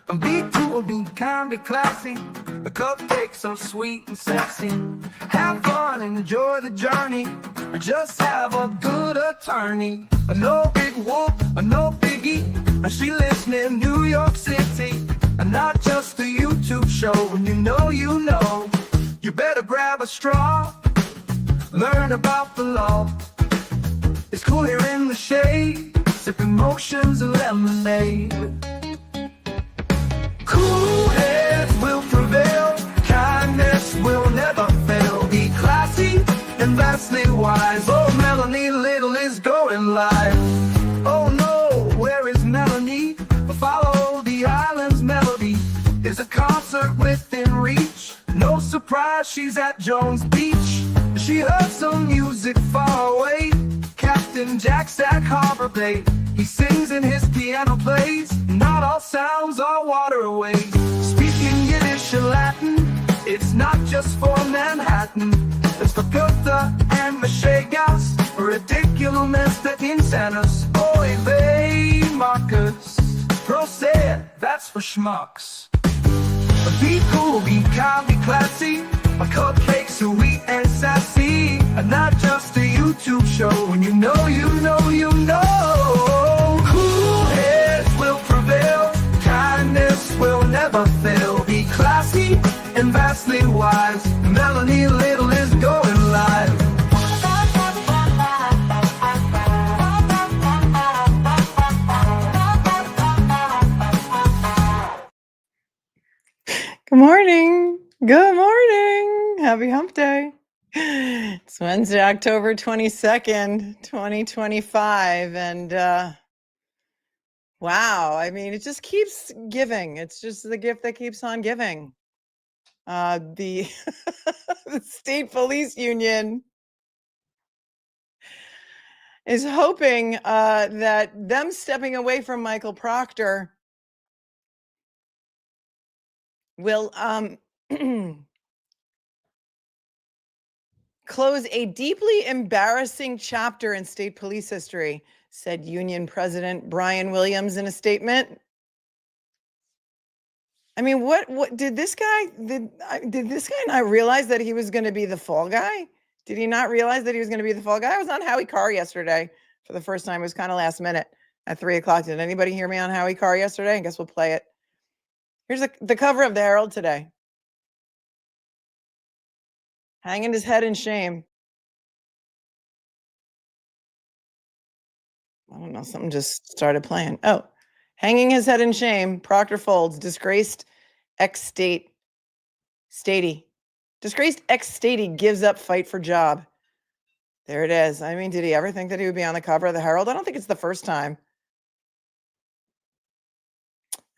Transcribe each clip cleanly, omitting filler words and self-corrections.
Be cool, be kind, be classy. The cupcakes so sweet and sexy. Have fun and enjoy the journey. Just have a good attorney. No big whoop, no biggie. She lives near New York City. And not just a YouTube show. When you know, you better grab a straw. Learn about the law. It's cool here in the shade, sipping motions of lemonade. Cool heads will prevail, kindness will never fail. Be classy and vastly wise. Oh, Melanie Little is going live. Oh no, where is Melanie? Follow the island's melody. Is a concert within reach. No surprise, she's at Jones Beach. She heard some music far away. Captain Jack's at Harbor Bay. He sings and his piano plays. Not all sounds are waterways. Speaking Yiddish and Latin, it's not just for Manhattan. It's for Goethe and Meshegas. Ridiculous that insanus. Oy vey, Marcus. Proset, that's for schmucks. Be cool, be kind, be classy. My cupcakes are sweet and sassy. And not just a YouTube show. When you know. Cool heads will prevail. Kindness will never fail. Be classy and vastly wise. Melanie Little is going live. Good morning. Good morning. Happy hump day. It's Wednesday, October 22nd, 2025. And wow, I mean, it just keeps giving. It's just the gift that keeps on giving. The, the state police union is hoping that them stepping away from Michael Proctor will close a deeply embarrassing chapter in state police history, said Union President Brian Williams in a statement. I mean, what did this guy not realize that he was going to be the fall guy? Did he not realize that he was going to be the fall guy? I was on Howie Carr yesterday for the first time. It was kind of last minute at 3:00. Did anybody hear me on Howie Carr yesterday? I guess we'll play it. Here's the cover of the Herald today. Hanging his head in shame. I don't know, something just started playing. Oh, hanging his head in shame, Proctor folds, disgraced ex-statey. Disgraced ex-statey gives up fight for job. There it is. I mean, did he ever think that he would be on the cover of the Herald? I don't think it's the first time.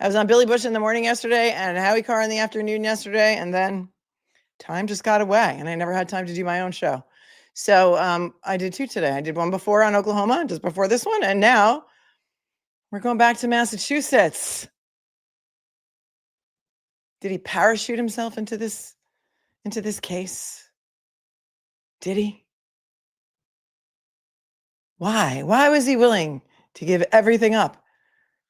I was on Billy Bush in the morning yesterday and Howie Carr in the afternoon yesterday, and then time just got away, and I never had time to do my own show. So I did two today. I did one before on Oklahoma, just before this one, and now we're going back to Massachusetts. Did he parachute himself into this case? Did he? Why? Why was he willing to give everything up?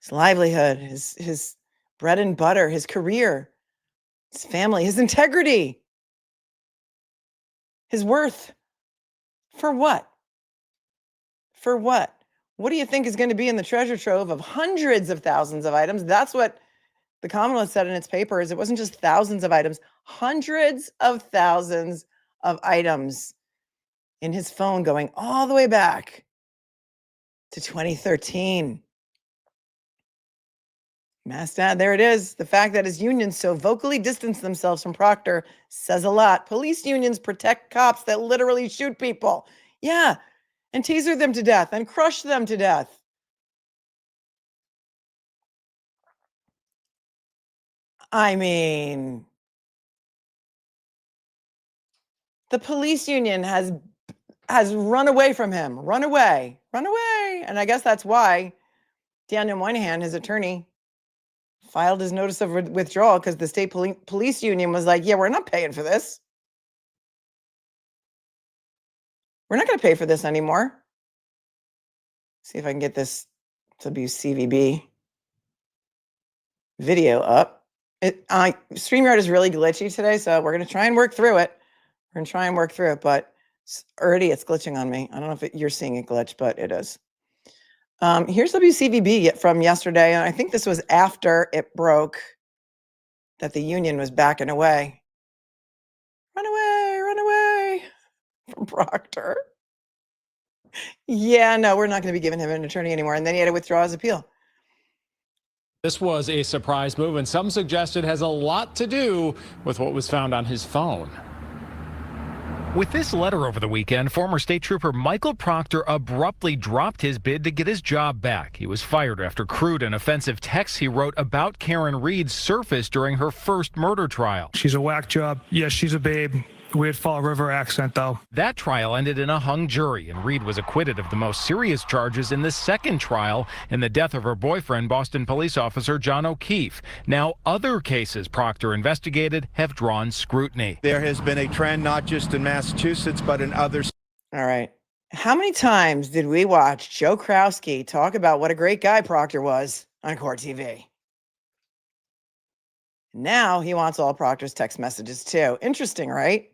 His livelihood, his bread and butter, his career, his family, his integrity, his worth. For what? For what? What do you think is going to be in the treasure trove of hundreds of thousands of items? That's what the Commonwealth said in its papers. It wasn't just thousands of items, hundreds of thousands of items in his phone going all the way back to 2013. Mastad, there it is. The fact that his unions so vocally distance themselves from Proctor says a lot. Police unions protect cops that literally shoot people. Yeah, and taser them to death and crush them to death. I mean, the police union has run away from him. Run away. And I guess that's why Daniel Moynihan, his attorney, filed his notice of withdrawal, because the state police union was like, yeah, we're not paying for this. We're not going to pay for this anymore. See if I can get this to be CVB. video up. StreamYard is really glitchy today, so we're going to try and work through it. But already it's glitching on me. I don't know if you're seeing it glitch, but it is. Here's WCVB from yesterday, and I think this was after it broke that the union was backing away. Run away from Proctor. Yeah, no, we're not going to be giving him an attorney anymore. And then he had to withdraw his appeal. This was a surprise move, and some suggest it has a lot to do with what was found on his phone. With this letter over the weekend, former state trooper Michael Proctor abruptly dropped his bid to get his job back. He was fired after crude and offensive texts he wrote about Karen Reed surfaced during her first murder trial. She's a whack job. Yes, she's a babe. Weird Fall River accent, though. That trial ended in a hung jury, and Reed was acquitted of the most serious charges in the second trial in the death of her boyfriend, Boston police officer John O'Keefe. Now, other cases Proctor investigated have drawn scrutiny. There has been a trend not just in Massachusetts, but in others. All right. How many times did we watch Joe Krowski talk about what a great guy Proctor was on Court TV? Now he wants all Proctor's text messages too. Interesting, right?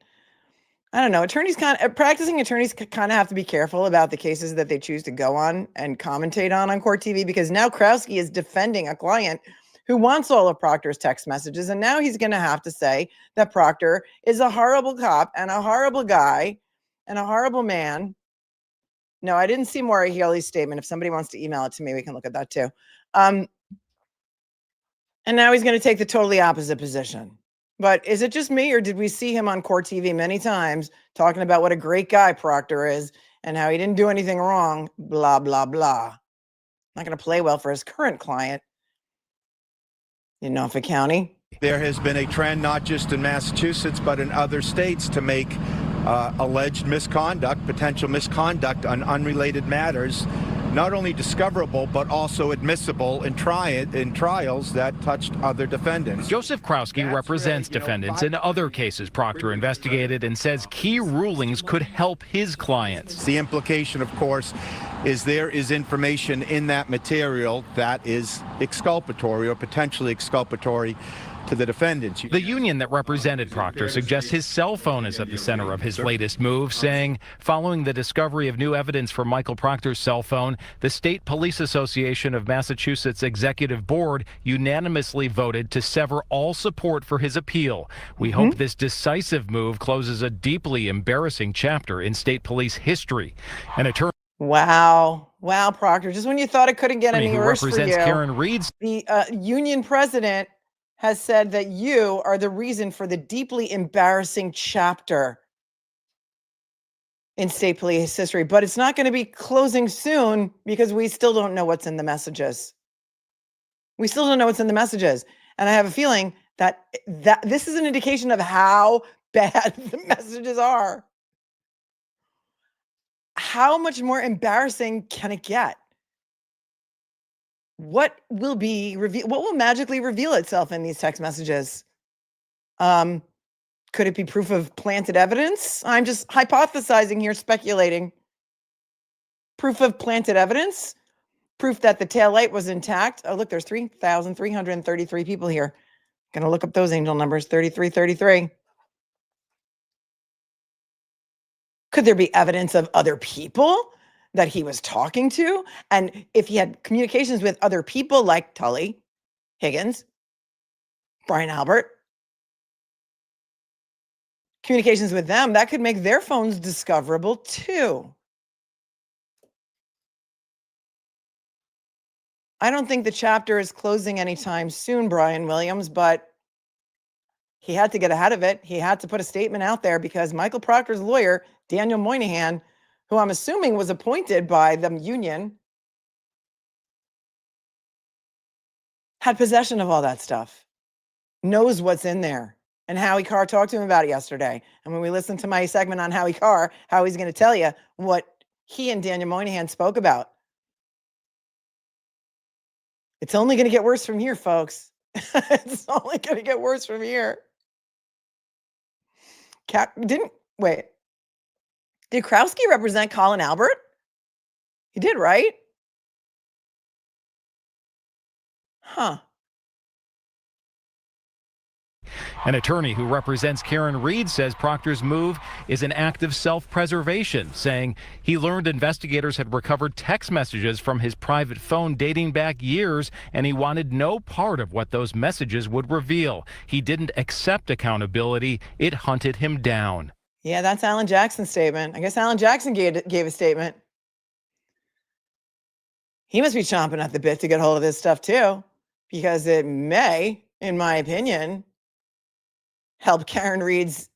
I don't know. Practicing attorneys kind of have to be careful about the cases that they choose to go on and commentate on Court TV, because now Krowski is defending a client who wants all of Proctor's text messages. And now he's going to have to say that Proctor is a horrible cop and a horrible guy and a horrible man. No, I didn't see Maura Healy's statement. If somebody wants to email it to me, we can look at that too. And now he's going to take the totally opposite position. But is it just me, or did we see him on Court TV many times talking about what a great guy Proctor is and how he didn't do anything wrong, blah, blah, blah. Not going to play well for his current client in Norfolk County. There has been a trend not just in Massachusetts, but in other states to make alleged misconduct, potential misconduct on unrelated matters, not only discoverable, but also admissible in trials that touched other defendants. Joseph Krowski represents defendants in other cases Proctor investigated and says key rulings could help his clients. The implication, of course, is there is information in that material that is exculpatory or potentially exculpatory to the defendants. The union that represented Proctor suggests his cell phone is at the center of his latest move, saying, following the discovery of new evidence from Michael Proctor's cell phone, the State Police Association of Massachusetts Executive Board unanimously voted to sever all support for his appeal. We hope this decisive move closes a deeply embarrassing chapter in state police history. An attorney Wow, Proctor. Just when you thought it couldn't get any who worse for represents you, Karen Reed's the union president has said that you are the reason for the deeply embarrassing chapter in state police history. But it's not going to be closing soon because we still don't know what's in the messages. And I have a feeling that this is an indication of how bad the messages are. How much more embarrassing can it get? What will magically reveal itself in these text messages? Could it be proof of planted evidence? I'm just hypothesizing here, speculating. Proof of planted evidence? Proof that the taillight was intact? Oh, look, there's 3,333 people here. Gonna look up those angel numbers, 3333. Could there be evidence of other people that he was talking to? And if he had communications with other people like Tully, Higgins, Brian Albert, communications with them, that could make their phones discoverable too. I don't think the chapter is closing anytime soon, Brian Williams, but he had to get ahead of it. He had to put a statement out there because Michael Proctor's lawyer, Daniel Moynihan, who I'm assuming was appointed by the union, had possession of all that stuff, knows what's in there. And Howie Carr talked to him about it yesterday. And when we listened to my segment on Howie Carr, Howie's going to tell you what he and Daniel Moynihan spoke about. It's only going to get worse from here, folks. It's only going to get worse from here. Did Krowski represent Colin Albert? He did, right? Huh. An attorney who represents Karen Reed says Proctor's move is an act of self-preservation, saying he learned investigators had recovered text messages from his private phone dating back years, and he wanted no part of what those messages would reveal. He didn't accept accountability. It hunted him down. Yeah, that's Alan Jackson's statement. I guess Alan Jackson gave a statement. He must be chomping at the bit to get hold of this stuff too, because it may, in my opinion, help Karen Reed's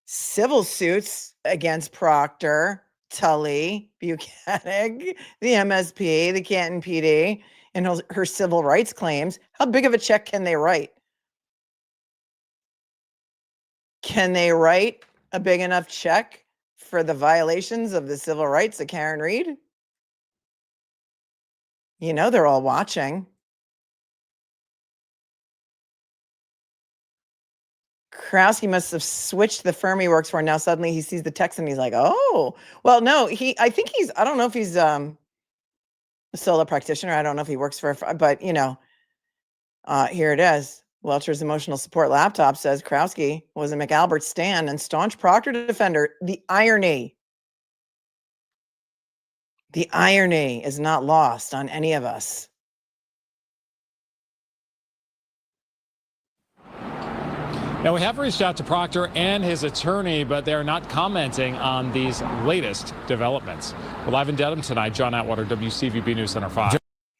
civil suits against Proctor, Tully, Buchanan, the MSP, the Canton PD, and her civil rights claims. How big of a check can they write? Can they write a big enough check for the violations of the civil rights of Karen Reed? You know they're all watching. Krowski must have switched the firm he works for. Now suddenly he sees the text and he's like, oh, well, no, I don't know if he's a solo practitioner. I don't know if he works for, but here it is. Welcher's emotional support laptop says Krowski was a McAlbert stan and staunch Proctor defender. The irony is not lost on any of us. Now, we have reached out to Proctor and his attorney, but they're not commenting on these latest developments. We're live in Dedham tonight. John Atwater, WCVB News Center 5.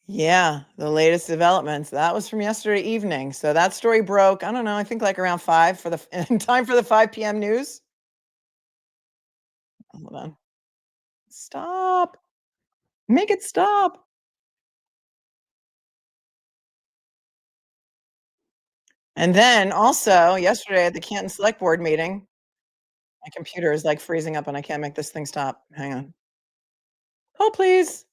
Yeah, the latest developments. That was from yesterday evening. So that story broke, I don't know, I think like around 5 in time for the 5 p.m. news. Hold on. Stop. Make it stop. And then also yesterday at the Canton Select Board meeting, my computer is like freezing up and I can't make this thing stop. Hang on. Oh, please.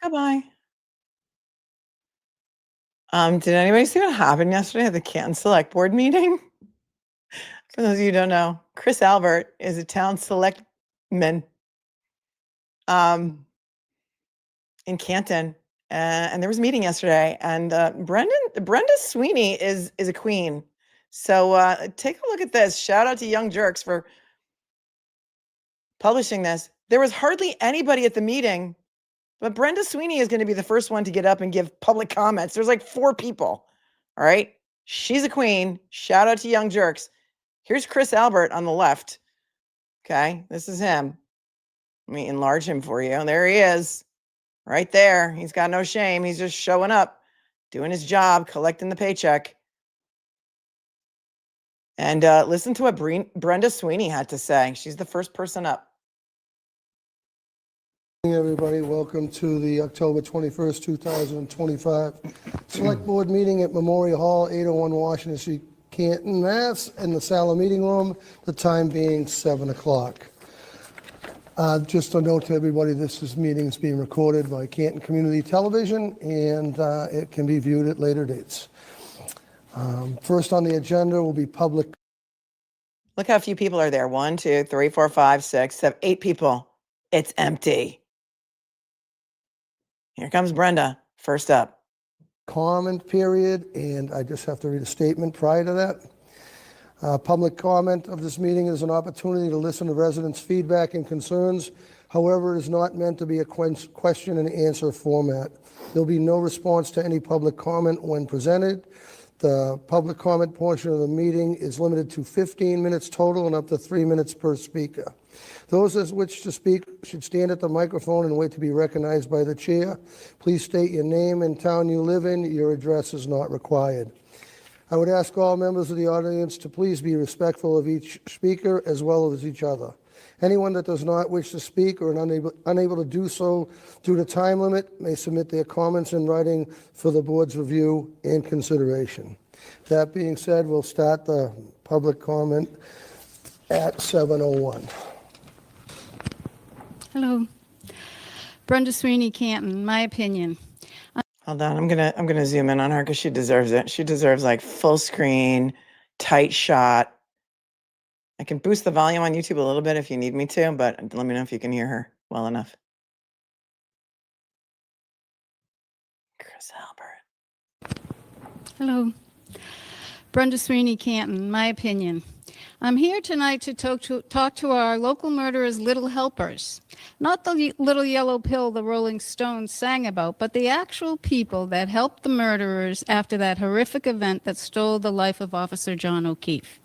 Goodbye. Did anybody see what happened yesterday at the Canton Select Board meeting? For those of you who don't know, Chris Albert is a town selectman in Canton. And there was a meeting yesterday, and Brenda Sweeney is a queen. So take a look at this. Shout out to Young Jerks for publishing this. There was hardly anybody at the meeting, but Brenda Sweeney is going to be the first one to get up and give public comments. There's like 4 people. All right. She's a queen. Shout out to Young Jerks. Here's Chris Albert on the left. Okay. This is him. Let me enlarge him for you. There he is. Right there. He's got no shame. He's just showing up, doing his job, collecting the paycheck. And listen to what Brenda Sweeney had to say. She's the first person up. Everybody, welcome to the October 21st, 2025 Select Board meeting at Memorial Hall, 801 Washington Street, Canton, Mass, in the Sala Meeting Room, the time being 7 o'clock. Just a note to everybody, this meeting is being recorded by Canton Community Television, and it can be viewed at later dates. First on the agenda will be public. Look how few people are there. 1, 2, 3, 4, 5, 6, 7, 8 people. It's empty. Here comes Brenda, first up. Comment period, and I just have to read a statement prior to that. Public comment of this meeting is an opportunity to listen to residents' feedback and concerns. However, it is not meant to be a question and answer format. There'll be no response to any public comment when presented. The public comment portion of the meeting is limited to 15 minutes total and up to 3 minutes per speaker. Those that wish to speak should stand at the microphone and wait to be recognized by the chair. Please state your name and town you live in. Your address is not required. I would ask all members of the audience to please be respectful of each speaker as well as each other. Anyone that does not wish to speak or unable to do so due to time limit may submit their comments in writing for the board's review and consideration. That being said, we'll start the public comment at 7:01. Hello. Brenda Sweeney, Canton. My opinion. Hold on, I'm gonna zoom in on her because she deserves it. She deserves like full screen, tight shot. I can boost the volume on YouTube a little bit if you need me to, but let me know if you can hear her well enough. Chris Albert. Hello. Brenda Sweeney, Canton, my opinion. I'm here tonight to talk to our local murderers' little helpers. Not the little yellow pill the Rolling Stones sang about, but the actual people that helped the murderers after that horrific event that stole the life of Officer John O'Keefe.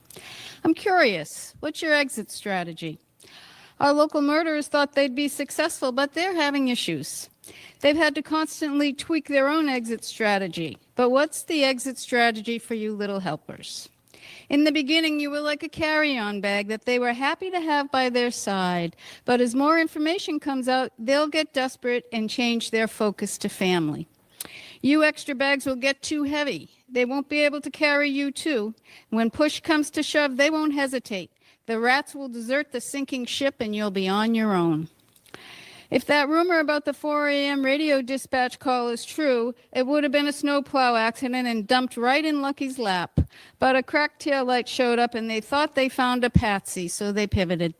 I'm curious, what's your exit strategy? Our local murderers thought they'd be successful, but they're having issues. They've had to constantly tweak their own exit strategy. But what's the exit strategy for you little helpers? In the beginning, you were like a carry-on bag that they were happy to have by their side. But as more information comes out, they'll get desperate and change their focus to family. You extra bags will get too heavy. They won't be able to carry you too. When push comes to shove, they won't hesitate. The rats will desert the sinking ship and you'll be on your own. If that rumor about the 4 a.m. radio dispatch call is true, it would have been a snowplow accident and dumped right in Lucky's lap. But a cracked taillight showed up and they thought they found a patsy, so they pivoted.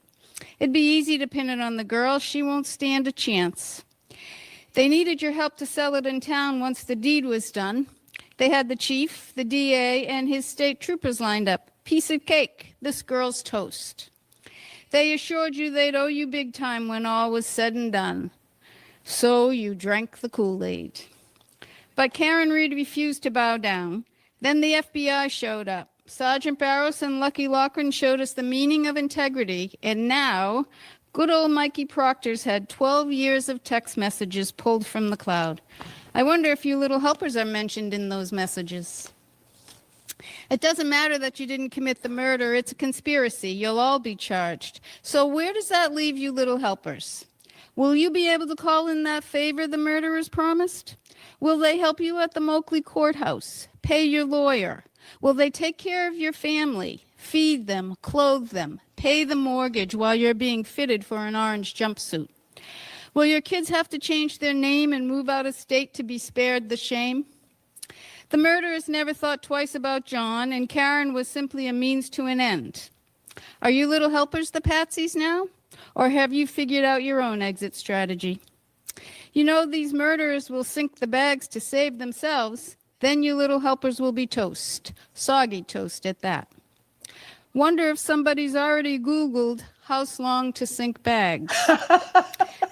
It'd be easy to pin it on the girl. She won't stand a chance. They needed your help to sell it in town once the deed was done. They had the chief, the DA, and his state troopers lined up. Piece of cake, this girl's toast. They assured you they'd owe you big time when all was said and done. So you drank the Kool-Aid. But Karen Reed refused to bow down. Then the FBI showed up. Sergeant Barros and Lucky Loughran showed us the meaning of integrity. And now, good old Mikey Proctor's had 12 years of text messages pulled from the cloud. I wonder if you little helpers are mentioned in those messages. It doesn't matter that you didn't commit the murder. It's a conspiracy. You'll all be charged. So where does that leave you little helpers? Will you be able to call in that favor the murderers promised? Will they help you at the Moakley courthouse? Pay your lawyer? Will they take care of your family? Feed them, clothe them, pay the mortgage while you're being fitted for an orange jumpsuit? Will your kids have to change their name and move out of state to be spared the shame? The murderers never thought twice about John, and Karen was simply a means to an end. Are you little helpers the patsies now? Or have you figured out your own exit strategy? You know these murderers will sink the bags to save themselves. Then you little helpers will be toast. Soggy toast at that. Wonder if somebody's already Googled house long to sink bags.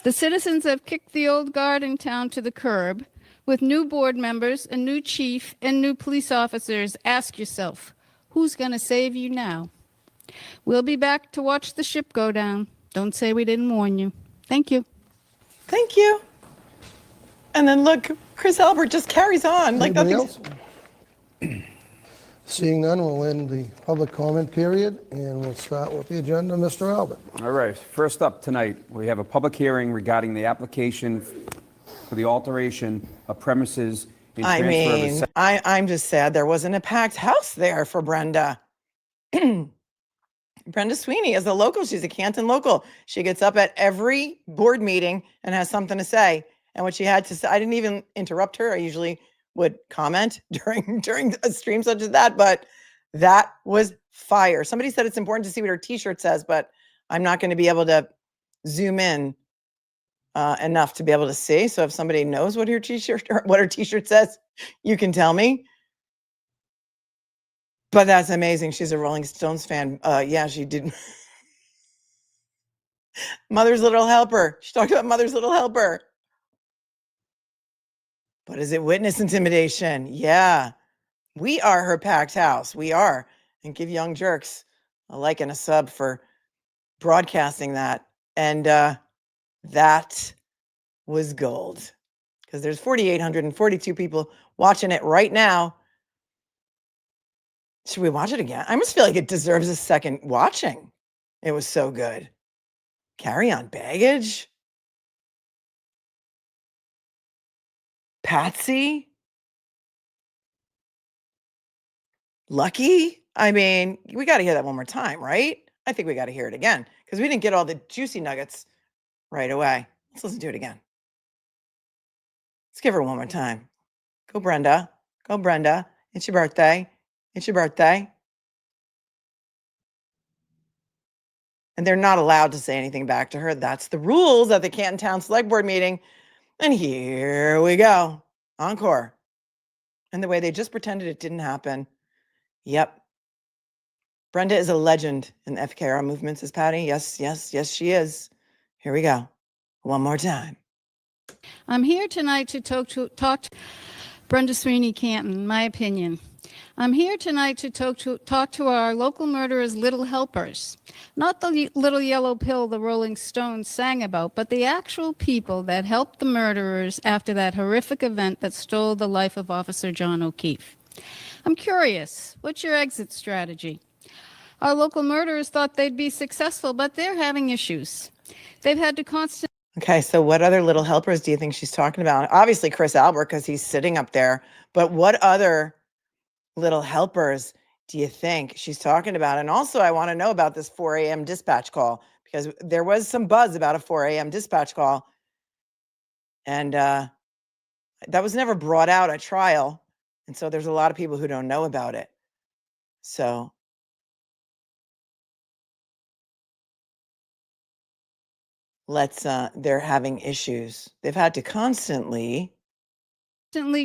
The citizens have kicked the old guard in town to the curb. With new board members, a new chief, and new police officers, ask yourself, who's going to save you now? We'll be back to watch the ship go down. Don't say we didn't warn you. Thank you. Thank you. And then look, Chris Albert just carries on like Anybody nothing's... else? Seeing none, we'll end the public comment period, and we'll start with the agenda. Mr. Albert. All right. First up tonight, we have a public hearing regarding the application for the alteration of premises in I transfer of a mean, I'm just sad there wasn't a packed house there for Brenda. Brenda Sweeney is a local. She's a Canton local. She gets up at every board meeting and has something to say. And what she had to say, I didn't even interrupt her. I usually would comment during a stream such as that, but that was fire. Somebody said it's important to see what her t-shirt says, but I'm not going to be able to zoom in enough to be able to see. So if somebody knows what her t-shirt or what her t-shirt says, you can tell me. But that's amazing. She's a Rolling Stones fan. Yeah, she did. Mother's Little Helper. She talked about Mother's Little Helper. But is it witness intimidation? Yeah. We are her packed house. We are. And give Young Jerks a like and a sub for broadcasting that. And that was gold. Because there's 4,842 people watching it right now. Should we watch it again? I almost feel like it deserves a second watching. It was so good. Carry-on baggage. Patsy. Lucky. I mean, we got to hear that one more time, right? I think we got to hear it again because we didn't get all the juicy nuggets right away. Let's listen to it again. Let's give her one more time. Go, Brenda. Go, Brenda. It's your birthday. It's your birthday. And they're not allowed to say anything back to her. That's the rules at the Canton Town Select Board meeting. And here we go. Encore. And the way they just pretended it didn't happen. Yep. Brenda is a legend in the FKR movement, says Patty. Yes, yes, yes, she is. Here we go. One more time. I'm here tonight to talk to Brenda Sweeney, Canton, my opinion. I'm here tonight to talk to our local murderers' little helpers. Not the little yellow pill the Rolling Stones sang about, but the actual people that helped the murderers after that horrific event that stole the life of Officer John O'Keefe. I'm curious, what's your exit strategy? Our local murderers thought they'd be successful, but they're having issues. They've had to constantly... Okay, so what other little helpers do you think she's talking about? Obviously Chris Albert, because he's sitting up there. But what other little helpers do you think she's talking about? And also, I want to know about this 4 a.m. dispatch call, because there was some buzz about a 4 a.m. dispatch call. And that was never brought out at trial. And so there's a lot of people who don't know about it. So they're having issues. They've had to constantly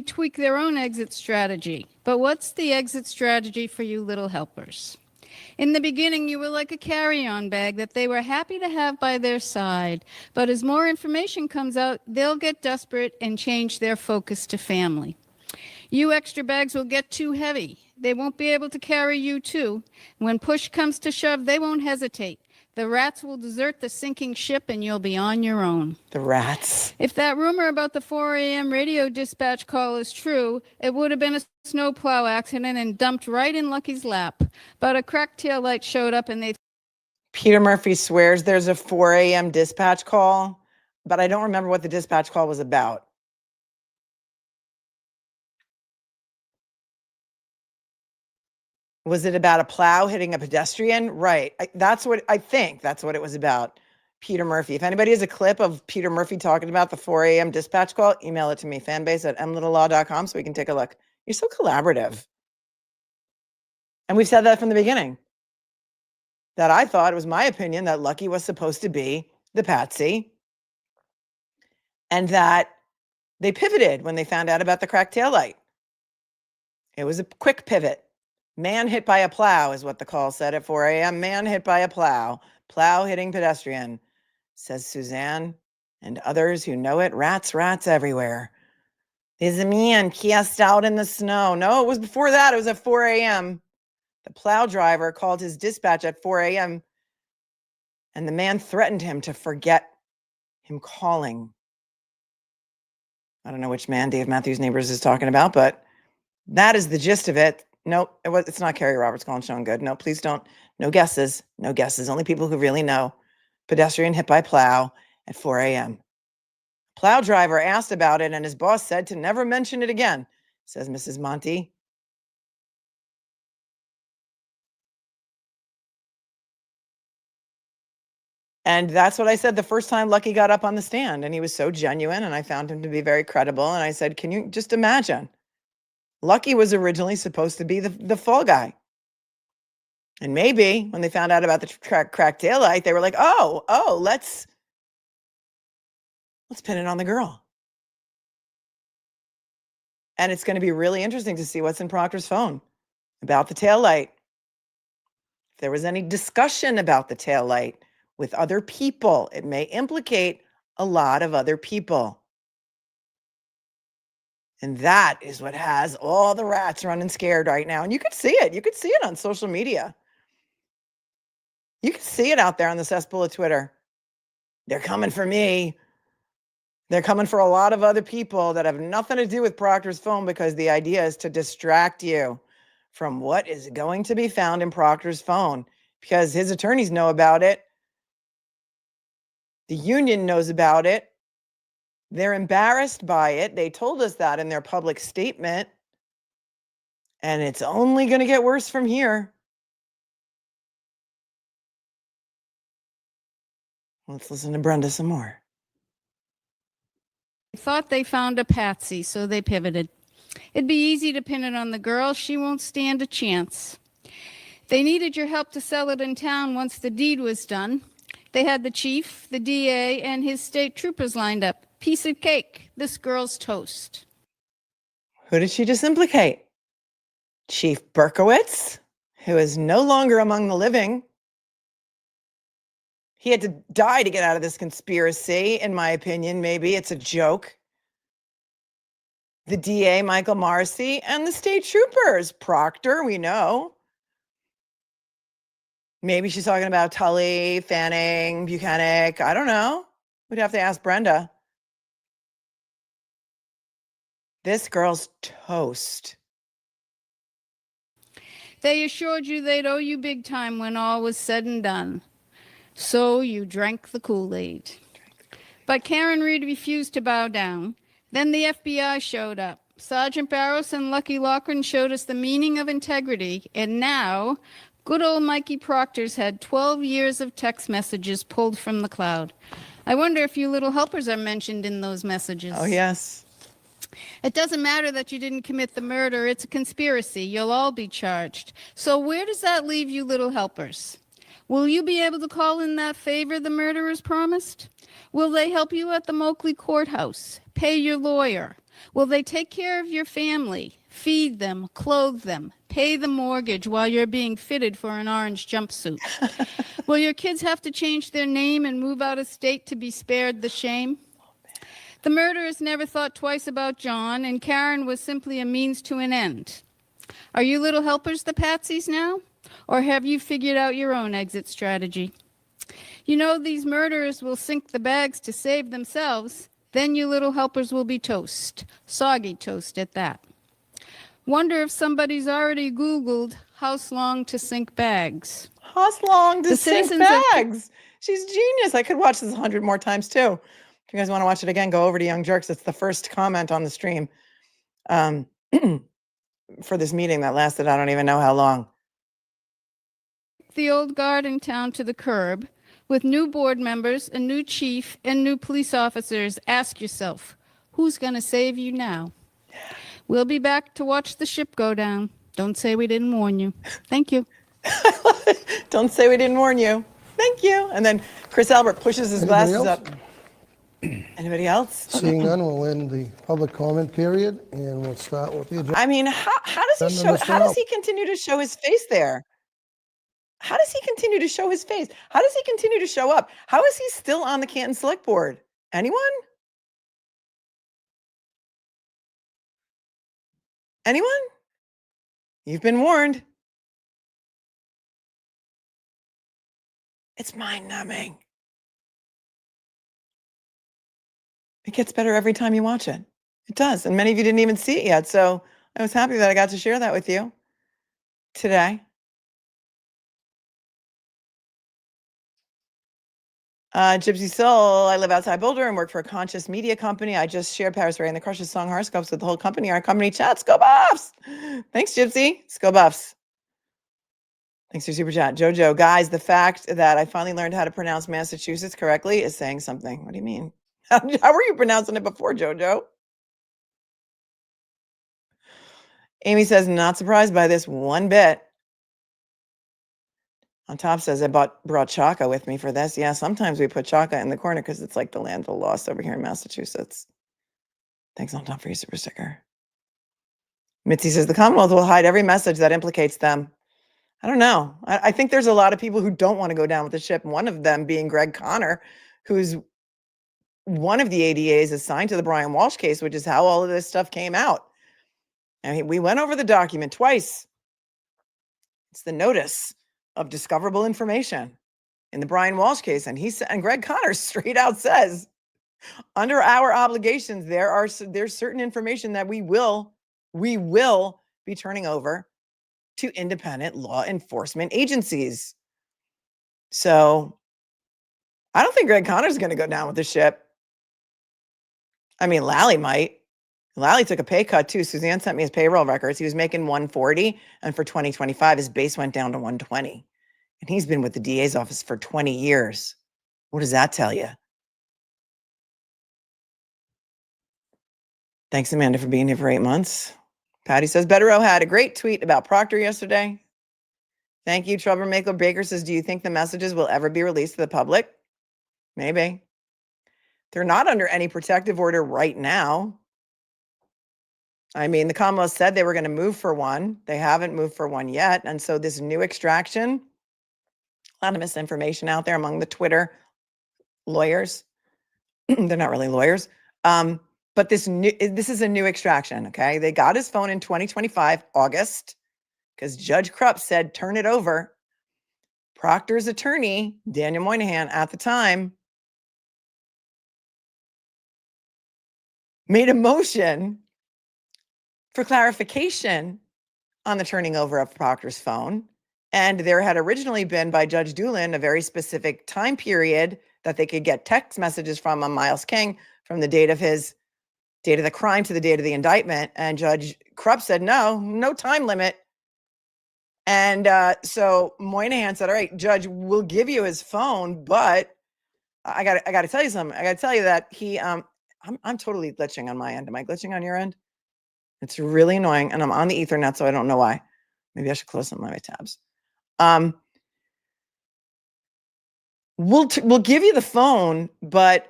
tweak their own exit strategy. But what's the exit strategy for you little helpers? In the beginning, you were like a carry-on bag that they were happy to have by their side. But as more information comes out, they'll get desperate and change their focus to family. You extra bags will get too heavy. They won't be able to carry you too. When push comes to shove, they won't hesitate. The rats will desert the sinking ship and you'll be on your own. The rats. If that rumor about the 4 a.m. radio dispatch call is true, it would have been a snowplow accident and dumped right in Lucky's lap. But a cracked taillight showed up and they... Peter Murphy swears there's a 4 a.m. dispatch call, but I don't remember what the dispatch call was about. Was it about a plow hitting a pedestrian? Right. That's what I think. That's what it was about. Peter Murphy. If anybody has a clip of Peter Murphy talking about the 4 a.m. dispatch call, email it to me, fanbase@mlittlelaw.com, so we can take a look. You're so collaborative. And we've said that from the beginning. That I thought, it was my opinion, that Lucky was supposed to be the patsy. And that they pivoted when they found out about the cracked taillight. It was a quick pivot. Man hit by a plow is what the call said at 4 a.m. Man hit by a plow. Plow hitting pedestrian, says Suzanne and others who know it. Rats, rats everywhere. There's a man cast out in the snow. No, it was before that. It was at 4 a.m. The plow driver called his dispatch at 4 a.m. and the man threatened him to forget him calling. I don't know which man Dave Matthews Neighbors is talking about, but that is the gist of it. Nope, it's not Carrie Roberts calling Sean Good. No, please don't. No guesses. No guesses. Only people who really know. Pedestrian hit by plow at 4 a.m. Plow driver asked about it, and his boss said to never mention it again, says Mrs. Monty. And that's what I said the first time Lucky got up on the stand, and he was so genuine, and I found him to be very credible. And I said, can you just imagine? Lucky was originally supposed to be the fall guy. And maybe when they found out about the cracked taillight, they were like, oh, let's pin it on the girl. And it's going to be really interesting to see what's in Proctor's phone about the taillight. If there was any discussion about the taillight with other people, it may implicate a lot of other people. And that is what has all the rats running scared right now. And you could see it. You could see it on social media. You can see it out there on the cesspool of Twitter. They're coming for me. They're coming for a lot of other people that have nothing to do with Proctor's phone, because the idea is to distract you from what is going to be found in Proctor's phone, because his attorneys know about it. The union knows about it. They're embarrassed by it. They told us that in their public statement. And it's only going to get worse from here. Let's listen to Brenda some more. Thought they found a patsy, so they pivoted. It'd be easy to pin it on the girl. She won't stand a chance. They needed your help to sell it in town once the deed was done. They had the chief, the DA, and his state troopers lined up. Piece of cake. This girl's toast. Who did she just implicate? Chief Berkowitz, who is no longer among the living. He had to die to get out of this conspiracy, in my opinion. Maybe it's a joke. The DA, Michael Morrissey, and the state troopers. Proctor, we know. Maybe she's talking about Tully, Fanning, Buchanan. I don't know. We'd have to ask Brenda. This girl's toast. They assured you they'd owe you big time when all was said and done. So you drank the Kool-Aid. But Karen Reed refused to bow down. Then the FBI showed up. Sergeant Barros and Lucky Loughran showed us the meaning of integrity. And now, good old Mikey Proctor's had 12 years of text messages pulled from the cloud. I wonder if you little helpers are mentioned in those messages. Oh, yes. It doesn't matter that you didn't commit the murder. It's a conspiracy. You'll all be charged. So where does that leave you little helpers? Will you be able to call in that favor the murderers promised? Will they help you at the Moakley courthouse? Pay your lawyer? Will they take care of your family? Feed them, clothe them, pay the mortgage while you're being fitted for an orange jumpsuit? Will your kids have to change their name and move out of state to be spared the shame? The murderers never thought twice about John, and Karen was simply a means to an end. Are you little helpers the patsies now? Or have you figured out your own exit strategy? You know these murderers will sink the bags to save themselves. Then you little helpers will be toast. Soggy toast at that. Wonder if somebody's already Googled house long to sink bags. House long to The sink citizens of- bags. She's genius. I could watch this 100 more times too. If you guys want to watch it again, go over to Young Jerks. It's the first comment on the stream for this meeting that lasted, I don't even know how long. The old guard in town to the curb with new board members, a new chief, and new police officers. Ask yourself, who's going to save you now? We'll be back to watch the ship go down. Don't say we didn't warn you. Thank you. Don't say we didn't warn you. Thank you. And then Chris Albert pushes his Anybody glasses else? up. Anybody else? Seeing none, we'll end the public comment period, and we'll start with the agenda. I mean, how does he Send them show? to How does Sal. he continue to show his face there? How does he continue to show his face? How does he continue to show up? How is he still on the Canton Select Board? Anyone? Anyone? You've been warned. It's mind-numbing. It gets better every time you watch it. It does. And many of you didn't even see it yet. So I was happy that I got to share that with you today. Gypsy Soul, I live outside Boulder and work for a conscious media company. I just shared Paris Ray and the Crush's song horoscopes with the whole company. Our company chats. Go Buffs! Thanks, Gypsy. Let's go Buffs. Thanks for your super chat. Jojo, guys, the fact that I finally learned how to pronounce Massachusetts correctly is saying something. What do you mean? How were you pronouncing it before, Jojo? Amy says, not surprised by this one bit. On top says, I brought Chaka with me for this. Yeah, sometimes we put Chaka in the corner because it's like the land of the lost over here in Massachusetts. Thanks on top for your super sticker. Mitzi says, the Commonwealth will hide every message that implicates them. I don't know. I think there's a lot of people who don't want to go down with the ship. One of them being Greg Connor, who's one of the ADAs assigned to the Brian Walsh case, which is how all of this stuff came out. I mean, we went over the document twice. It's the notice of discoverable information in the Brian Walsh case. And and Greg Connor straight out says, under our obligations, there's certain information that we will be turning over to independent law enforcement agencies. So I don't think Greg Connor's going to go down with the ship. I mean, Lally might. Lally took a pay cut too. Suzanne sent me his payroll records. He was making 140, and for 2025, his base went down to 120. And he's been with the DA's office for 20 years. What does that tell you? Thanks, Amanda, for being here for 8 months. Patty says, Bederow had a great tweet about Proctor yesterday. Thank you. Troublemaker Baker says, do you think the messages will ever be released to the public? Maybe. They're not under any protective order right now. I mean, the Commonwealth said they were going to move for one. They haven't moved for one yet. And so this new extraction, a lot of misinformation out there among the Twitter lawyers. They're not really lawyers. But this is a new extraction, okay? They got his phone in 2025, August, because Judge Krupp said, turn it over. Proctor's attorney, Daniel Moynihan, at the time, made a motion for clarification on the turning over of Proctor's phone. And there had originally been, by Judge Doolin, a very specific time period that they could get text messages from on Miles King from the date of the crime to the date of the indictment. And Judge Krupp said, no time limit. And so Moynihan said, all right, Judge, we'll give you his phone, but I got to tell you something. I got to tell you that I'm totally glitching on my end. Am I glitching on your end? It's really annoying. And I'm on the Ethernet, so I don't know why. Maybe I should close some of my tabs. We'll give you the phone, but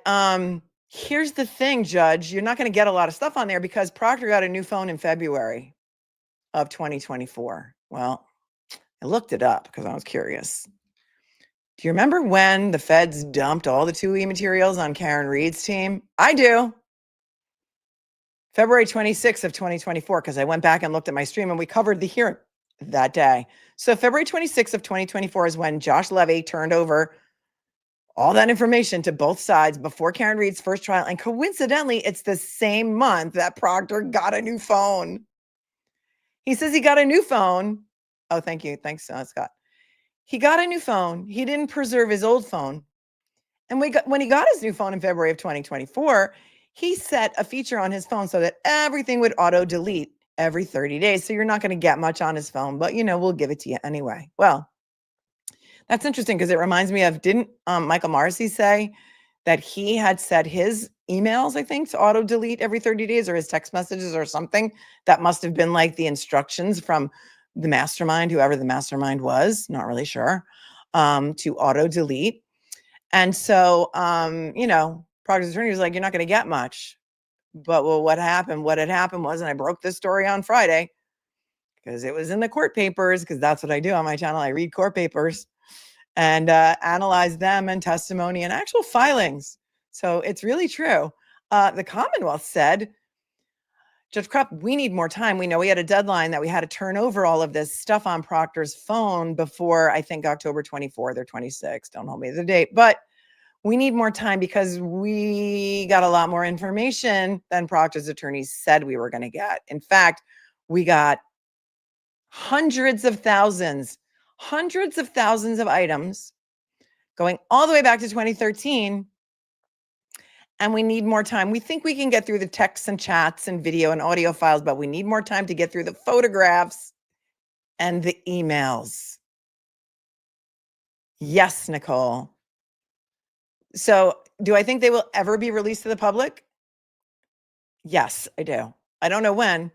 here's the thing, Judge. You're not going to get a lot of stuff on there because Proctor got a new phone in February of 2024. Well, I looked it up because I was curious. Do you remember when the feds dumped all the 2E materials on Karen Reed's team? I do. February 26th of 2024, because I went back and looked at my stream and we covered the hearing that day. So February 26th of 2024 is when Josh Levy turned over all that information to both sides before Karen Reed's first trial. And coincidentally, it's the same month that Proctor got a new phone. He says he got a new phone. Oh, thank you. Thanks, Scott. He got a new phone. He didn't preserve his old phone. And when he got his new phone in February of 2024, he set a feature on his phone so that everything would auto delete every 30 days. So you're not going to get much on his phone, but we'll give it to you anyway. Well, that's interesting because it reminds me of, didn't Michael Morrissey say that he had set his emails, I think, to auto delete every 30 days or his text messages or something? That must have been like the instructions from the mastermind, whoever the mastermind was, not really sure, to auto delete. And so, Proctor's attorney was like, you're not going to get much. But what happened? What had happened was, and I broke this story on Friday because it was in the court papers, because that's what I do on my channel. I read court papers and analyze them and testimony and actual filings. So it's really true. The Commonwealth said, Judge Krupp, we need more time. We know we had a deadline that we had to turn over all of this stuff on Proctor's phone before, I think, October 24th or 26th. Don't hold me to the date. But we need more time because we got a lot more information than Proctor's attorneys said we were going to get. In fact, we got hundreds of thousands of items going all the way back to 2013. And we need more time. We think we can get through the texts and chats and video and audio files, but we need more time to get through the photographs and the emails. Yes, Nicole. So do I think they will ever be released to the public? Yes, I do. I don't know when,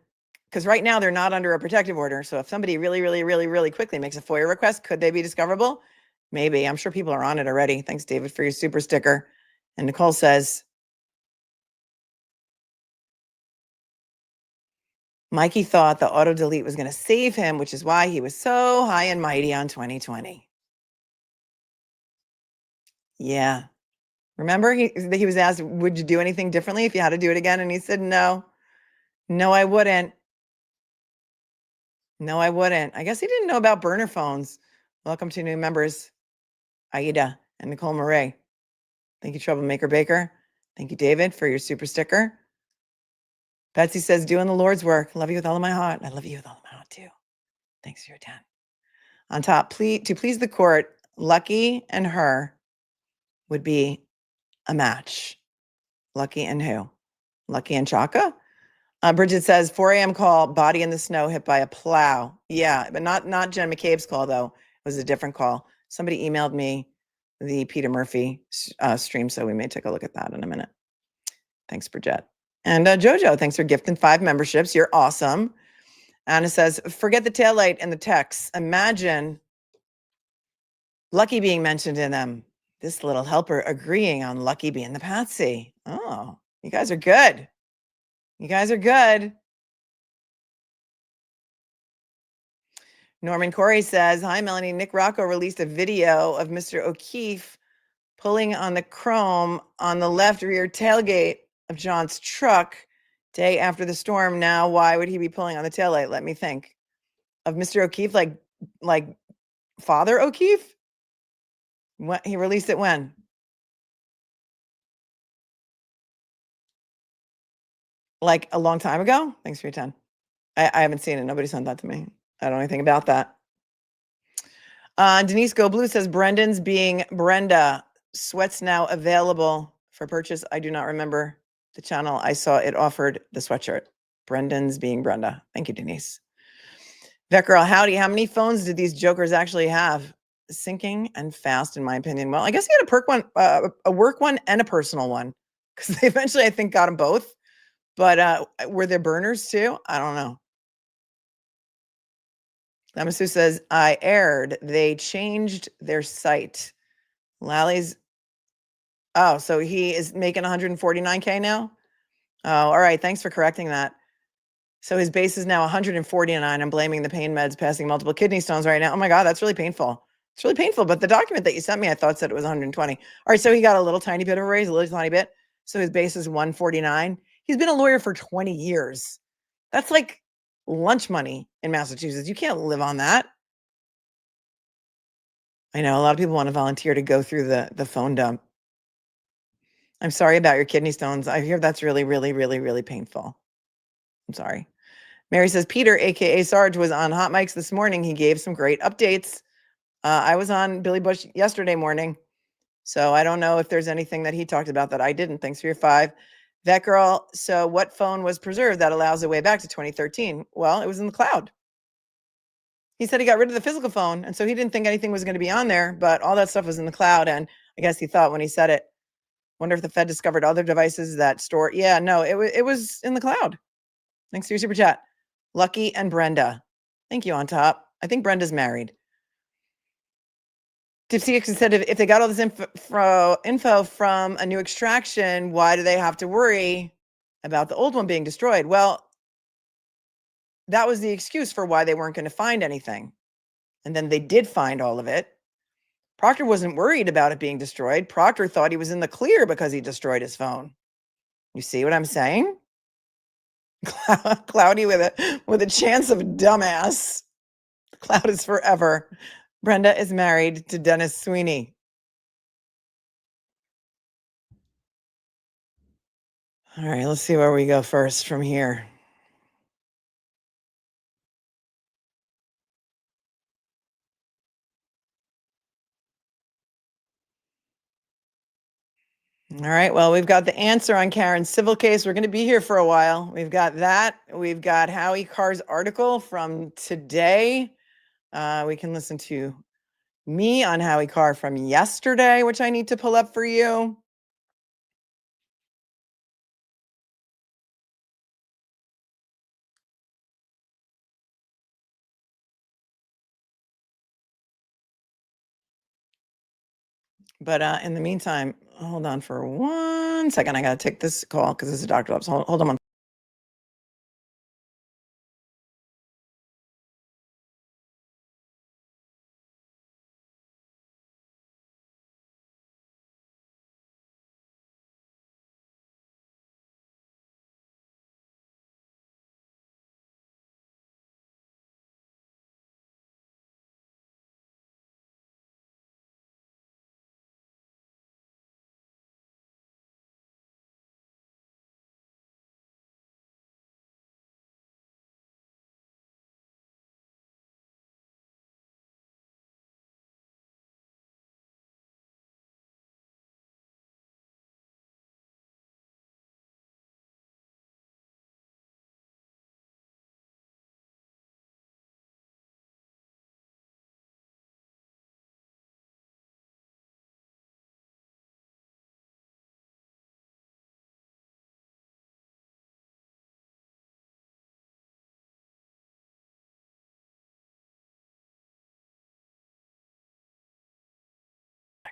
because right now they're not under a protective order. So if somebody really quickly makes a FOIA request, could they be discoverable? Maybe. I'm sure people are on it already. Thanks, David, for your super sticker. And Nicole says, Mikey thought the auto delete was going to save him, which is why he was so high and mighty on 2020. Yeah. Remember, he was asked, would you do anything differently if you had to do it again? And he said, no, I wouldn't. No, I wouldn't. I guess he didn't know about burner phones. Welcome to new members, Aida and Nicole Murray. Thank you, Troublemaker Baker. Thank you, David, for your super sticker. Betsy says, doing the Lord's work. Love you with all of my heart. I love you with all of my heart, too. Thanks for your 10. On top, to please the court, Lucky and her would be a match. Lucky and who? Lucky and Chaka? Bridget says, 4 a.m. call, body in the snow, hit by a plow. Yeah, but not Jen McCabe's call, though. It was a different call. Somebody emailed me the Peter Murphy stream, so we may take a look at that in a minute. Thanks, Bridget. And Jojo, thanks for gifting 5 memberships. You're awesome. Anna says, forget the taillight and the text. Imagine Lucky being mentioned in them. This little helper agreeing on Lucky being the patsy. Oh, you guys are good. You guys are good. Norman Corey says, hi, Melanie. Nick Rocco released a video of Mr. O'Keefe pulling on the chrome on the left rear tailgate of John's truck day after the storm. Now, why would he be pulling on the taillight? Let me think. Of Mr. O'Keefe, like Father O'Keefe? What, he released it when? Like a long time ago? Thanks for your time. I haven't seen it. Nobody sent that to me. I don't know anything about that. Denise Go Blue says Brendan's being Brenda. Sweats now available for purchase. I do not remember the channel. I saw it offered the sweatshirt. Brendan's being Brenda. Thank you, Denise. Vet Girl, howdy. How many phones did these jokers actually have? Sinking and fast, in my opinion. Well, I guess he had a work one and a personal one, because they eventually, I think, got them both. But were there burners too? I don't know. Lamasu says, I aired. They changed their site. Lally's. Oh, so he is making 149K now? Oh, all right. Thanks for correcting that. So his base is now 149. I'm blaming the pain meds passing multiple kidney stones right now. Oh my God, that's really painful. It's really painful. But the document that you sent me, I thought said it was 120. All right. So he got a little tiny bit of a raise, a little tiny bit. So his base is 149. He's been a lawyer for 20 years. That's like lunch money in Massachusetts. You can't live on that. I know a lot of people want to volunteer to go through the phone dump. I'm sorry about your kidney stones. I hear that's really, really, really, really painful. I'm sorry. Mary says, Peter, aka Sarge, was on Hot Mics this morning. He gave some great updates. I was on Billy Bush yesterday morning. So I don't know if there's anything that he talked about that I didn't. Thanks for your 5. Vet Girl, so what phone was preserved that allows a way back to 2013? Well, it was in the cloud. He said he got rid of the physical phone, and so he didn't think anything was going to be on there, but all that stuff was in the cloud, and I guess he thought when he said it, wonder if the Fed discovered other devices that store. Yeah, no, it was in the cloud. Thanks for your super chat. Lucky and Brenda. Thank you, on top. I think Brenda's married. Dipsy said if they got all this info from a new extraction, why do they have to worry about the old one being destroyed? Well, that was the excuse for why they weren't going to find anything. And then they did find all of it. Proctor wasn't worried about it being destroyed. Proctor thought he was in the clear because he destroyed his phone. You see what I'm saying? Cloudy with a chance of dumbass. The cloud is forever. Brenda is married to Dennis Sweeney. All right, let's see where we go first from here. All right, well, we've got the answer on Karen's civil case. We're going to be here for a while. We've got that. We've got Howie Carr's article from today. We can listen to me on Howie Carr from yesterday, which I need to pull up for you. But in the meantime, hold on for 1 second. I got to take this call because it's a doctor office. Hold on.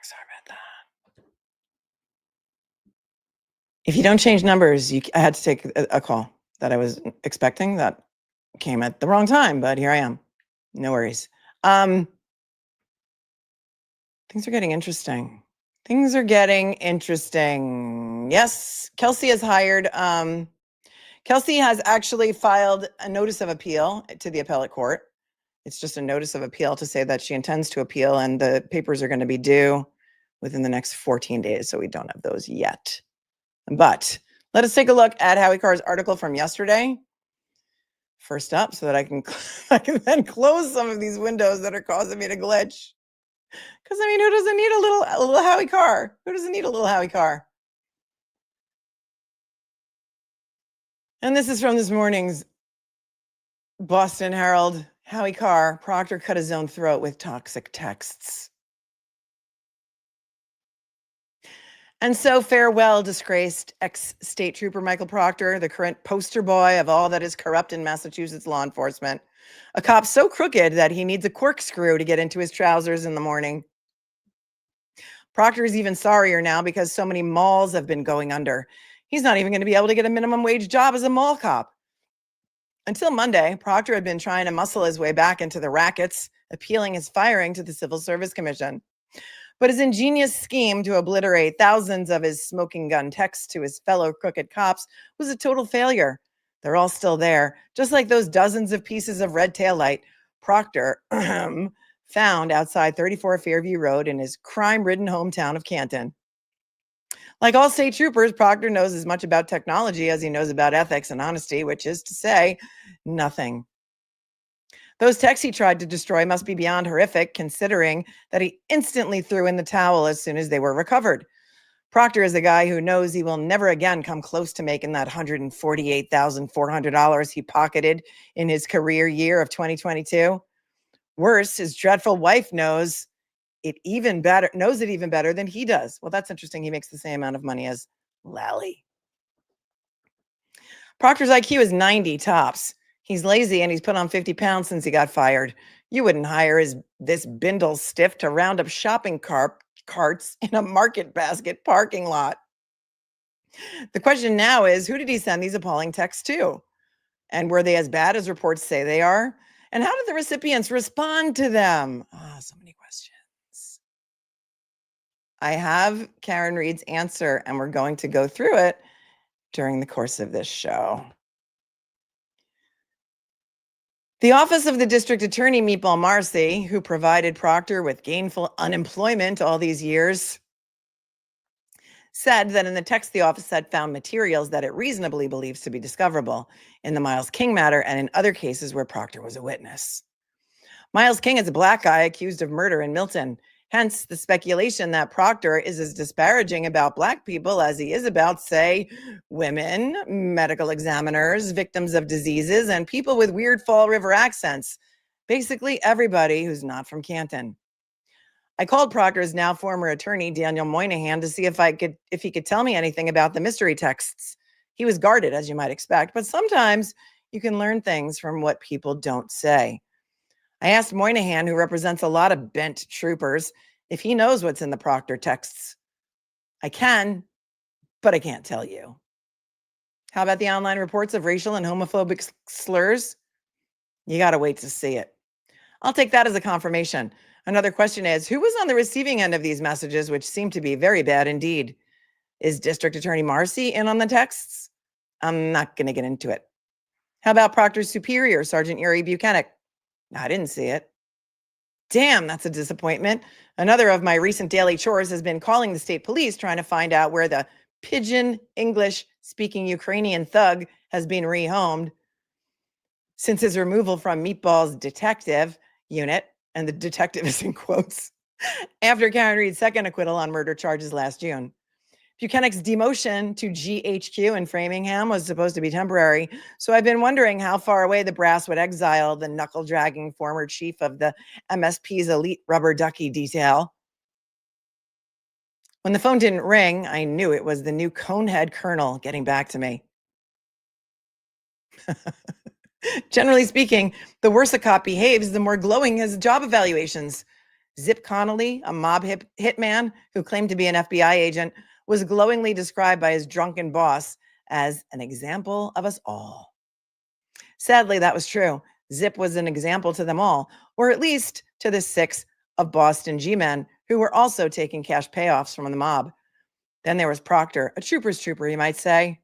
Sorry about that. If you don't change numbers, I had to take a call that I was expecting that came at the wrong time, but here I am. No worries. Things are getting interesting. Things are getting interesting. Yes, Kelsey has hired. Kelsey has actually filed a notice of appeal to the appellate court. It's just a notice of appeal to say that she intends to appeal, and the papers are going to be due within the next 14 days. So we don't have those yet. But let us take a look at Howie Carr's article from yesterday. First up, so that I can then close some of these windows that are causing me to glitch. Because I mean, who doesn't need a little Howie Carr? Who doesn't need a little Howie Carr? And this is from this morning's Boston Herald. Howie Carr, Proctor cut his own throat with toxic texts. And so farewell, disgraced ex-state trooper Michael Proctor, the current poster boy of all that is corrupt in Massachusetts law enforcement. A cop so crooked that he needs a corkscrew to get into his trousers in the morning. Proctor is even sorrier now because so many malls have been going under. He's not even going to be able to get a minimum wage job as a mall cop. Until Monday, Proctor had been trying to muscle his way back into the rackets, appealing his firing to the Civil Service Commission. But his ingenious scheme to obliterate thousands of his smoking gun texts to his fellow crooked cops was a total failure. They're all still there, just like those dozens of pieces of red taillight Proctor found outside 34 Fairview Road in his crime-ridden hometown of Canton. Like all state troopers, Proctor knows as much about technology as he knows about ethics and honesty, which is to say, nothing. Those texts he tried to destroy must be beyond horrific, considering that he instantly threw in the towel as soon as they were recovered. Proctor is a guy who knows he will never again come close to making that $148,400 he pocketed in his career year of 2022. Worse, his dreadful wife knows it even better than he does. Well, that's interesting. He makes the same amount of money as Lally. Proctor's IQ is 90 tops. He's lazy and he's put on 50 pounds since he got fired. You wouldn't hire this bindle stiff to round up shopping carts in a market basket parking lot. The question now is, who did he send these appalling texts to? And were they as bad as reports say they are? And how did the recipients respond to them? So many questions. I have Karen Reed's answer, and we're going to go through it during the course of this show. The office of the district attorney, Meatball Morrissey, who provided Proctor with gainful unemployment all these years, said that in the text the office had found materials that it reasonably believes to be discoverable in the Miles King matter and in other cases where Proctor was a witness. Miles King is a black guy accused of murder in Milton. Hence, the speculation that Proctor is as disparaging about black people as he is about, say, women, medical examiners, victims of diseases, and people with weird Fall River accents. Basically, everybody who's not from Canton. I called Proctor's now former attorney, Daniel Moynihan, to see if he could tell me anything about the mystery texts. He was guarded, as you might expect, but sometimes you can learn things from what people don't say. I asked Moynihan, who represents a lot of bent troopers, if he knows what's in the Proctor texts. I can, but I can't tell you. How about the online reports of racial and homophobic slurs? You got to wait to see it. I'll take that as a confirmation. Another question is, who was on the receiving end of these messages, which seem to be very bad indeed? Is District Attorney Morrissey in on the texts? I'm not going to get into it. How about Proctor's superior, Sergeant Uri Buchanan? I didn't see it. Damn, that's a disappointment. Another of my recent daily chores has been calling the state police, trying to find out where the pidgin English-speaking Ukrainian thug has been rehomed since his removal from Meatball's detective unit, and the detective is in quotes, after Karen Reed's second acquittal on murder charges last June. Buchanan's demotion to GHQ in Framingham was supposed to be temporary, so I've been wondering how far away the brass would exile the knuckle-dragging former chief of the MSP's elite rubber ducky detail. When the phone didn't ring, I knew it was the new conehead colonel getting back to me. Generally speaking, the worse a cop behaves, the more glowing his job evaluations. Zip Connolly, a mob hitman who claimed to be an FBI agent, was glowingly described by his drunken boss as an example of us all. Sadly, that was true. Zip was an example to them all, or at least to the 6 of Boston G-men who were also taking cash payoffs from the mob. Then there was Proctor, a trooper's trooper, you might say.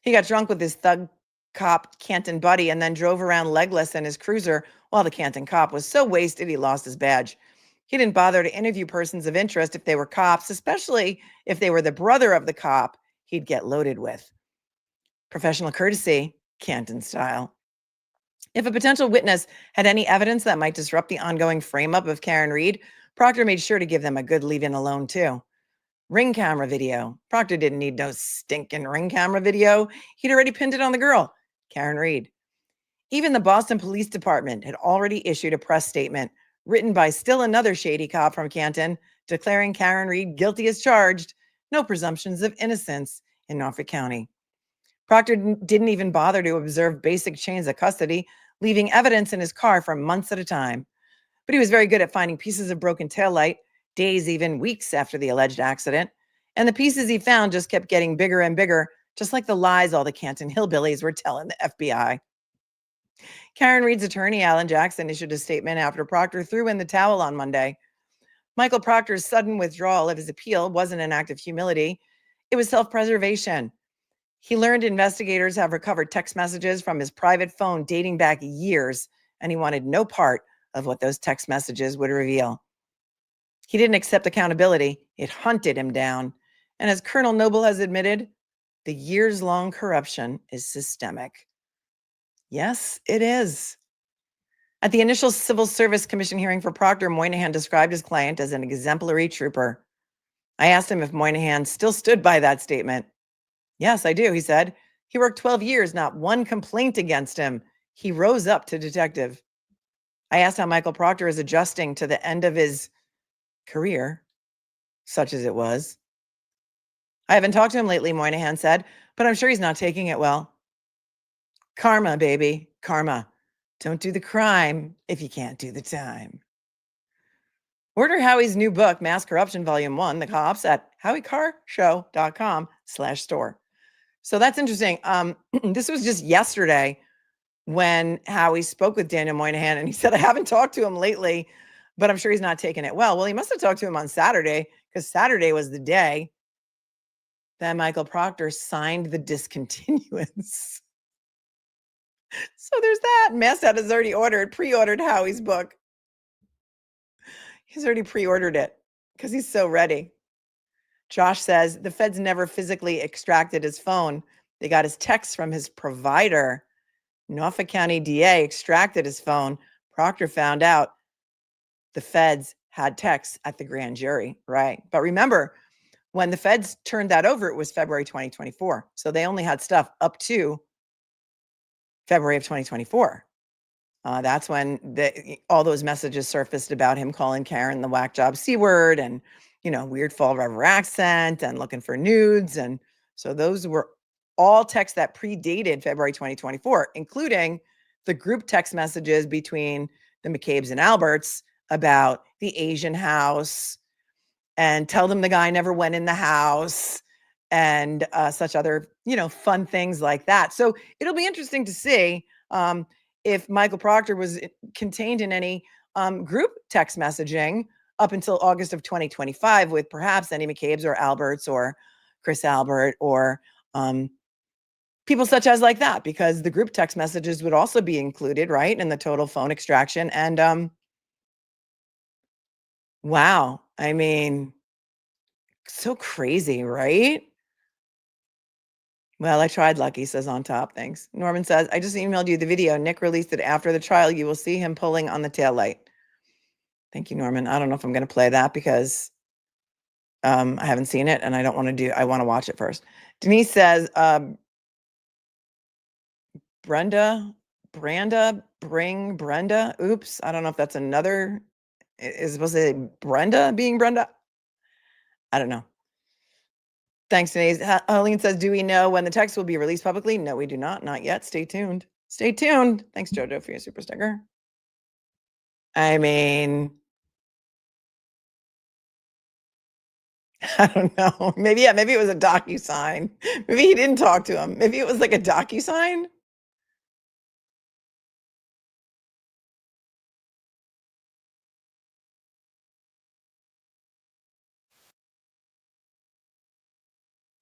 He got drunk with his thug cop Canton buddy and then drove around legless in his cruiser while the Canton cop was so wasted he lost his badge. He didn't bother to interview persons of interest if they were cops, especially if they were the brother of the cop he'd get loaded with. Professional courtesy, Canton style. If a potential witness had any evidence that might disrupt the ongoing frame-up of Karen Reed, Proctor made sure to give them a good leave-in alone, too. Ring camera video. Proctor didn't need no stinking ring camera video. He'd already pinned it on the girl, Karen Reed. Even the Boston Police Department had already issued a press statement written by still another shady cop from Canton, declaring Karen Reed guilty as charged. No presumptions of innocence in Norfolk County. Proctor didn't even bother to observe basic chains of custody, leaving evidence in his car for months at a time. But he was very good at finding pieces of broken taillight, days, even weeks after the alleged accident. And the pieces he found just kept getting bigger and bigger, just like the lies all the Canton hillbillies were telling the FBI. Karen Reed's attorney, Alan Jackson, issued a statement after Proctor threw in the towel on Monday. Michael Proctor's sudden withdrawal of his appeal wasn't an act of humility. It was self-preservation. He learned investigators have recovered text messages from his private phone dating back years, and he wanted no part of what those text messages would reveal. He didn't accept accountability. It hunted him down. And as Colonel Noble has admitted, the years-long corruption is systemic. Yes, it is. At the initial Civil Service Commission hearing for Proctor, Moynihan described his client as an exemplary trooper. I asked him if Moynihan still stood by that statement. Yes, I do, he said. He worked 12 years, not one complaint against him. He rose up to detective. I asked how Michael Proctor is adjusting to the end of his career, such as it was. I haven't talked to him lately, Moynihan said, but I'm sure he's not taking it well. Karma, baby, karma. Don't do the crime if you can't do the time. Order Howie's new book, Mass Corruption Volume 1, The Cops, at howiecarrshow.com/store. So that's interesting. This was just yesterday when Howie spoke with Daniel Moynihan, and he said, I haven't talked to him lately, but I'm sure he's not taking it well. Well, he must have talked to him on Saturday, because Saturday was the day that Michael Proctor signed the discontinuance. So there's that. Masthead has already pre-ordered Howie's book. He's already pre-ordered it because he's so ready. Josh says the feds never physically extracted his phone. They got his texts from his provider. Norfolk County DA extracted his phone. Proctor found out the feds had texts at the grand jury, right? But remember, when the feds turned that over, it was February 2024. So they only had stuff up to February of 2024. That's when all those messages surfaced about him calling Karen the whack job C word and, weird Fall River accent and looking for nudes. And so those were all texts that predated February 2024, including the group text messages between the McCabe's and Alberts about the Asian house and tell them the guy never went in the house and such other, fun things like that. So it'll be interesting to see if Michael Proctor was contained in any group text messaging up until August of 2025 with perhaps any McCabe's or Alberts or Chris Albert or people such as like that, because the group text messages would also be included, right, in the total phone extraction. And wow, I mean, so crazy, right? Well, I tried, Lucky says on top. Thanks. Norman says, I just emailed you the video. Nick released it after the trial. You will see him pulling on the taillight. Thank you, Norman. I don't know if I'm going to play that because I haven't seen it and I don't want to I want to watch it first. Denise says, Brenda, bring Brenda. Oops. I don't know if that's another, is it supposed to say Brenda being Brenda? I don't know. Thanks, Denise. Helene says, do we know when the text will be released publicly? No, we do not. Not yet. Stay tuned. Stay tuned. Thanks, Jojo, for your super sticker. I mean, I don't know. Maybe it was a DocuSign. Maybe he didn't talk to him. Maybe it was like a DocuSign.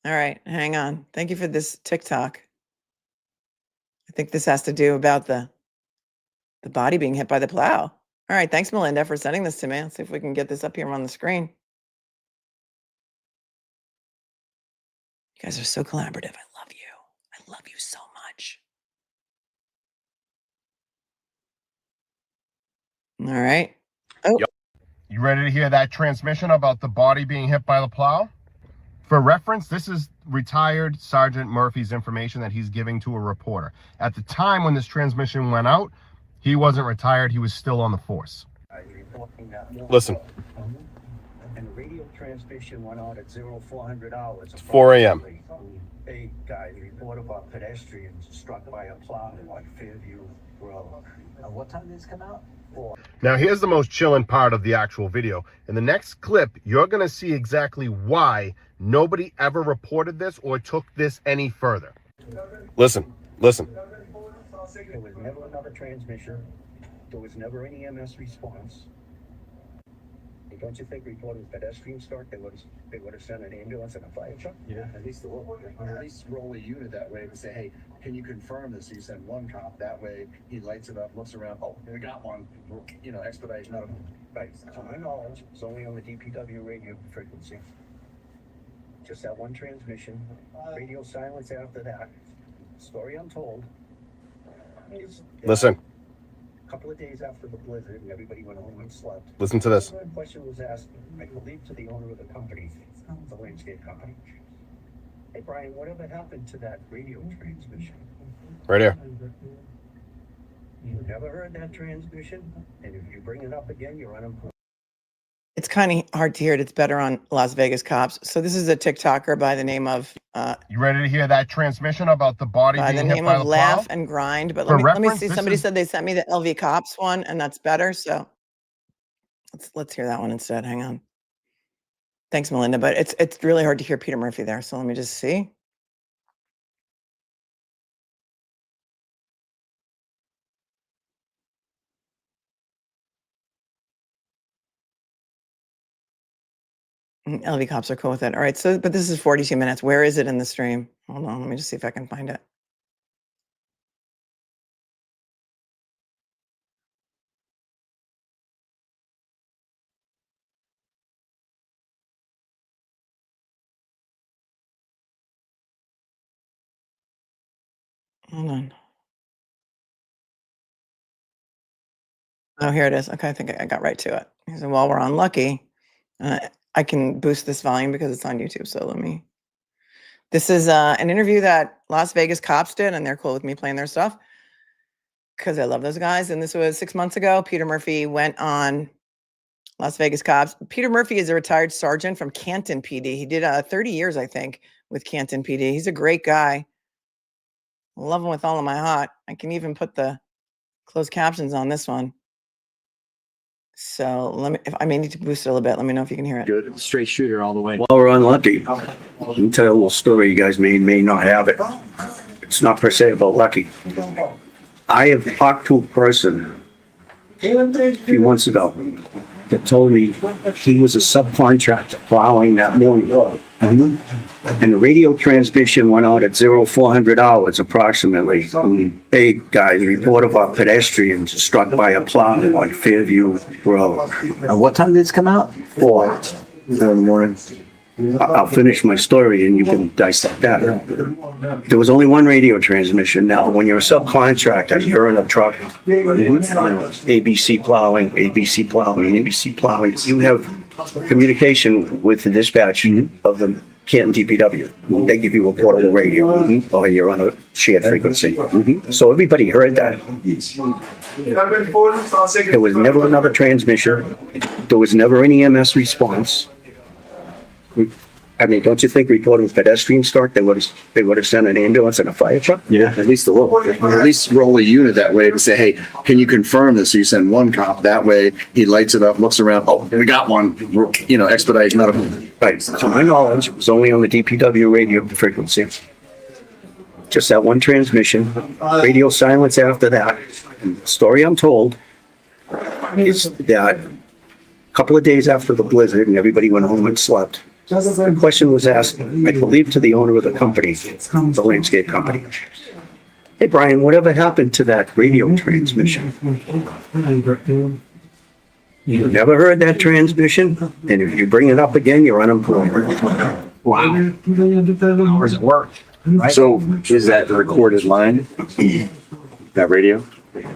All right, hang on. Thank you for this TikTok. I think this has to do about the body being hit by the plow. All right, thanks, Melinda, for sending this to me. Let's see if we can get this up here on the screen. You guys are so collaborative. I love you. I love you so much. All right. Oh, You ready to hear that transmission about the body being hit by the plow? For reference, this is retired Sergeant Murphy's information that he's giving to a reporter. At the time when this transmission went out, he wasn't retired. He was still on the force. Listen. And the radio transmission went out at 0400 hours. It's 4 a.m. Hey, guys, report about pedestrians struck by a plow on Fairview Road. What time did this come out? 4. Now, here's the most chilling part of the actual video. In the next clip, you're going to see exactly why nobody ever reported this or took this any further. Listen. There was never another transmission. There was never any EMS response. Hey, don't you think reporting pedestrian start, they would have sent an ambulance and a fire truck? Yeah, at least roll a unit that way to say, hey, can you confirm this? You send one cop that way, he lights it up, looks around, oh, we got one, expedite medical. Right, to my knowledge, it's only on the DPW radio frequency. Just that one transmission, radio silence after that. Story I'm told is Listen. a couple of days after the blizzard and everybody went home and slept. Listen to this. The question was asked, I believe, to the owner of the company, the landscape company. Hey, Brian, whatever happened to that radio transmission? Right here. You never heard that transmission? And if you bring it up again, you're unemployed. it's kind of hard to hear it. It's better on Las Vegas Cops. So this is a TikToker by the name of You ready to hear that transmission about the body by the being hit name by of the Laugh plow? and Grind. But For let me reference, see. this Somebody is- said they sent me the LV Cops one, and that's better. So let's hear that one instead. Hang on. Thanks, Melinda. But it's really hard to hear Peter Murphy there. So let me just see. LV Cops are cool with it. All right. So, but this is 42 minutes. Where is it in the stream? Hold on. Let me just see if I can find it. Hold on. Oh, here it is. Okay, I think I got right to it. He said, "Well, we're unlucky. I can boost this volume because it's on YouTube. So let me." This is an interview that Las Vegas Cops did, and they're cool with me playing their stuff because I love those guys. And this was 6 months ago. Peter Murphy went on Las Vegas Cops. Peter Murphy is a retired sergeant from Canton PD. He did 30 years, I think, with Canton PD. He's a great guy. I love him with all of my heart. I can even put the closed captions on this one. So let me, if I may need to boost it a little bit, let me know if you can hear it. Good. Straight shooter all the way. Well, we're unlucky. I can tell a little story. You guys may not have it. It's not per se about lucky. I have talked to a person a few months ago that told me he was a subcontractor plowing that morning road. And the radio transmission went out at 0400 hours approximately. Hey, guys, report about pedestrians struck by a plow on Fairview Road. What time did this come out? 4 in the morning. I'll finish my story and you can dissect that. There was only one radio transmission. Now, when you're a subcontractor, you're in a truck, ABC plowing, you have communication with the dispatch of the Canton DPW. They give you a portable radio, or you're on a shared frequency. So everybody heard that. There was never another transmission. There was never any EMS response. I mean, don't you think reporting pedestrian start, they would have sent an ambulance and a fire truck? Yeah, at least roll a unit that way to say, hey, can you confirm this? So you send one cop that way, he lights it up, looks around, oh, we got one, expedite medical. Right, to my knowledge, it was only on the DPW radio frequency. Just that one transmission, radio silence after that. And the story I'm told is that a couple of days after the blizzard and everybody went home and slept, The question was asked, I believe, to the owner of the company, the landscape company. Hey, Brian, whatever happened to that radio transmission? You never heard that transmission? And if you bring it up again, you're unemployed. Wow. How does it work? So is that the recorded line? That radio?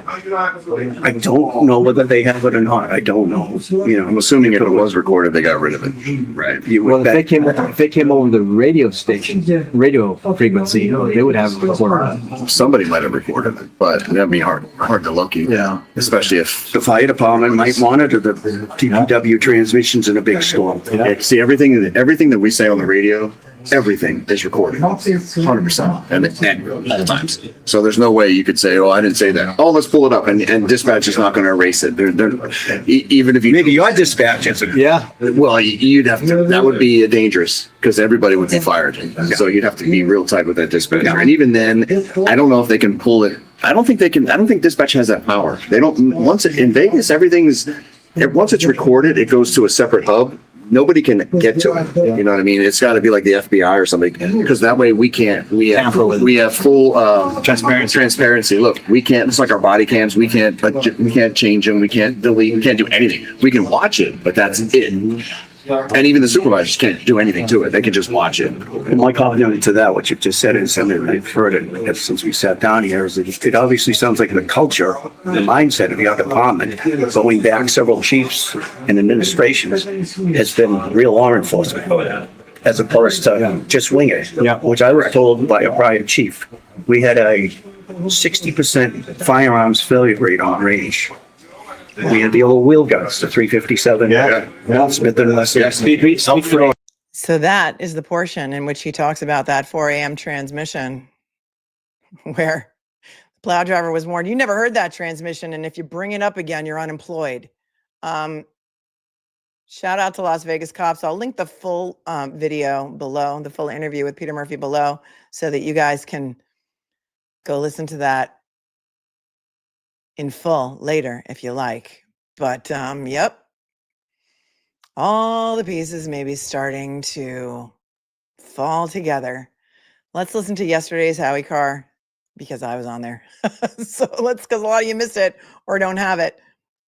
I don't know whether they have it or not. I don't know. I'm assuming if it was recorded, they got rid of it. Right. Well, If they came over the radio station, radio frequency, they would have recorded. Somebody might have recorded it, but that'd be hard to locate. Yeah. Especially if The fire department might monitor the TPW transmissions in a big storm. see everything that we say on the radio, everything is recorded, 100%, and all the times. So there's no way you could say, "Oh, I didn't say that." Oh, let's pull it up, and dispatch is not going to erase it. Even if you Maybe your dispatch is. yeah, well, you'd have to. That would be dangerous because everybody would be fired. So you'd have to be real tight with that dispatcher. And even then, I don't know if they can pull it. I don't think they can. I don't think dispatch has that power. They don't. In Vegas, once it's recorded, it goes to a separate hub. Nobody can get to it. You know what I mean? It's got to be like the FBI or something, because that way we have full transparency. Look, we can't. It's like our body cams. We can't change them. We can't delete. We can't do anything. We can watch it, but that's it. And even the supervisors can't do anything to it. They can just watch it. And my comment to that, what you've just said is, and I've heard it since we sat down here, is that it obviously sounds like the culture, the mindset of your department, going back several chiefs and administrations, has been real law enforcement, as opposed to just wing it, which I was told by a prior chief. We had a 60% firearms failure rate on range. We had the old wheel guns, the 357. Smith and Wesson. So that is the portion in which he talks about that 4 a.m. transmission where the plow driver was warned, you never heard that transmission, and if you bring it up again, you're unemployed. Shout out to Las Vegas cops. I'll link the full video below, the full interview with Peter Murphy below, so that you guys can go listen to that in full later if you like. But yep, all the pieces may be starting to fall together. Let's listen to yesterday's Howie Carr, because I was on there. So because a lot of you missed it or don't have it,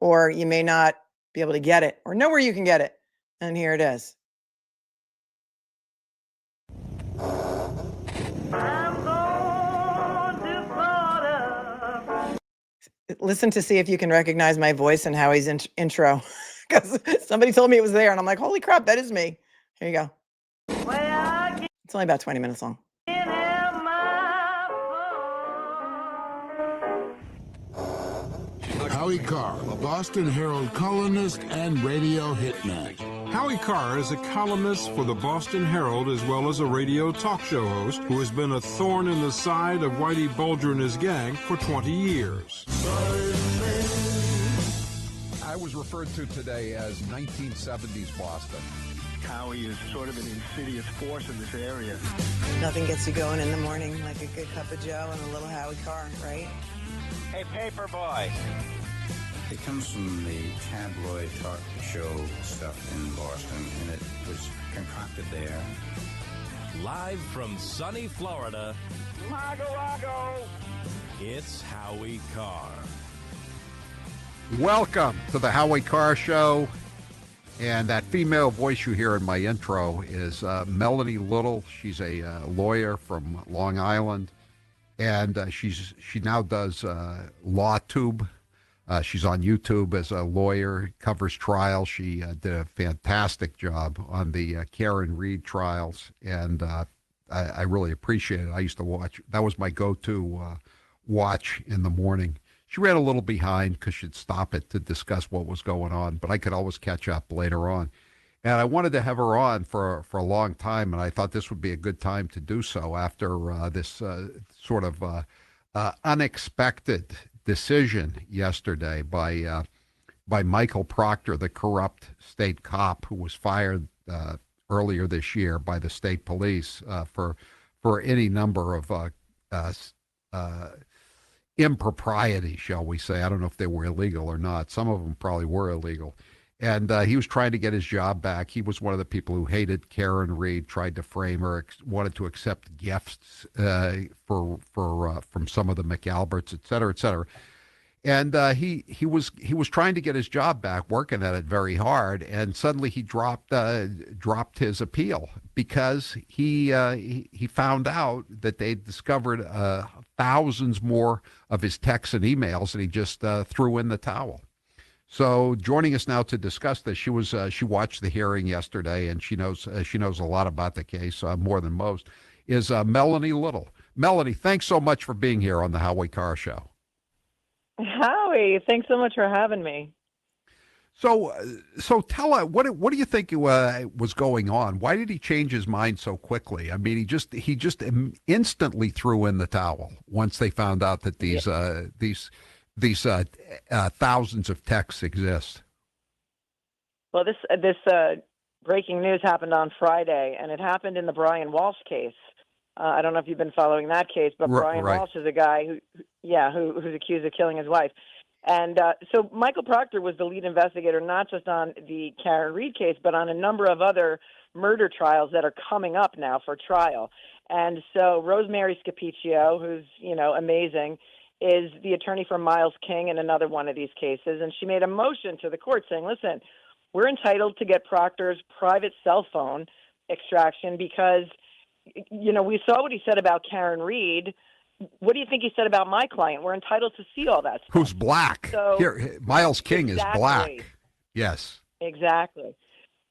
or you may not be able to get it or know where you can get it. And here it is. Listen to see if you can recognize my voice and Howie's intro, because somebody told me it was there, and I'm like, holy crap, that is me. Here you go. It's only about 20 minutes long. Howie Carr, a Boston Herald columnist and radio hitman. Howie Carr is a columnist for the Boston Herald as well as a radio talk show host who has been a thorn in the side of Whitey Bulger and his gang for 20 years. I was referred to today as 1970s Boston. Howie is sort of an insidious force in this area. Nothing gets you going in the morning like a good cup of Joe and a little Howie Carr, right? Hey, Paperboy. It comes from the tabloid talk show stuff in Boston, and it was concocted there. Live from sunny Florida, Mar-a-Lago, it's Howie Carr. Welcome to the Howie Carr Show. And that female voice you hear in my intro is Melanie Little. She's a lawyer from Long Island, and she now does LawTube. She's on YouTube as a lawyer, covers trials. She did a fantastic job on the Karen Reed trials, and I really appreciate it. I used to watch. That was my go-to watch in the morning. She ran a little behind because she'd stop it to discuss what was going on, but I could always catch up later on. And I wanted to have her on for a long time, and I thought this would be a good time to do so after this sort of unexpected decision yesterday by Michael Proctor, the corrupt state cop who was fired earlier this year by the state police for any number of impropriety, shall we say. I don't know if they were illegal or not. Some of them probably were illegal. And he was trying to get his job back. He was one of the people who hated Karen Reed, tried to frame her, wanted to accept gifts from some of the McAlberts, et cetera, et cetera. And he was trying to get his job back, working at it very hard, and suddenly he dropped his appeal because he found out that they discovered thousands more of his texts and emails, and he just threw in the towel. So joining us now to discuss this, she watched the hearing yesterday, and she knows a lot about the case, more than most, is Melanie Little. Melanie, thanks so much for being here on the Howie Carr Show. Howie, thanks so much for having me. So tell us, what do you think was going on? Why did he change his mind so quickly? I mean, he just instantly threw in the towel once they found out that these thousands of texts exist. Well, this breaking news happened on Friday, and it happened in the Brian Walsh case. I don't know if you've been following that case, but Brian Walsh is a guy who's accused of killing his wife. And so Michael Proctor was the lead investigator, not just on the Karen Reed case, but on a number of other murder trials that are coming up now for trial. And so Rosemary Scapiccio, who's, amazing, is the attorney for Miles King in another one of these cases. And she made a motion to the court saying, listen, we're entitled to get Proctor's private cell phone extraction because we saw what he said about Karen Reed. What do you think he said about my client? We're entitled to see all that stuff. Who's black? So, here, Miles King is black. Yes. Exactly.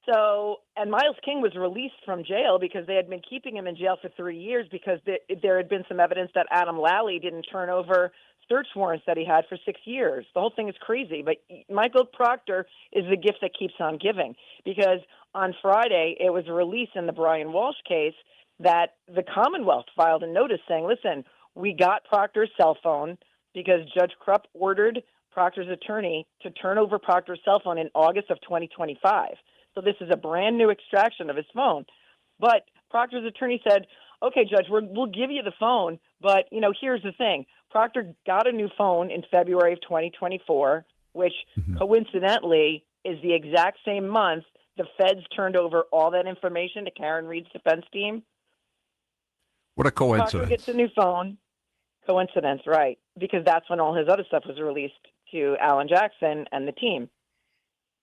So, and Miles King was released from jail because they had been keeping him in jail for 3 years because there had been some evidence that Adam Lally didn't turn over search warrants that he had for 6 years. The whole thing is crazy. But Michael Proctor is the gift that keeps on giving because on Friday it was released in the Brian Walsh case that the Commonwealth filed a notice saying, listen, we got Proctor's cell phone because Judge Krupp ordered Proctor's attorney to turn over Proctor's cell phone in August of 2025. So this is a brand new extraction of his phone. But Proctor's attorney said, okay, Judge, we'll give you the phone, but, here's the thing. Proctor got a new phone in February of 2024, which coincidentally is the exact same month the feds turned over all that information to Karen Reed's defense team. What a coincidence. Proctor gets a new phone. Coincidence, right? Because that's when all his other stuff was released to Alan Jackson and the team.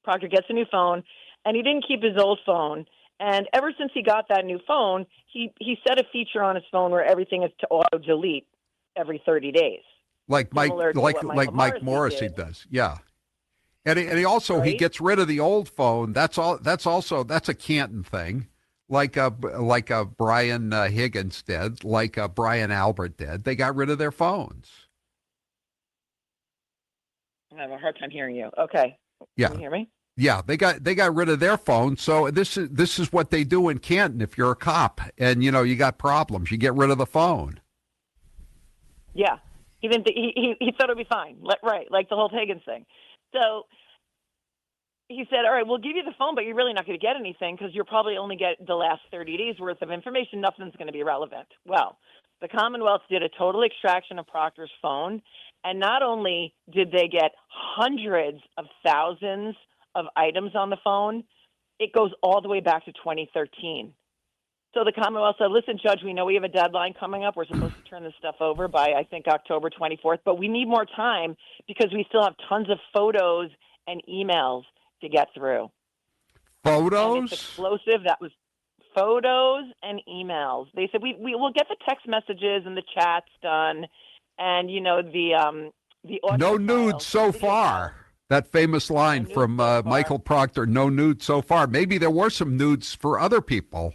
Proctor gets a new phone, and he didn't keep his old phone. And ever since he got that new phone, he set a feature on his phone where everything is to auto-delete every 30 days. Like Mike Morrissey does, yeah. And he also he gets rid of the old phone. That's a Canton thing. Like Brian Higgins did, like Brian Albert did. They got rid of their phones. I have a hard time hearing you. Okay. Yeah. Can you hear me? Yeah, they got rid of their phones. So this is what they do in Canton. If you're a cop and you got problems, you get rid of the phone. Yeah, he didn't. He thought it'd be fine. Right, like the whole Higgins thing. So he said, all right, we'll give you the phone, but you're really not going to get anything because you'll probably only get the last 30 days worth of information. Nothing's going to be relevant. Well, the Commonwealth did a total extraction of Proctor's phone, and not only did they get hundreds of thousands of items on the phone, it goes all the way back to 2013. So the Commonwealth said, listen, Judge, we know we have a deadline coming up. We're supposed to turn this stuff over by, I think, October 24th, but we need more time because we still have tons of photos and emails to get through. Photos? And it's explosive. That was photos and emails. They said, we will get the text messages and the chats done and, the audio no nudes files, so far. That famous line from Michael Proctor, no nudes so far. Maybe there were some nudes for other people,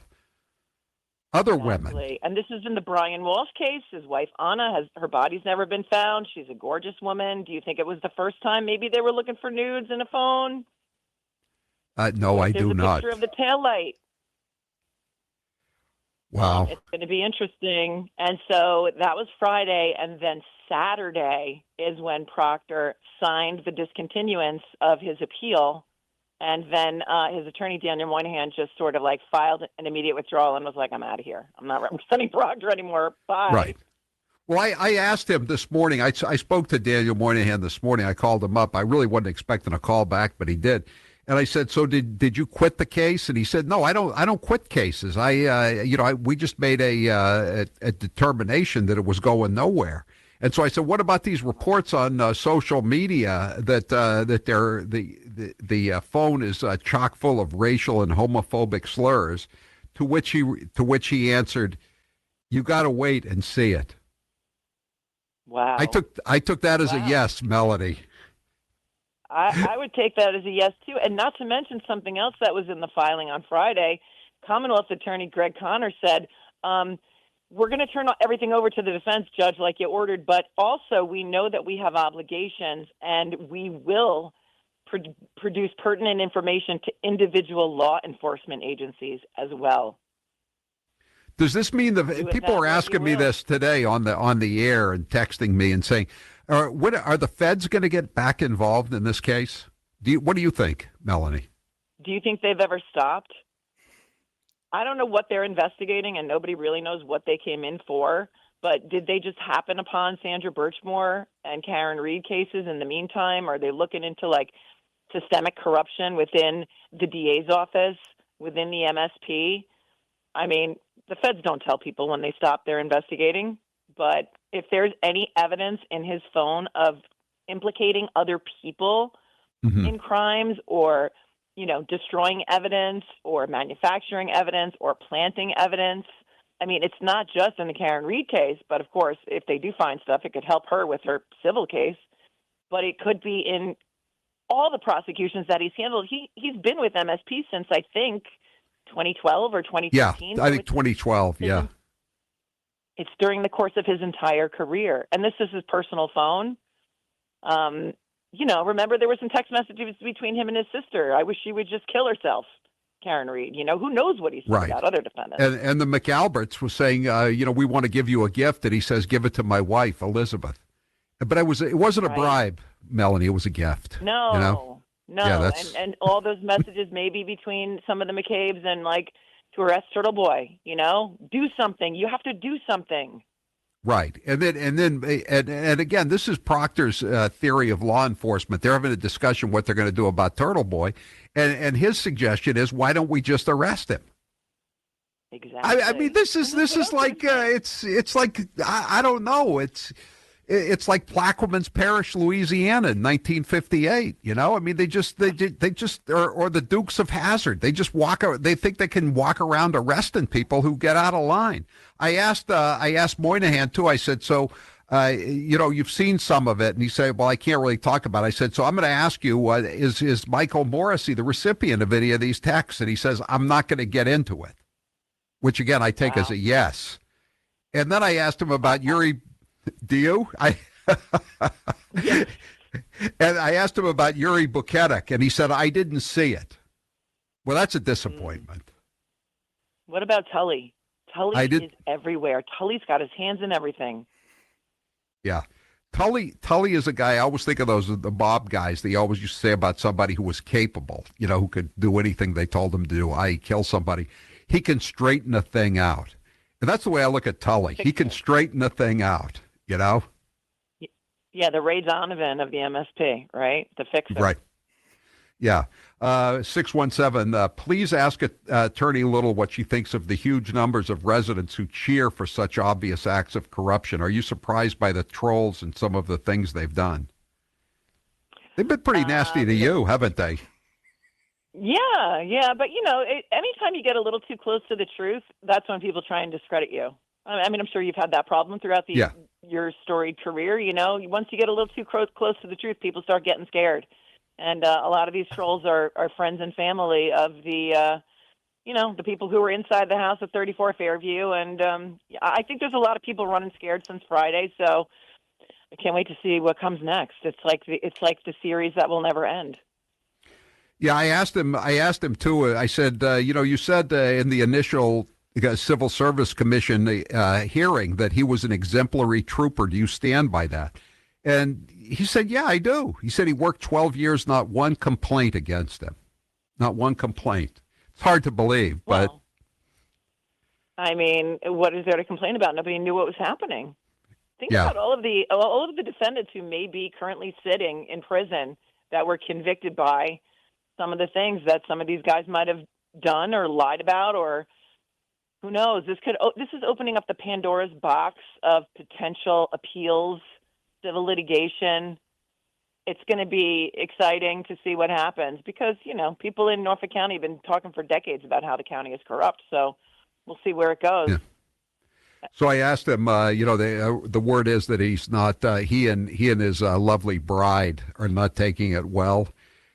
other women. And this is in the Brian Walsh case. His wife, Anna, her body's never been found. She's a gorgeous woman. Do you think it was the first time maybe they were looking for nudes in a phone? No, I do not. There's a picture of the taillight. Wow. It's going to be interesting. And so that was Friday, and then Saturday is when Proctor signed the discontinuance of his appeal, and then his attorney, Daniel Moynihan, just sort of filed an immediate withdrawal and was like, I'm out of here. I'm not representing Proctor anymore. Bye. Right. Well, I asked him this morning. I spoke to Daniel Moynihan this morning. I called him up. I really wasn't expecting a call back, but he did. And I said, so did you quit the case? And he said, no, I don't quit cases. We just made a determination that it was going nowhere. And so I said, what about these reports on social media that the phone is chock full of racial and homophobic slurs? To which he answered, "You got to wait and see it." Wow. I took that as a yes, Melody. I would take that as a yes, too. And not to mention something else that was in the filing on Friday. Commonwealth Attorney Greg Connor said, we're going to turn everything over to the defense, Judge, like you ordered, but also we know that we have obligations, and we will produce pertinent information to individual law enforcement agencies as well. Does this mean people are asking me this today on the air and texting me and saying, are the feds going to get back involved in this case? What do you think, Melanie? Do you think they've ever stopped? I don't know what they're investigating, and nobody really knows what they came in for. But did they just happen upon Sandra Birchmore and Karen Reed cases in the meantime? Are they looking into systemic corruption within the DA's office, within the MSP? I mean, the feds don't tell people when they stop their investigating. But if there's any evidence in his phone of implicating other people in crimes, or destroying evidence, or manufacturing evidence, or planting evidence. I mean, it's not just in the Karen Reed case, but of course, if they do find stuff, it could help her with her civil case. But it could be in all the prosecutions that he's handled. He's been with MSP since, I think, 2012 or 2013. Yeah, I think 2012, yeah. It's during the course of his entire career. And this is his personal phone. Remember there were some text messages between him and his sister. I wish she would just kill herself, Karen Reed. Who knows what he's saying about other defendants. And the McAlberts was saying, we want to give you a gift. And he says, give it to my wife, Elizabeth. But it wasn't a bribe, Melanie. It was a gift. No. Yeah, and all those messages maybe between some of the McCabe's and to arrest Turtleboy, do something. You have to do something. Right. And again, this is Proctor's theory of law enforcement. They're having a discussion what they're going to do about Turtleboy. And his suggestion is, why don't we just arrest him? Exactly. I mean, this is like, it's like, I don't know. It's like Plaquemines Parish, Louisiana in 1958. I mean, they just or the Dukes of Hazzard. They just they think they can walk around arresting people who get out of line. I asked Moynihan too. I said, so, you've seen some of it, and he said, well, I can't really talk about it. I said, so I'm going to ask you, is Michael Morrissey the recipient of any of these texts? And he says, I'm not going to get into it, which again I take as a yes. And then I asked him about Yuri. Do you? And I asked him about Yuri Buketic, and he said, I didn't see it. Well, that's a disappointment. What about Tully? Tully is everywhere. Tully's got his hands in everything. Yeah. Tully is a guy, I always think of the Bob guys. They always used to say about somebody who was capable, who could do anything they told him to do, i.e. kill somebody. He can straighten a thing out. And that's the way I look at Tully. He can straighten a thing out. Yeah, the Ray Donovan of the MSP, right? The fixer. Right. Yeah. 617, please ask Attorney Little what she thinks of the huge numbers of residents who cheer for such obvious acts of corruption. Are you surprised by the trolls and some of the things they've done? They've been pretty nasty to you, haven't they? Yeah. But, anytime you get a little too close to the truth, that's when people try and discredit you. I mean, I'm sure you've had that problem throughout your storied career. Once you get a little too close to the truth, people start getting scared. And a lot of these trolls are friends and family of the people who were inside the house at 34 Fairview. And I think there's a lot of people running scared since Friday. So I can't wait to see what comes next. It's like the series that will never end. Yeah, I asked him too. I said, you said in the initial Civil Service Commission hearing that he was an exemplary trooper. Do you stand by that? And he said, yeah, I do. He said he worked 12 years, not one complaint against him. Not one complaint. It's hard to believe, but. Well, I mean, what is there to complain about? Nobody knew what was happening. Think about all of the defendants who may be currently sitting in prison that were convicted by some of the things that some of these guys might have done or lied about, or who knows? This is opening up the Pandora's box of potential appeals, civil litigation. It's going to be exciting to see what happens because, people in Norfolk County have been talking for decades about how the county is corrupt. So we'll see where it goes. Yeah. So I asked him, the word is that he's not, he and his lovely bride are not taking it well.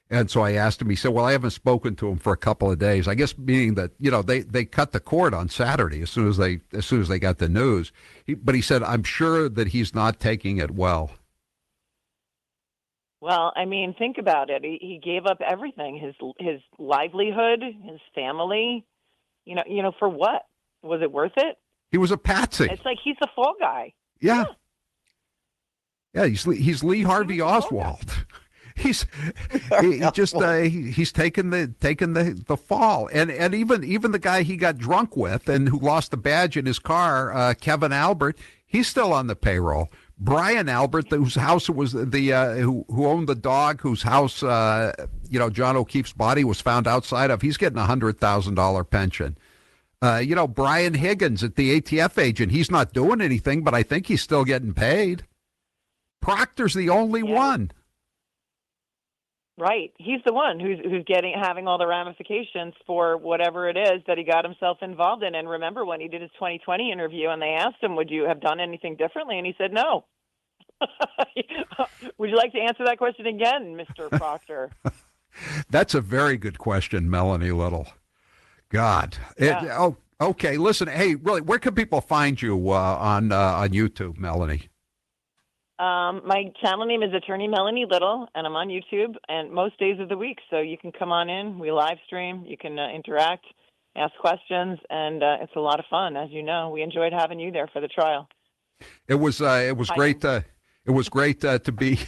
And so I asked him, he said, well, I haven't spoken to him for a couple of days. I guess meaning that, they cut the cord on Saturday as soon as they got the news. But he said, I'm sure that he's not taking it well. Well, I mean, think about it. He gave up everything, his livelihood, his family, for what? Was it worth it? He was a patsy. It's like he's the fall guy. Yeah. Yeah, he's Lee Harvey Oswald. He's taken the fall, and even the guy he got drunk with and who lost the badge in his car, Kevin Albert, he's still on the payroll. Brian Albert, whose house was who owned the dog, whose house John O'Keefe's body was found outside of, he's getting $100,000 pension. Brian Higgins at the ATF agent, he's not doing anything, but I think he's still getting paid. Proctor's the only one. Right. He's the one who's having all the ramifications for whatever it is that he got himself involved in. And remember when he did his 2020 interview and they asked him, would you have done anything differently? And he said, no. Would you like to answer that question again, Mr. Proctor? That's a very good question, Melanie Little. God. Yeah. Okay. Listen, hey, really, where can people find you on YouTube, Melanie? My channel name is Attorney Melanie Little, and I'm on YouTube and most days of the week. So you can come on in. We live stream. You can interact, ask questions, and it's a lot of fun. As you know, we enjoyed having you there for the trial. It was great. It was great to be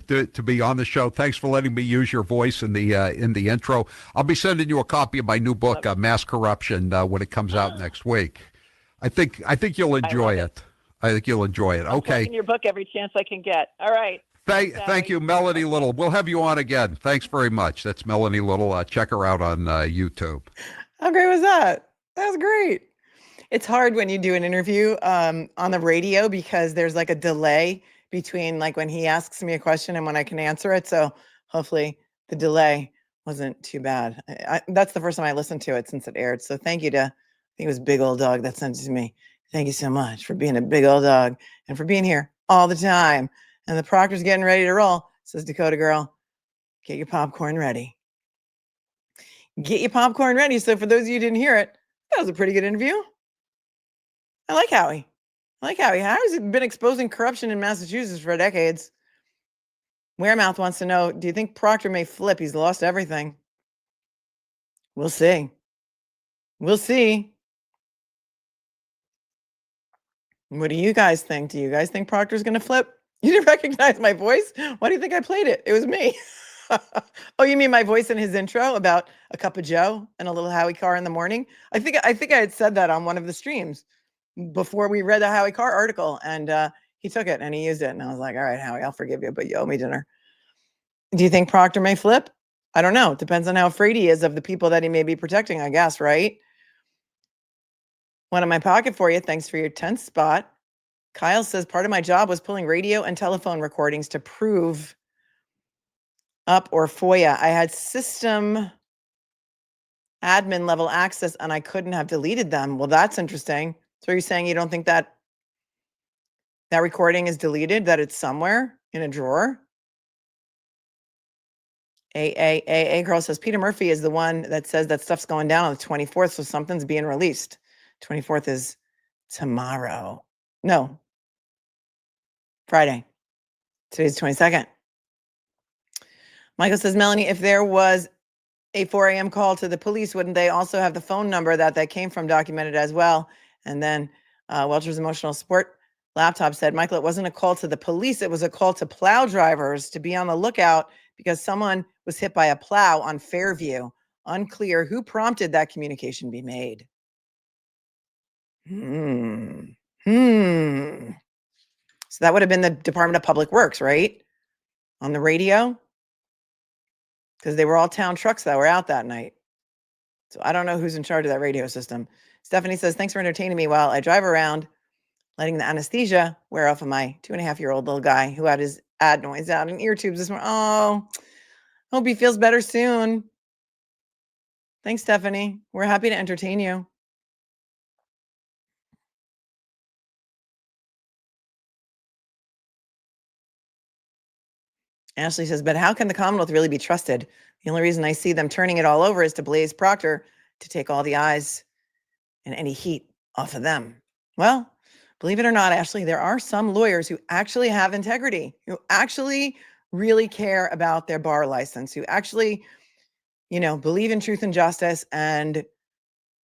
to be on the show. Thanks for letting me use your voice in the intro. I'll be sending you a copy of my new book, Mass Corruption, when it comes out next week. I think you'll enjoy it. I think you'll enjoy it. Okay. I'm your book every chance I can get. All right. Thank you, Melanie Little. We'll have you on again. Thanks very much. That's Melanie Little. Check her out on YouTube. How great was that? That was great. It's hard when you do an interview on the radio because there's like a delay between like when he asks me a question and when I can answer it. So hopefully the delay wasn't too bad. That's the first time I listened to it since it aired. So thank you to, I think it was Big Old Dog that sent it to me. Thank you so much for being a big old dog and for being here all the time. And the Proctor's getting ready to roll, says Dakota Girl. Get your popcorn ready. Get your popcorn ready. So for those of you who didn't hear it, that was a pretty good interview. I like Howie. Howie's been exposing corruption in Massachusetts for decades. Wearmouth wants to know, do you think Proctor may flip? He's lost everything. We'll see. We'll see. What do you guys think? Do you guys think Proctor's going to flip? You didn't recognize my voice? Why do you think I played it? It was me. Oh, you mean my voice in his intro about a cup of Joe and a little Howie Carr in the morning? I think I had said that on one of the streams before we read the Howie Carr article, and he took it and he used it. And I was like, all right, Howie, I'll forgive you, but you owe me dinner. Do you think Proctor may flip? I don't know. It depends on how afraid he is of the people that he may be protecting, I guess, right? One in my pocket for you. Thanks for your 10th spot. Kyle says, part of my job was pulling radio and telephone recordings to prove up or FOIA. I had system admin level access and I couldn't have deleted them. Well, that's interesting. So are you saying you don't think that recording is deleted, that it's somewhere in a drawer? A girl says, Peter Murphy is the one that says that stuff's going down on the 24th, so something's being released. 24th is tomorrow. No. Friday. Today's the 22nd. Michael says, Melanie, if there was a 4 a.m. call to the police, wouldn't they also have the phone number that came from documented as well? And then Welcher's emotional support laptop said, Michael, it wasn't a call to the police. It was a call to plow drivers to be on the lookout because someone was hit by a plow on Fairview. Unclear who prompted that communication be made. So that would have been the Department of Public Works, right? On the radio. because they were all town trucks that were out that night. So I don't know who's in charge of that radio system. Stephanie says, thanks for entertaining me while I drive around, letting the anesthesia wear off of my 2.5-year-old little guy who had his adenoids out in ear tubes this morning. Oh, hope he feels better soon. Thanks, Stephanie. We're happy to entertain you. Ashley says, but how can the Commonwealth really be trusted? The only reason I see them turning it all over is to Blaze Proctor to take all the eyes and any heat off of them. Well, believe it or not, Ashley, there are some lawyers who actually have integrity, who actually really care about their bar license, who actually, believe in truth and justice and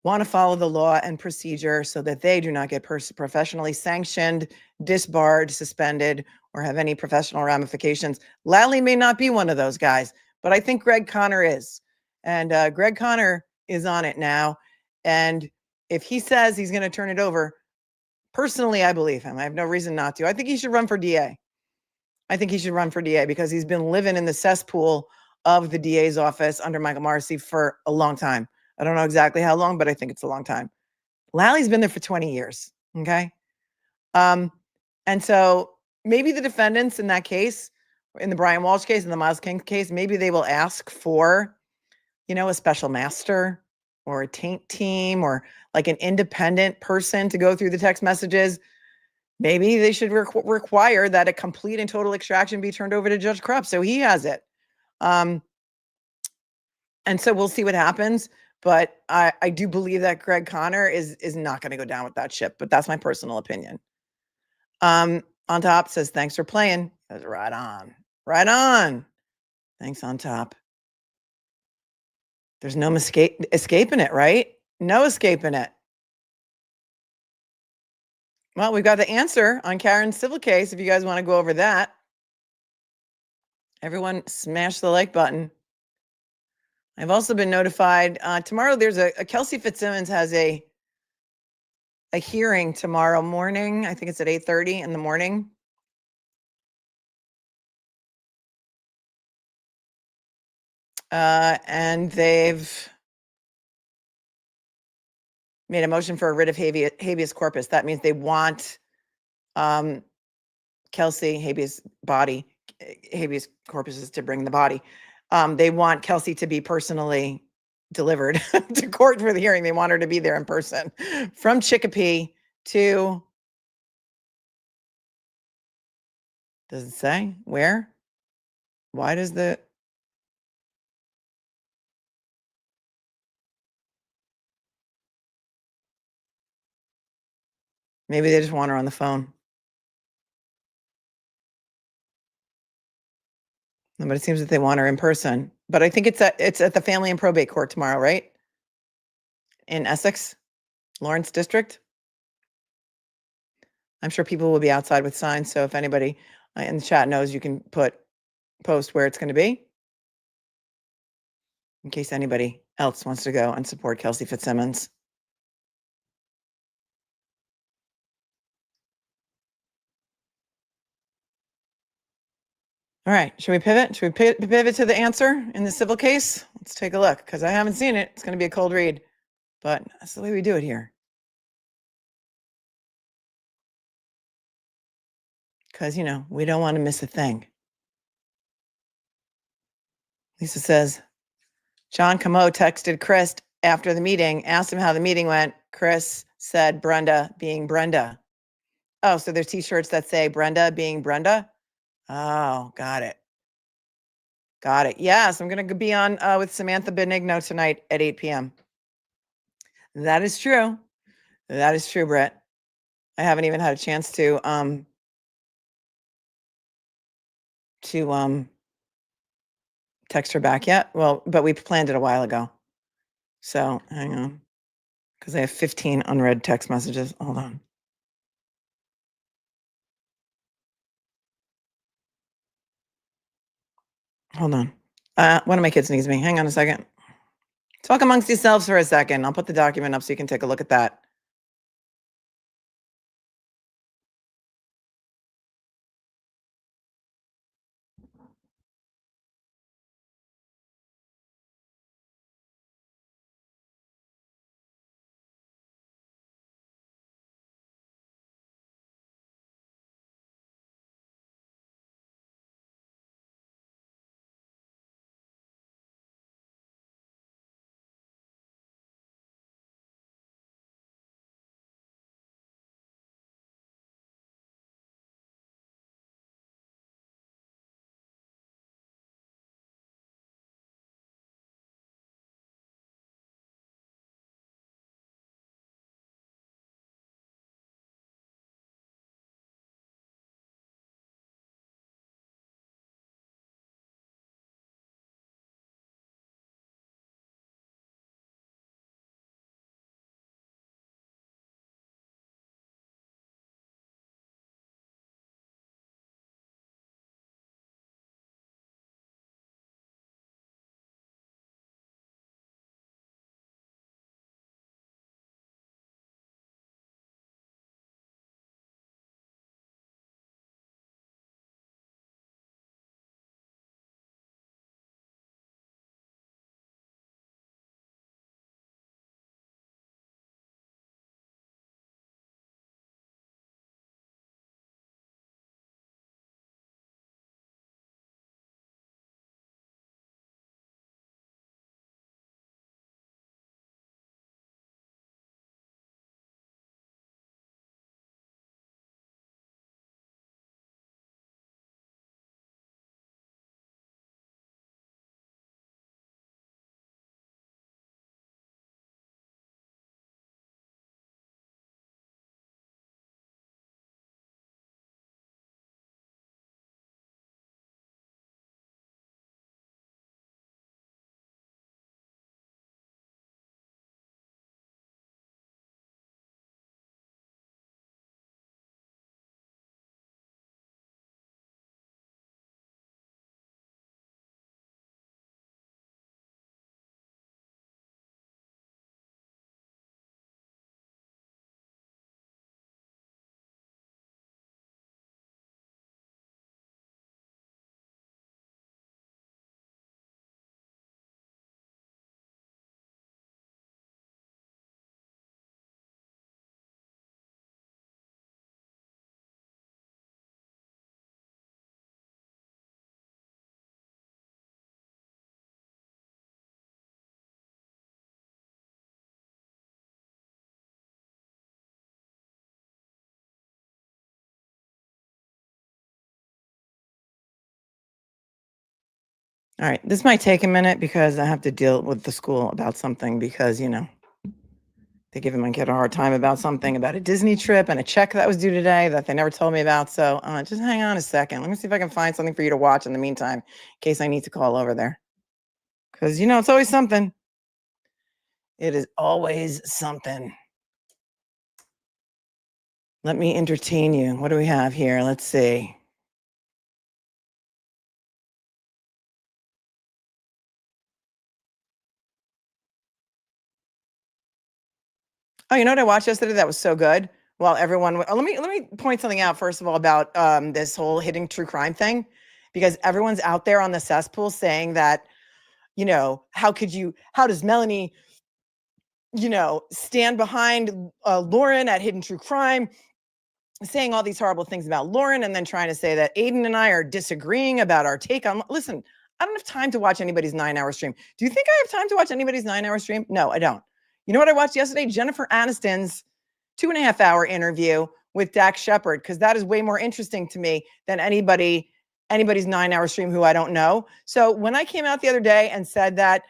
want to follow the law and procedure so that they do not get professionally sanctioned, disbarred, suspended, or have any professional ramifications. Lally may not be one of those guys, but I think Greg Connor is. And Greg Connor is on it now. And if he says he's going to turn it over, personally, I believe him. I have no reason not to. I think he should run for DA. I think he should run for DA because he's been living in the cesspool of the DA's office under Michael Morrissey for a long time. I don't know exactly how long, but I think it's a long time. Lally's been there for 20 years. Okay. And so maybe the defendants in that case, in the Brian Walsh case, in the Miles King case, maybe they will ask for, a special master or a taint team or like an independent person to go through the text messages. Maybe they should require that a complete and total extraction be turned over to Judge Krupp so he has it. And so we'll see what happens. But I do believe that Greg Connor is not going to go down with that ship. But that's my personal opinion. On top says, thanks for playing. That's right on. Right on. Thanks, on top. There's no escaping it, right? No escaping it. Well, we've got the answer on Karen's civil case if you guys want to go over that. Everyone smash the like button. I've also been notified tomorrow there's a Kelsey Fitzsimmons has a hearing tomorrow morning. I think it's at 8:30 in the morning. And they've made a motion for a writ of habeas corpus. That means they want Kelsey, habeas corpus is to bring the body. They want Kelsey to be personally delivered to court for the hearing. They want her to be there in person from Chicopee to, does it say where? Why does maybe they just want her on the phone. But it seems that they want her in person. But I think it's at the Family and Probate Court tomorrow, right? In Essex, Lawrence District. I'm sure people will be outside with signs. So if anybody in the chat knows, you can post where it's going to be. In case anybody else wants to go and support Kelsey Fitzsimmons. All right, should we pivot? Should we pivot to the answer in the civil case? Let's take a look because I haven't seen it. It's going to be a cold read, but that's the way we do it here. Because, we don't want to miss a thing. Lisa says, John Camo texted Chris after the meeting, asked him how the meeting went. Chris said Brenda being Brenda. Oh, so there's t-shirts that say Brenda being Brenda? Oh, got it. Got it. Yes, I'm going to be on with Samantha Benigno tonight at 8 p.m. That is true. That is true, Brett. I haven't even had a chance to text her back yet. Well, but we planned it a while ago. So hang on, because I have 15 unread text messages. Hold on. Hold on. One of my kids needs me. Hang on a second. Talk amongst yourselves for a second. I'll put the document up so you can take a look at that. All right, this might take a minute because I have to deal with the school about something because, they're giving my kid a hard time about something, about a Disney trip and a check that was due today that they never told me about. So just hang on a second. Let me see if I can find something for you to watch in the meantime, in case I need to call over there. Because, it's always something. It is always something. Let me entertain you. What do we have here? Let's see. Oh, you know what I watched yesterday that was so good? Well, everyone, let me point something out first of all about this whole hitting true crime thing, because everyone's out there on the cesspool saying that, how does Melanie, stand behind Lauren at Hidden True Crime, saying all these horrible things about Lauren, and then trying to say that Aidan and I are disagreeing about our take on. Listen, I don't have time to watch anybody's 9-hour stream. Do you think I have time to watch anybody's 9-hour stream? No, I don't. You know what I watched yesterday? Jennifer Aniston's 2.5-hour interview with Dax Shepard, because that is way more interesting to me than anybody's 9-hour stream who I don't know. So when I came out the other day and said that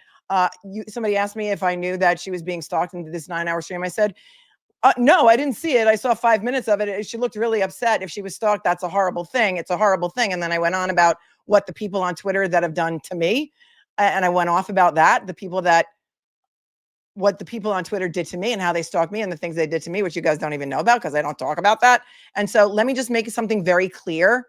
somebody asked me if I knew that she was being stalked into this 9-hour stream, I said, no, I didn't see it. I saw 5 minutes of it. She looked really upset. If she was stalked, that's a horrible thing. It's a horrible thing. And then I went on about what the people on Twitter that have done to me. And I went off about that, what the people on Twitter did to me and how they stalked me and the things they did to me, which you guys don't even know about because I don't talk about that. And so let me just make something very clear.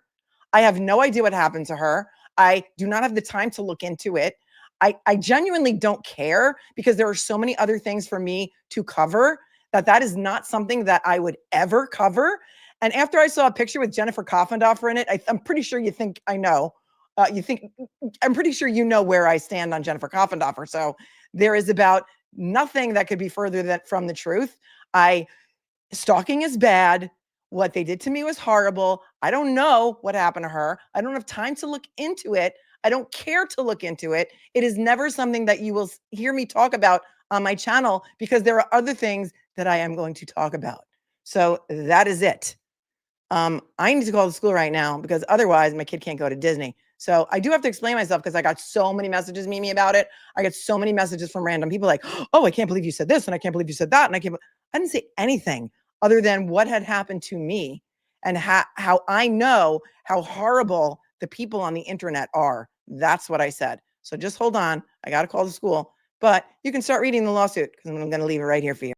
I have no idea what happened to her. I do not have the time to look into it. I genuinely don't care because there are so many other things for me to cover that is not something that I would ever cover. And after I saw a picture with Jennifer Coffendorfer in it, I'm pretty sure you think I know. I'm pretty sure you know where I stand on Jennifer Coffendorfer. So there is about nothing that could be further from the truth. Stalking is bad. What they did to me was horrible. I don't know what happened to her. I don't have time to look into it. I don't care to look into it. It is never something that you will hear me talk about on my channel because there are other things that I am going to talk about. So that is it. I need to call the school right now because otherwise my kid can't go to Disney. So I do have to explain myself because I got so many messages, Mimi, about it. I get so many messages from random people like, oh, I can't believe you said this and I can't believe you said that. And I didn't say anything other than what had happened to me and how I know how horrible the people on the internet are. That's what I said. So just hold on. I got to call the school, but you can start reading the lawsuit because I'm going to leave it right here for you.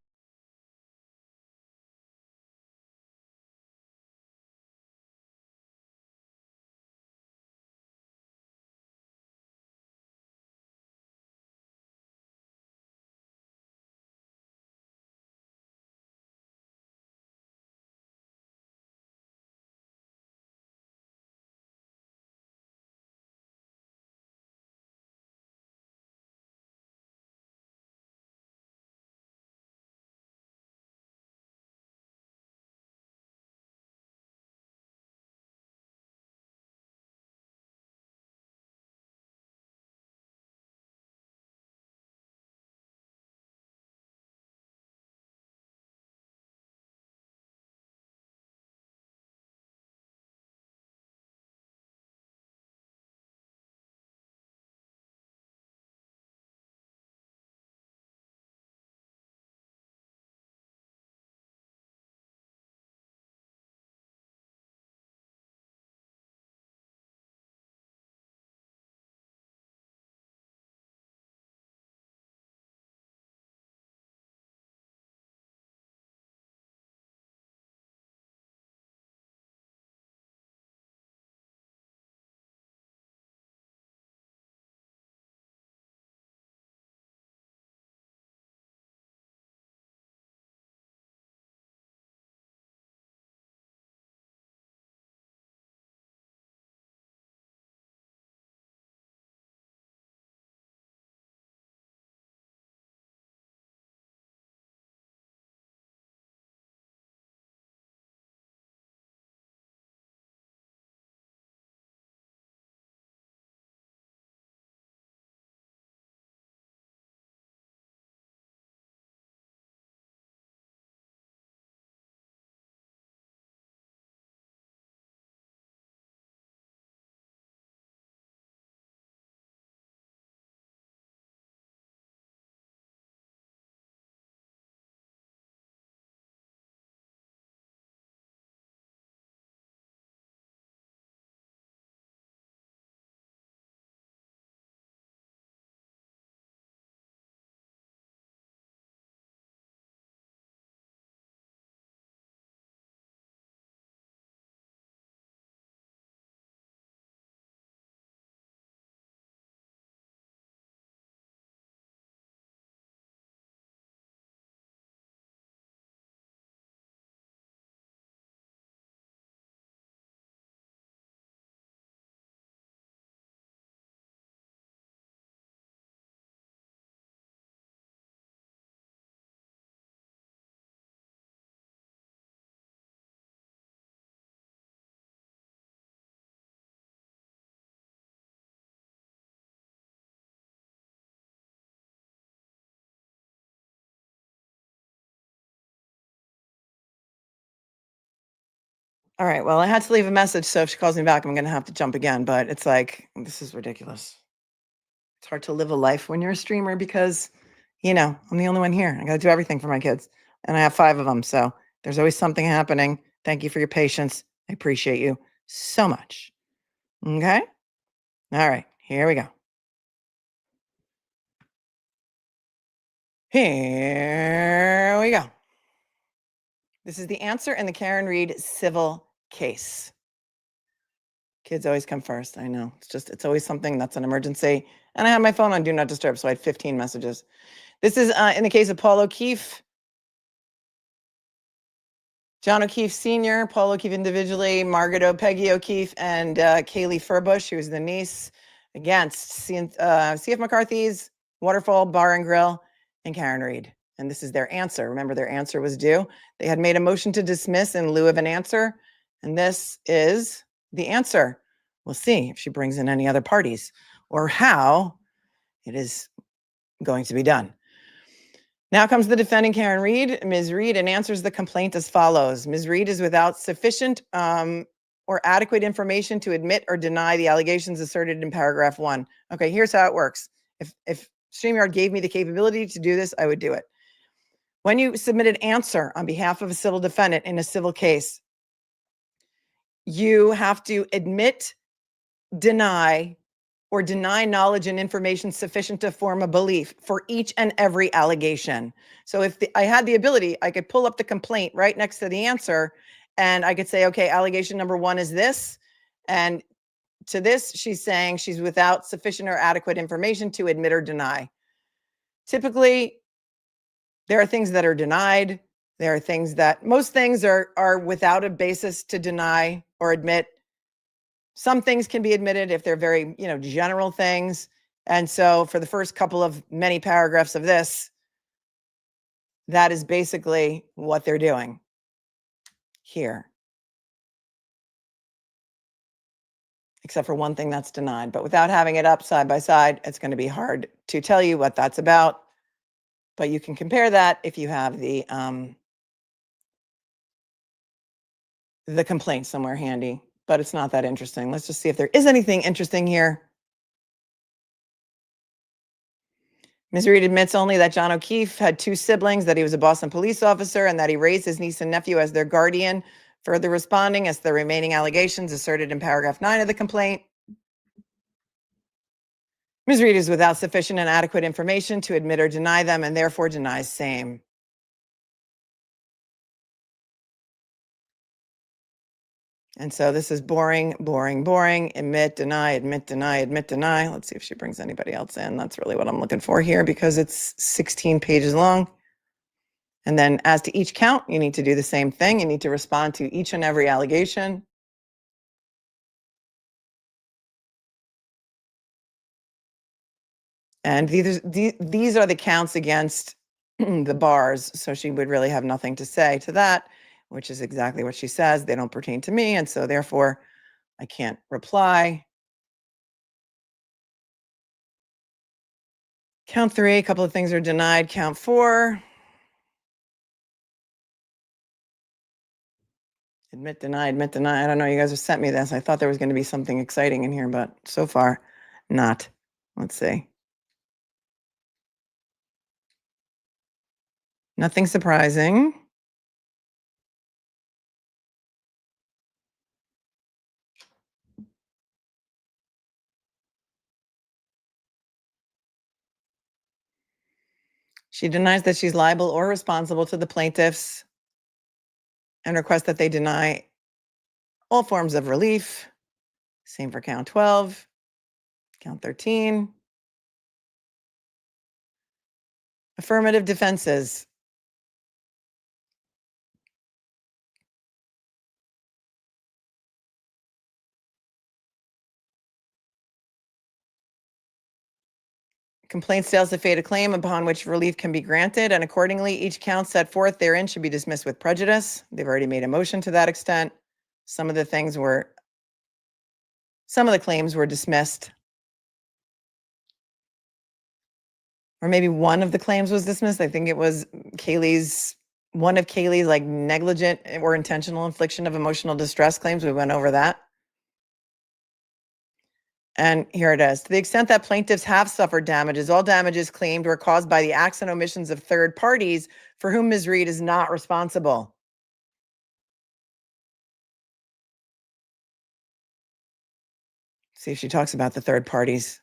All right. Well, I had to leave a message, so if she calls me back, I'm going to have to jump again. But it's like, this is ridiculous. It's hard to live a life when you're a streamer because, I'm the only one here. I got to do everything for my kids. And I have 5 of them. So there's always something happening. Thank you for your patience. I appreciate you so much. Okay. All right. Here we go. Here we go. This is the answer in the Karen Reed civil case. Kids always come first. I know. It's always something that's an emergency. And I have my phone on Do Not Disturb, so I had 15 messages. This is in the case of Paul O'Keefe, John O'Keefe Sr., Paul O'Keefe individually, Margaret Peggy O'Keefe, and Kaylee Furbush, who was the niece, against C.F. McCarthy's Waterfall Bar and Grill and Karen Reed. And this is their answer. Remember, their answer was due. They had made a motion to dismiss in lieu of an answer. And this is the answer. We'll see if she brings in any other parties or how it is going to be done. Now comes the defendant, Karen Reed, Ms. Reed, and answers the complaint as follows. Ms. Reed is without sufficient or adequate information to admit or deny the allegations asserted in paragraph 1. Okay, here's how it works. If StreamYard gave me the capability to do this, I would do it. When you submit an answer on behalf of a civil defendant in a civil case, you have to admit, deny, or deny knowledge and information sufficient to form a belief for each and every allegation. So if I had the ability, I could pull up the complaint right next to the answer, and I could say, okay, allegation number 1 is this. And to this, she's saying she's without sufficient or adequate information to admit or deny. Typically, there are things that are denied. There are things that, most things are without a basis to deny or admit. Some things can be admitted if they're very, general things. And so for the first couple of many paragraphs of this, that is basically what they're doing here. Except for one thing that's denied. But without having it up side by side, it's going to be hard to tell you what that's about. But you can compare that if you have the complaint somewhere handy. But it's not that interesting. Let's just see if there is anything interesting here. Ms. Reed admits only that John O'Keefe had 2 siblings, that he was a Boston police officer, and that he raised his niece and nephew as their guardian, further responding as the remaining allegations asserted in paragraph 9 of the complaint. Ms. Reed is without sufficient and adequate information to admit or deny them, and therefore denies same. And so this is boring, boring, boring. Admit, deny, admit, deny, admit, deny. Let's see if she brings anybody else in. That's really what I'm looking for here because it's 16 pages long. And then as to each count, you need to do the same thing. You need to respond to each and every allegation. And these are the counts against the bars. So she would really have nothing to say to that, which is exactly what she says. They don't pertain to me. And so therefore, I can't reply. Count 3, a couple of things are denied. Count 4. Admit, deny, admit, deny. I don't know. You guys have sent me this. I thought there was going to be something exciting in here, but so far, not. Let's see. Nothing surprising. She denies that she's liable or responsible to the plaintiffs and requests that they deny all forms of relief. Same for count 12, count 13. Affirmative defenses. Complaint fails to state a claim upon which relief can be granted, and accordingly, each count set forth therein should be dismissed with prejudice. They've already made a motion to that extent. Some of the claims were dismissed. Or maybe one of the claims was dismissed. I think it was Kaylee's one of Kaylee's like negligent or intentional infliction of emotional distress claims. We went over that. And here it is. To the extent that plaintiffs have suffered damages, all damages claimed were caused by the acts and omissions of third parties for whom Ms. Reed is not responsible. See if she talks about the third parties.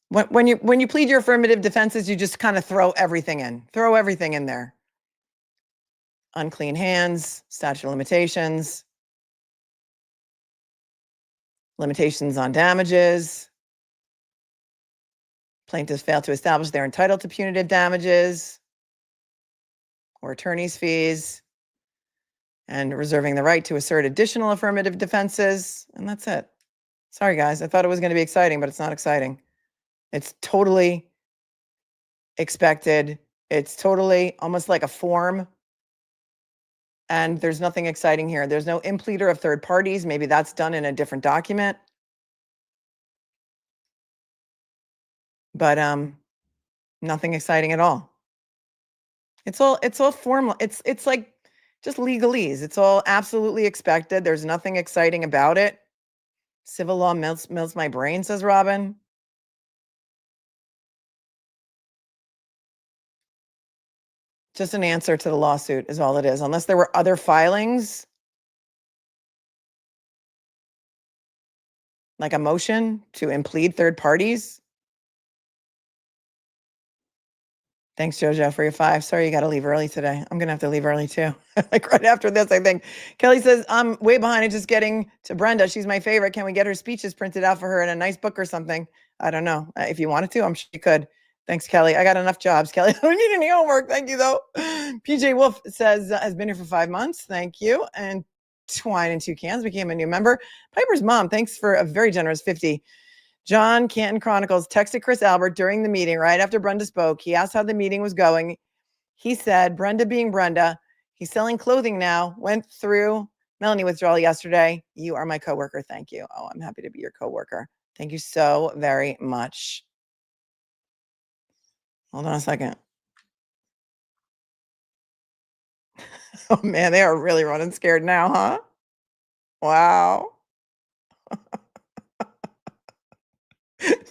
When you plead your affirmative defenses, you just kind of throw everything in. Throw everything in there. Unclean hands, statute of limitations, limitations on damages. Plaintiffs fail to establish they're entitled to punitive damages or attorney's fees, and reserving the right to assert additional affirmative defenses. And that's it. Sorry, guys. I thought it was going to be exciting, but it's not exciting. It's totally expected. It's totally almost like a form. And there's nothing exciting here. There's no impleader of third parties. Maybe that's done in a different document. But nothing exciting at all. It's all formal. It's like just legalese. It's all absolutely expected. There's nothing exciting about it. Civil law melts my brain, says Robin. Just an answer to the lawsuit is all it is. Unless there were other filings, like a motion to implead third parties. Thanks, JoJo, for your 5. Sorry you got to leave early today. I'm going to have to leave early too. Like right after this, I think. Kelly says, I'm way behind in just getting to Brenda. She's my favorite. Can we get her speeches printed out for her in a nice book or something? I don't know. If you wanted to, I'm sure you could. Thanks, Kelly. I got enough jobs, Kelly. I don't need any homework. Thank you, though. PJ Wolf says, has been here for 5 months. Thank you. And Twine and Two Cans became a new member. Piper's mom, thanks for a very generous 50. John Canton Chronicles texted Chris Albert during the meeting right after Brenda spoke. He asked how the meeting was going. He said, Brenda being Brenda, he's selling clothing now, went through Melanie withdrawal yesterday. You are my coworker. Thank you. Oh, I'm happy to be your coworker. Thank you so very much. Hold on a second. Oh, man, they are really running scared now, huh? Wow.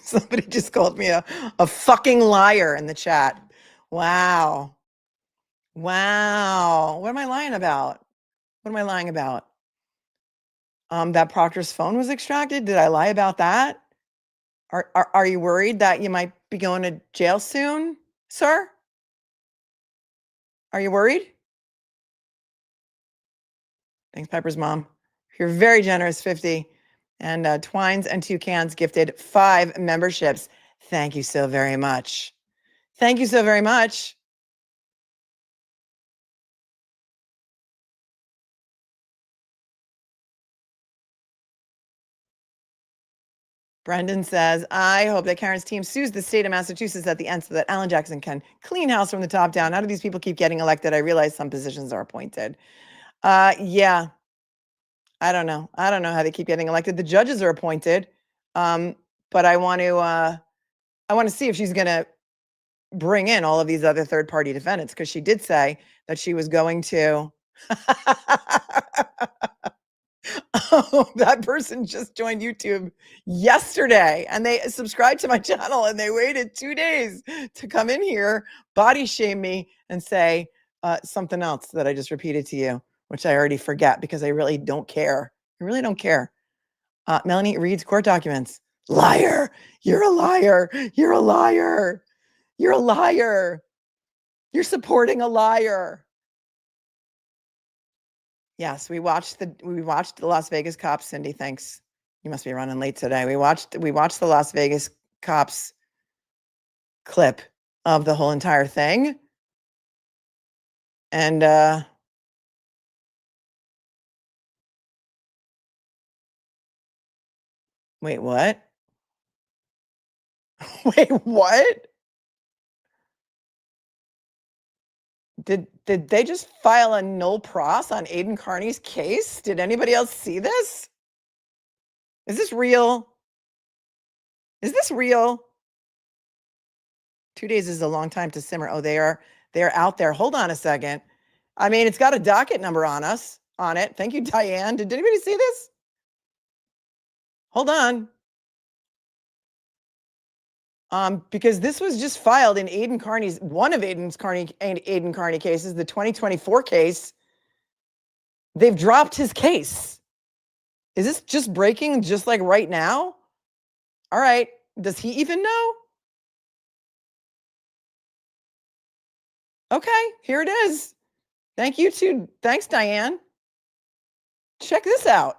Somebody just called me a fucking liar in the chat. Wow. Wow. What am I lying about? What am I lying about? That Proctor's phone was extracted. Did I lie about that? Are you worried that you might be going to jail soon, sir? Are you worried? Thanks, Piper's mom. You're very generous, 50. And Twines and Two Cans gifted 5 memberships. Thank you so very much. Thank you so very much. Brendan says, I hope that Karen's team sues the state of Massachusetts at the end so that Alan Jackson can clean house from the top down. How do these people keep getting elected? I realize some positions are appointed. Yeah. I don't know. I don't know how they keep getting elected. The judges are appointed. But I want to see if she's going to bring in all of these other third-party defendants, because she did say that she was going to. Oh, that person just joined YouTube yesterday and they subscribed to my channel and they waited 2 days to come in here, body shame me and say something else that I just repeated to you, which I already forget because I really don't care. I really don't care. Melanie reads court documents. Liar. You're a liar. You're a liar. You're a liar. You're supporting a liar. Yes, we watched the Las Vegas cops. Cindy, thanks. You must be running late today. We watched the Las Vegas cops clip of the whole entire thing. And wait, what? Wait, what? Did they just file a null pros on Aidan Kearney's case? Did anybody else see this? Is this real? Is this real? 2 days is a long time to simmer. Oh, they're out there. Hold on a second. I mean, it's got a docket number on it. Thank you, Diane. Did anybody see this? Hold on. Because this was just filed in one of Aidan Kearney cases, the 2024 case. They've dropped his case. Is this just breaking just like right now? All right. Does he even know? Okay, here it is. Thanks, Diane. Check this out.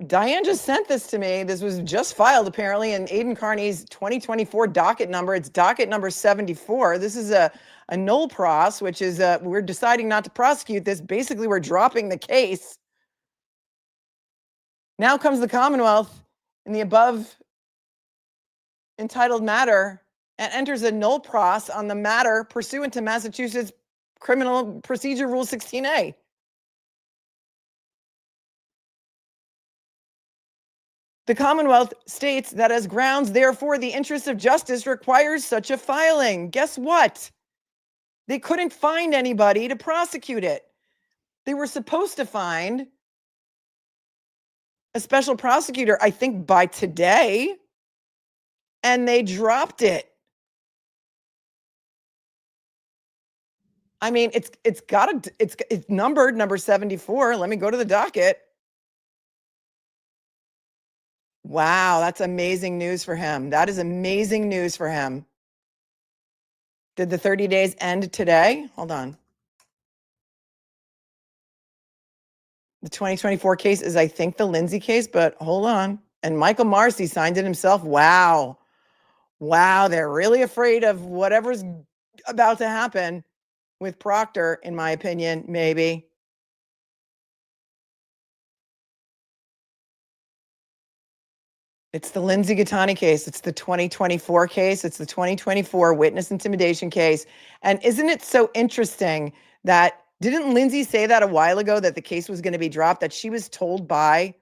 Diane just sent this to me. This was just filed apparently in Aidan Kearney's 2024 docket number. It's docket number 74. This is a null pros, which is we're deciding not to prosecute this. Basically, we're dropping the case. Now comes the Commonwealth in the above entitled matter and enters a null pros on the matter pursuant to Massachusetts Criminal Procedure Rule 16A. The Commonwealth states that as grounds, therefore, the interest of justice requires such a filing. Guess what? They couldn't find anybody to prosecute it. They were supposed to find a special prosecutor, I think, by today, and they dropped it. I mean, it's numbered number 74. Let me go to the docket. Wow, that's amazing news for him. That is amazing news for him. Did the 30 days end today? Hold on. The 2024 case is, I think, the Lindsay case, but hold on. And Michael Morrissey signed it himself. Wow. Wow, they're really afraid of whatever's about to happen with Proctor, in my opinion, maybe. It's the Lindsay Gaetani case. It's the 2024 case. It's the 2024 witness intimidation case. And isn't it so interesting that, didn't Lindsay say that a while ago that the case was going to be dropped, that she was told by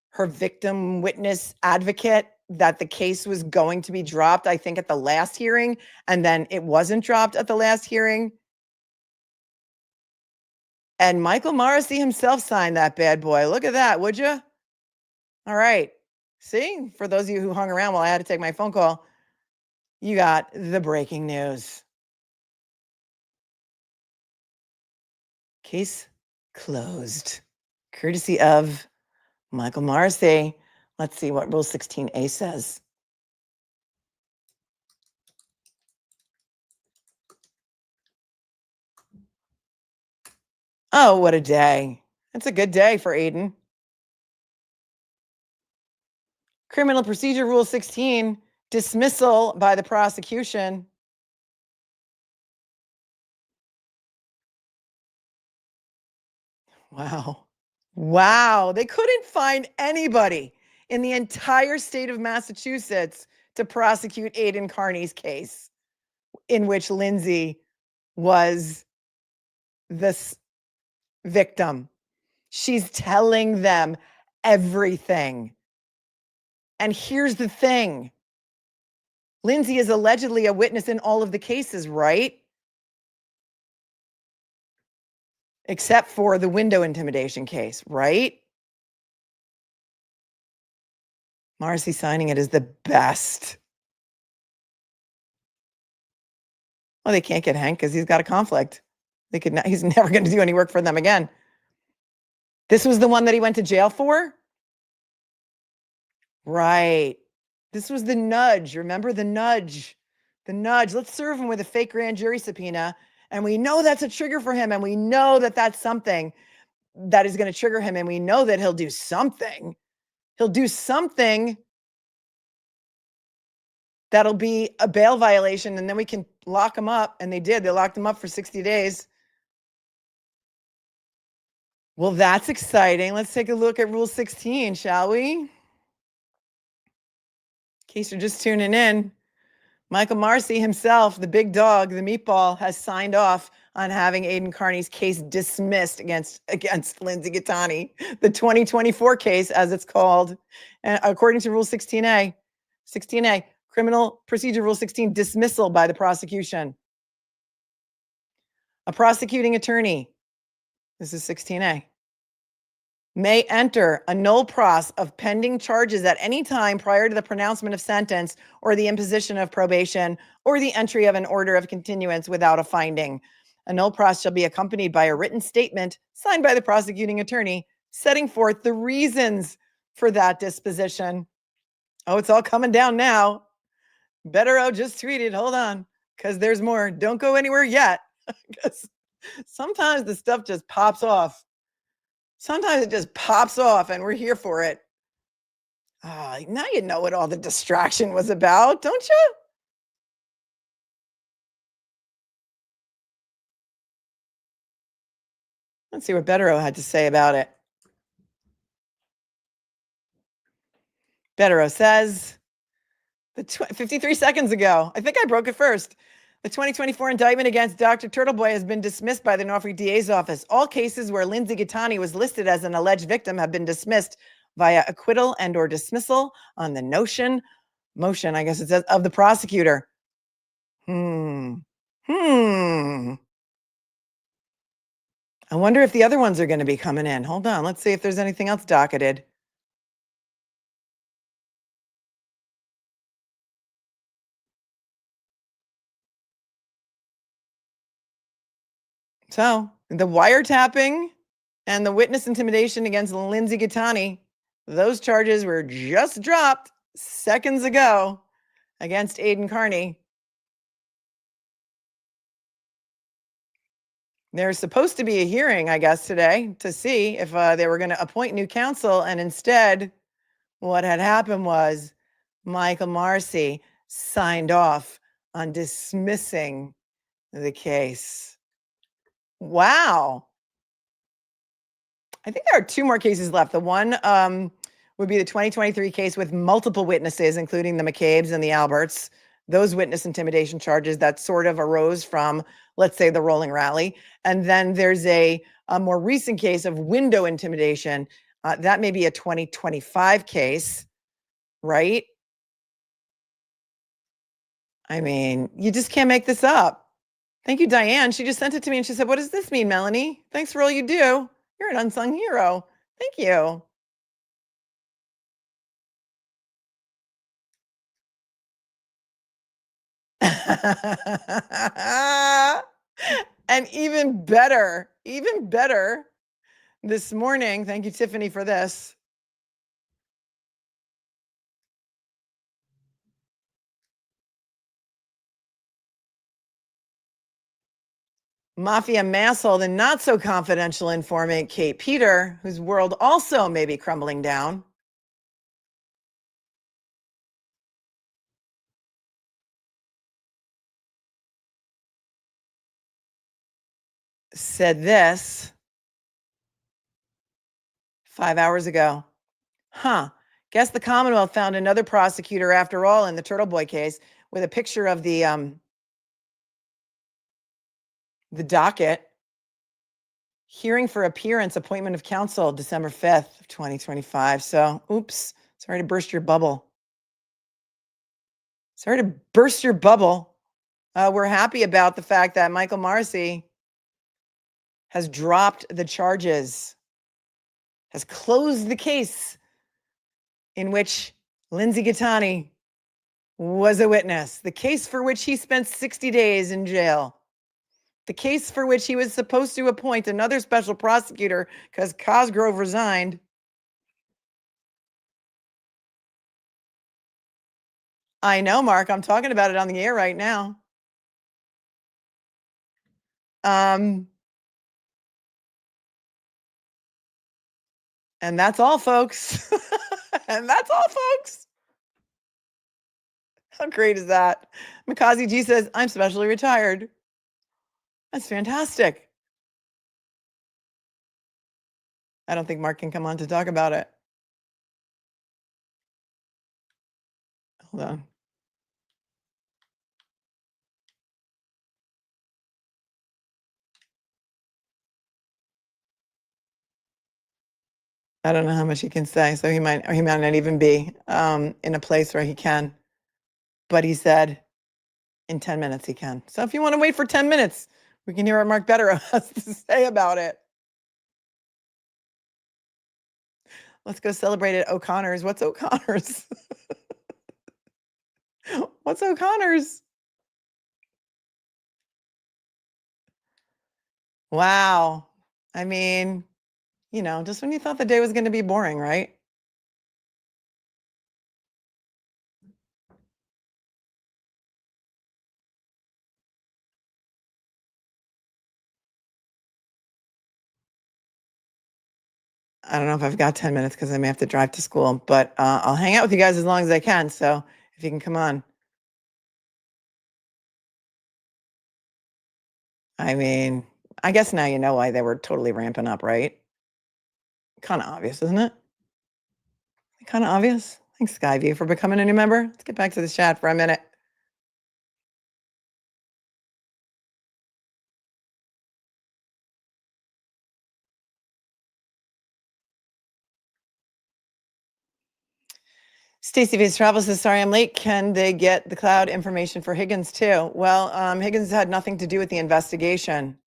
her victim witness advocate that the case was going to be dropped, I think, at the last hearing, and then it wasn't dropped at the last hearing? And Michael Morrissey himself signed that bad boy. Look at that, would you? All right. See, for those of you who hung around while I had to take my phone call, you got the breaking news. Case closed. Courtesy of Michael Morrissey. Let's see what Rule 16A says. Oh, what a day. It's a good day for Aidan. Criminal Procedure Rule 16, dismissal by the prosecution. Wow. Wow. They couldn't find anybody in the entire state of Massachusetts to prosecute Aidan Kearney's case, in which Lindsay was the victim. She's telling them everything. And here's the thing. Lindsay is allegedly a witness in all of the cases, right? Except for the window intimidation case, right? Morrissey signing it is the best. Well, they can't get Hank because he's got a conflict. He's never going to do any work for them again. This was the one that he went to jail for? Right. This was the nudge. Remember the nudge? The nudge. Let's serve him with a fake grand jury subpoena. And we know that's a trigger for him. And we know that that's something that is going to trigger him. And we know that he'll do something. He'll do something that'll be a bail violation. And then we can lock him up. And they did. They locked him up for 60 days. Well, that's exciting. Let's take a look at Rule 16, shall we? In case you're just tuning in, Michael Morrissey himself, the big dog, the meatball, has signed off on having Aidan Kearney's case dismissed against Lindsay Gaetani, the 2024 case, as it's called, and according to Rule 16A, Criminal Procedure Rule 16, dismissal by the prosecution. A prosecuting attorney, this is 16A, may enter a null pros of pending charges at any time prior to the pronouncement of sentence or the imposition of probation or the entry of an order of continuance without a finding. A null pros shall be accompanied by a written statement signed by the prosecuting attorney setting forth the reasons for that disposition. Oh, it's all coming down now. Bederow just tweeted, hold on, because there's more. Don't go anywhere yet, because sometimes the stuff just pops off. Sometimes it just pops off and we're here for it. Now you know what all the distraction was about, don't you? Let's see what Bederow had to say about it. Bederow says, 53 seconds ago, I think I broke it first. The 2024 indictment against Dr. Turtleboy has been dismissed by the Norfolk DA's office. All cases where Lindsay Gaetani was listed as an alleged victim have been dismissed via acquittal and or dismissal on the motion, I guess it says, of the prosecutor. I wonder if the other ones are going to be coming in. Hold on, let's see if there's anything else docketed. So the wiretapping and the witness intimidation against Lindsay Gaetani, those charges were just dropped seconds ago against Aidan Kearney. There's supposed to be a hearing, I guess, today to see if they were going to appoint new counsel. And instead, what had happened was Michael Morrissey signed off on dismissing the case. Wow. I think there are two more cases left. The one would be the 2023 case with multiple witnesses, including the McCabe's and the Alberts. Those witness intimidation charges that sort of arose from, let's say, the rolling rally. And then there's a more recent case of window intimidation. That may be a 2025 case, right? I mean, you just can't make this up. Thank you, Diane. She just sent it to me and she said, what does this mean, Melanie? Thanks for all you do. You're an unsung hero. Thank you. And even better, this morning, thank you, Tiffany, for this. Mafia masshole and not so confidential informant Kate Peter, whose world also may be crumbling down, said this 5 hours ago. Guess the Commonwealth found another prosecutor after all in the Turtleboy case, with a picture of the docket. Hearing for appearance, appointment of counsel, December 5th of 2025. So, oops, sorry to burst your bubble. We're happy about the fact that Michael Morrissey has dropped the charges, has closed the case in which Lindsay Gaetani was a witness, the case for which he spent 60 days in jail, the case for which he was supposed to appoint another special prosecutor because Cosgrove resigned. I know, Mark, I'm talking about it on the air right now. And that's all, folks. And that's all, folks. How great is that? Mikazi G says, I'm specially retired. That's fantastic. I don't think Mark can come on to talk about it. Hold on. I don't know how much he can say, so he might not even be in a place where he can. But he said in 10 minutes he can. So if you want to wait for 10 minutes, we can hear what Mark Bederow has to say about it. Let's go celebrate at O'Connor's. What's O'Connor's? What's O'Connor's? Wow. I mean, just when you thought the day was going to be boring, right? I don't know if I've got 10 minutes because I may have to drive to school, but I'll hang out with you guys as long as I can. So if you can come on. I mean, I guess now you know why they were totally ramping up, right? Kind of obvious, isn't it? Kind of obvious. Thanks, Skyview, for becoming a new member. Let's get back to the chat for a minute. Stacey V's Travel says, sorry, I'm late. Can they get the cloud information for Higgins too? Well, Higgins had nothing to do with the investigation.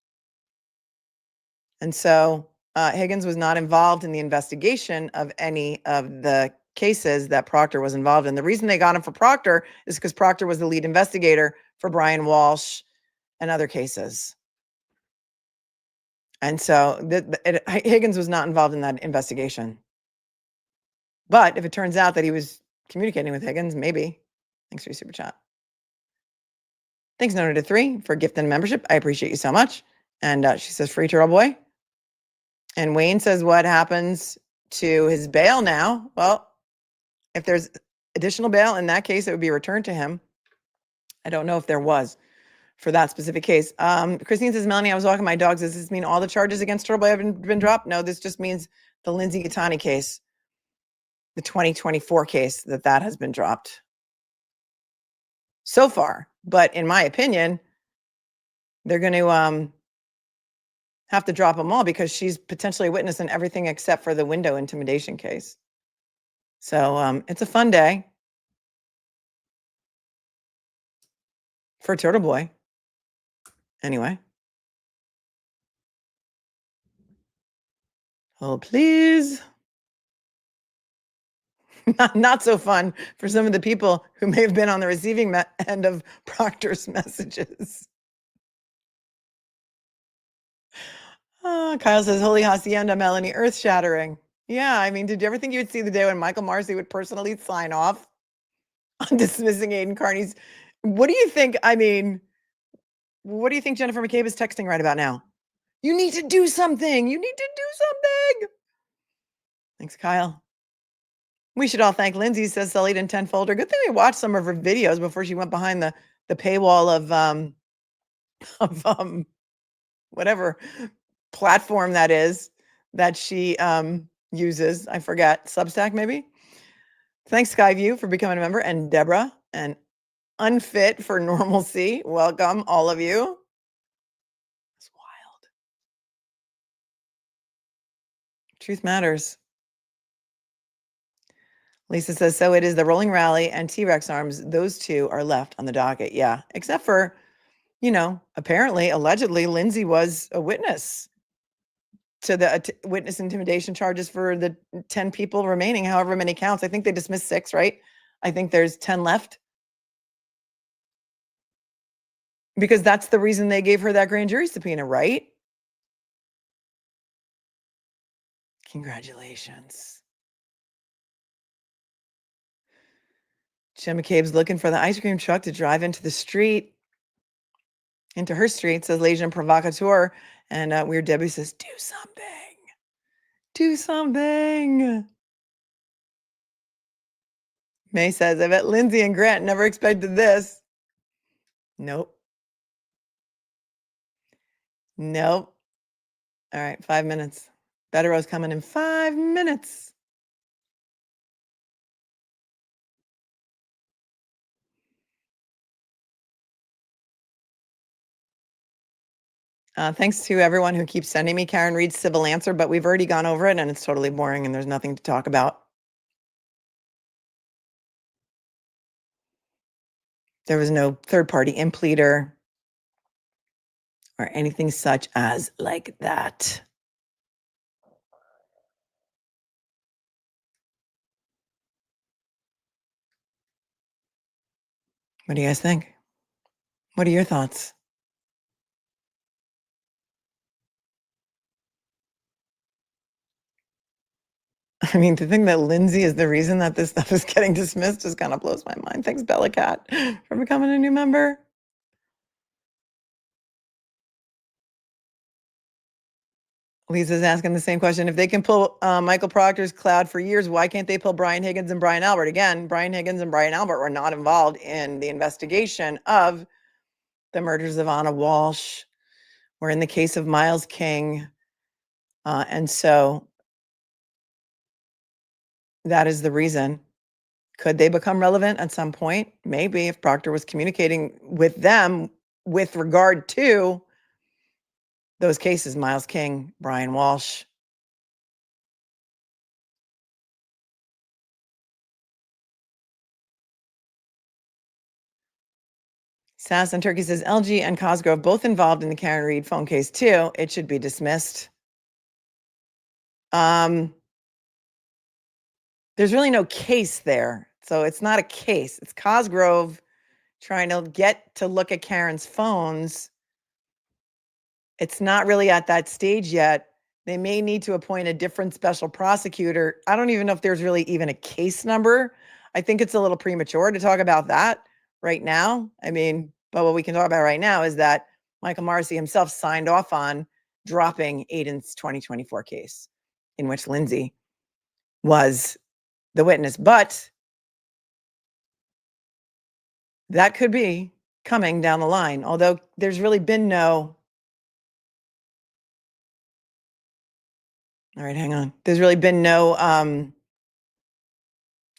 And so Higgins was not involved in the investigation of any of the cases that Proctor was involved in. The reason they got him for Proctor is because Proctor was the lead investigator for Brian Walsh and other cases. And so Higgins was not involved in that investigation. But if it turns out that he was communicating with Higgins, maybe. Thanks for your super chat. Thanks, Nona to 3 for gift and membership. I appreciate you so much. And she says, free Turtleboy. And Wayne says, what happens to his bail now? Well, if there's additional bail, in that case, it would be returned to him. I don't know if there was for that specific case. Christine says, Melanie, I was walking my dogs. Does this mean all the charges against Turtleboy have been dropped? No, this just means the Lindsay Gaetani case, the 2024 case, that has been dropped so far. But in my opinion, they're going to have to drop them all because she's potentially a witness in everything except for the window intimidation case. So it's a fun day for Turtleboy. Anyway. Oh, please. Not so fun for some of the people who may have been on the receiving end of Proctor's messages. Kyle says, holy hacienda, Melanie, earth-shattering. Yeah, I mean, did you ever think you would see the day when Michael Morrissey would personally sign off on dismissing Aidan Kearney's? What do you think? I mean, what do you think Jennifer McCabe is texting right about now? You need to do something. You need to do something. Thanks, Kyle. We should all thank Lindsay, says Sullied in Tenfolder. Good thing we watched some of her videos before she went behind the paywall of whatever platform that is that she uses. I forget. Substack, maybe? Thanks, Skyview, for becoming a member. And Deborah and Unfit for Normalcy. Welcome, all of you. It's wild. Truth matters. Lisa says, so it is the Rolling Rally and T-Rex arms. Those two are left on the docket. Yeah, except for, apparently, allegedly, Lindsay was a witness to the witness intimidation charges for the 10 people remaining, however many counts. I think they dismissed 6, right? I think there's 10 left. Because that's the reason they gave her that grand jury subpoena, right? Congratulations. Jim McCabe's looking for the ice cream truck to drive into her street, says Legion Provocateur. And Weird Debbie says, do something. Do something. May says, I bet Lindsay and Grant never expected this. Nope. Nope. All right, 5 minutes. Bederow's coming in 5 minutes. Thanks to everyone who keeps sending me Karen Reed's civil answer, but we've already gone over it and it's totally boring and there's nothing to talk about. There was no third-party impleader or anything such as like that. What do you guys think? What are your thoughts? I mean, to think that Lindsay is the reason that this stuff is getting dismissed just kind of blows my mind. Thanks, Bella Cat, for becoming a new member. Lisa's asking the same question. If they can pull Michael Proctor's cloud for years, why can't they pull Brian Higgins and Brian Albert? Again, Brian Higgins and Brian Albert were not involved in the investigation of the murders of Anna Walsh. We're in the case of Miles King. And so that is the reason. Could they become relevant at some point? Maybe, if Proctor was communicating with them with regard to those cases, Miles King, Brian Walsh. Sass and Turkey says, LG and Cosgrove both involved in the Karen Reed phone case too. It should be dismissed. There's really no case there. So it's not a case. It's Cosgrove trying to get to look at Karen's phones. It's not really at that stage yet. They may need to appoint a different special prosecutor. I don't even know if there's really even a case number. I think it's a little premature to talk about that right now. I mean, but what we can talk about right now is that Michael Morrissey himself signed off on dropping Aidan's 2024 case, in which Lindsay was the witness. But that could be coming down the line, although there's really been no... All right, hang on. There's really been no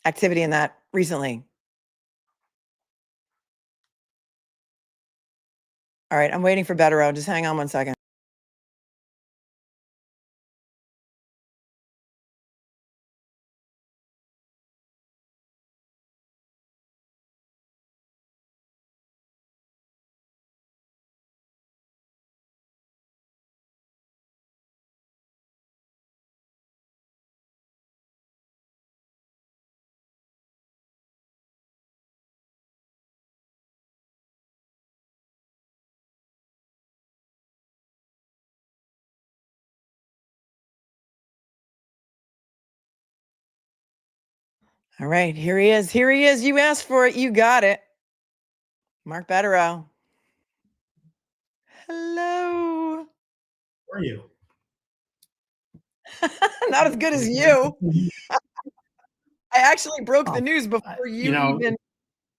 activity in that recently. All right, I'm waiting for Bederow. Just hang on 1 second. All right, here he is. Here he is. You asked for it. You got it. Mark Bederow. Hello. How are you? Not as good as you. I actually broke the news before you even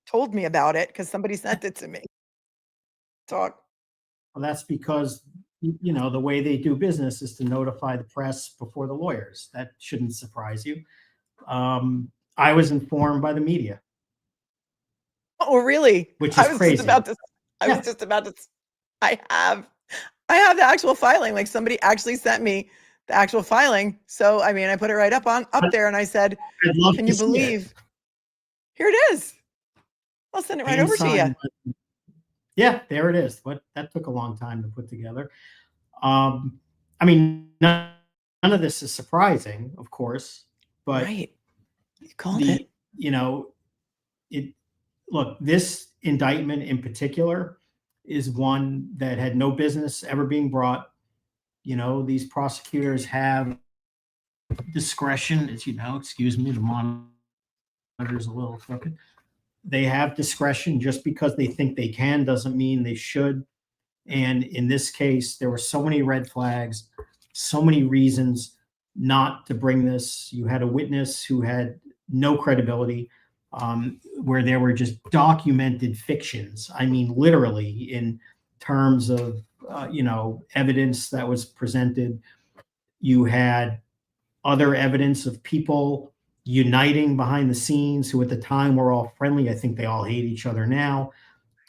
told me about it because somebody sent it to me. Talk. Well, that's because, you know, the way they do business is to notify the press before the lawyers. That shouldn't surprise you. I was informed by the media. Oh, really? Which is crazy. I was just about to. I have the actual filing. Like, somebody actually sent me the actual filing. So, I mean, I put it right up there and I said, can you believe? Here it is. I'll send it right over to you. Yeah, there it is. But that took a long time to put together. I mean, none of this is surprising, of course, but right. You called it. You know, look, this indictment in particular is one that had no business ever being brought. You know, these prosecutors have discretion, as you know, excuse me, the monitor's a little crooked. They have discretion. Just because they think they can doesn't mean they should. And in this case, there were so many red flags, so many reasons not to bring this. You had a witness who had no credibility, where there were just documented fictions. I mean, literally, in terms of, you know, evidence that was presented. You had other evidence of people uniting behind the scenes who at the time were all friendly. I think they all hate each other now.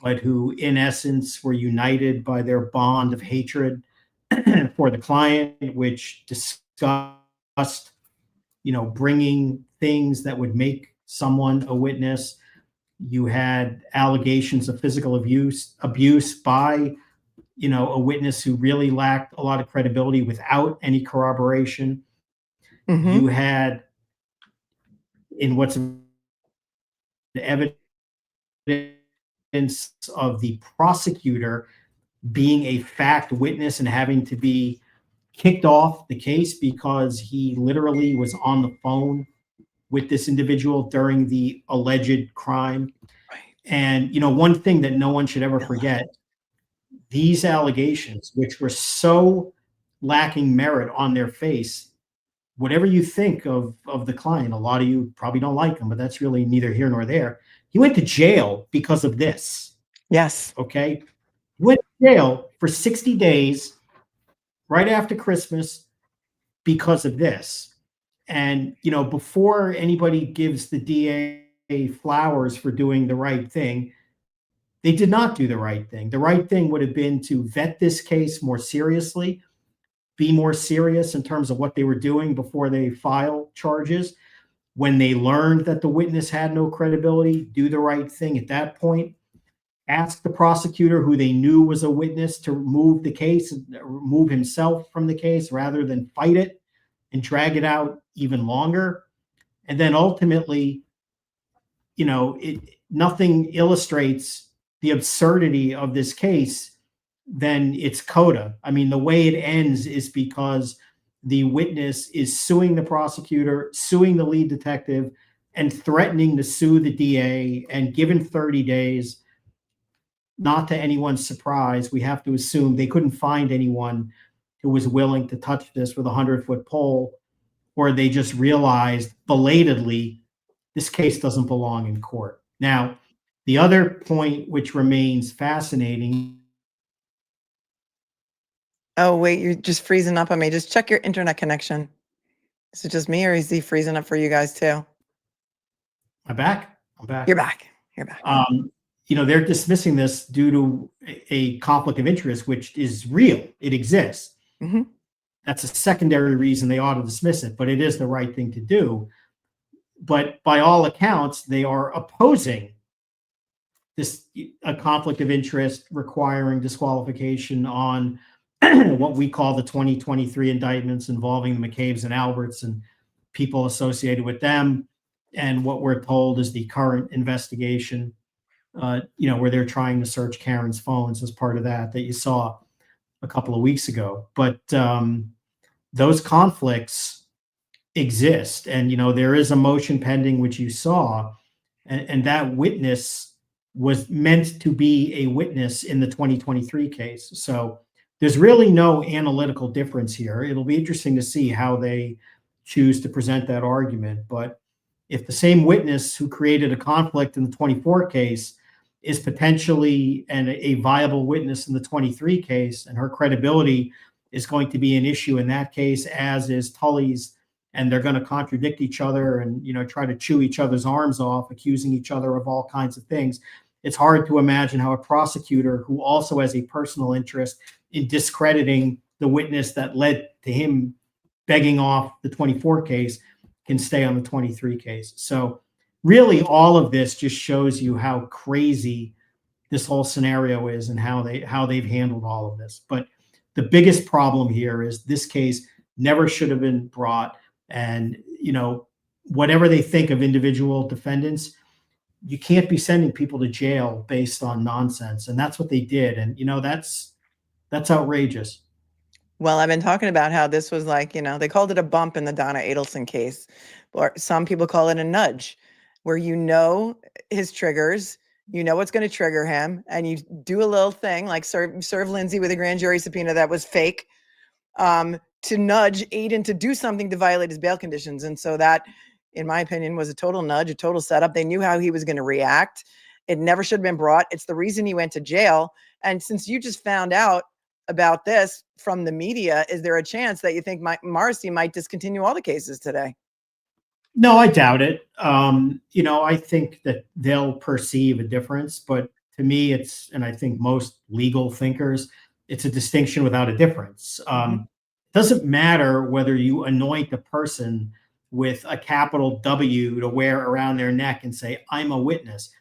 but who in essence were united by their bond of hatred for the client, which discussed, bringing things that would make someone a witness. You had allegations of physical abuse by, a witness who really lacked a lot of credibility without any corroboration. Mm-hmm. You had, in what's the evidence of the prosecutor being a fact witness and having to be kicked off the case because he literally was on the phone with this individual during the alleged crime. Right. And, one thing that no one should ever forget, these allegations, which were so lacking merit on their face, whatever you think of the client, a lot of you probably don't like him, but that's really neither here nor there. He went to jail because of this. Yes. Okay. He went to jail for 60 days right after Christmas because of this. And, before anybody gives the DA flowers for doing the right thing, they did not do the right thing. The right thing would have been to vet this case more seriously, be more serious in terms of what they were doing before they file charges. When they learned that the witness had no credibility, do the right thing at that point. Ask the prosecutor, who they knew was a witness, to remove the case, remove himself from the case rather than fight it and drag it out even longer. And then ultimately, nothing illustrates the absurdity of this case than its coda. I mean, the way it ends is because the witness is suing the prosecutor, suing the lead detective, and threatening to sue the DA. And given 30 days, not to anyone's surprise, we have to assume they couldn't find anyone who was willing to touch this with a 100-foot pole, or they just realized belatedly this case doesn't belong in court. Now, the other point which remains fascinating. Oh, wait, you're just freezing up on me. Just check your internet connection. Is it just me, or is he freezing up for you guys too? I'm back. I'm back. You're back. You're back. They're dismissing this due to a conflict of interest, which is real. It exists. Mm-hmm. That's a secondary reason they ought to dismiss it, but it is the right thing to do. But by all accounts, they are opposing a conflict of interest requiring disqualification on what we call the 2023 indictments involving the McCabe's and Alberts and people associated with them, and what we're told is the current investigation, where they're trying to search Karen's phones as part of that you saw a couple of weeks ago. But those conflicts exist, and there is a motion pending, which you saw, and that witness was meant to be a witness in the 2023 case. So there's really no analytical difference here. It'll be interesting to see how they choose to present that argument. But if the same witness who created a conflict in the 24 case is potentially a viable witness in the 23 case, and her credibility is going to be an issue in that case, as is Tully's, and they're going to contradict each other and try to chew each other's arms off, accusing each other of all kinds of things. It's hard to imagine how a prosecutor who also has a personal interest in discrediting the witness that led to him begging off the 24 case can stay on the 23 case. So really all of this just shows you how crazy this whole scenario is and how they've handled all of this. But the biggest problem here is this case never should have been brought. And, whatever they think of individual defendants, you can't be sending people to jail based on nonsense. And that's what they did. And, that's outrageous. Well, I've been talking about how this was like, they called it a bump in the Donna Adelson case, or some people call it a nudge, where his triggers, what's going to trigger him, and you do a little thing like serve Lindsay with a grand jury subpoena that was fake, to nudge Aidan to do something to violate his bail conditions. And so that, in my opinion, was a total nudge, a total setup. They knew how he was going to react. It never should have been brought. It's the reason he went to jail. And since you just found out about this from the media, is there a chance that you think Morrissey might discontinue all the cases today? No, I doubt it. I think that they'll perceive a difference, but to me, it's, and I think most legal thinkers, it's a distinction without a difference. It doesn't matter whether you anoint a person with a capital W to wear around their neck and say, I'm a witness.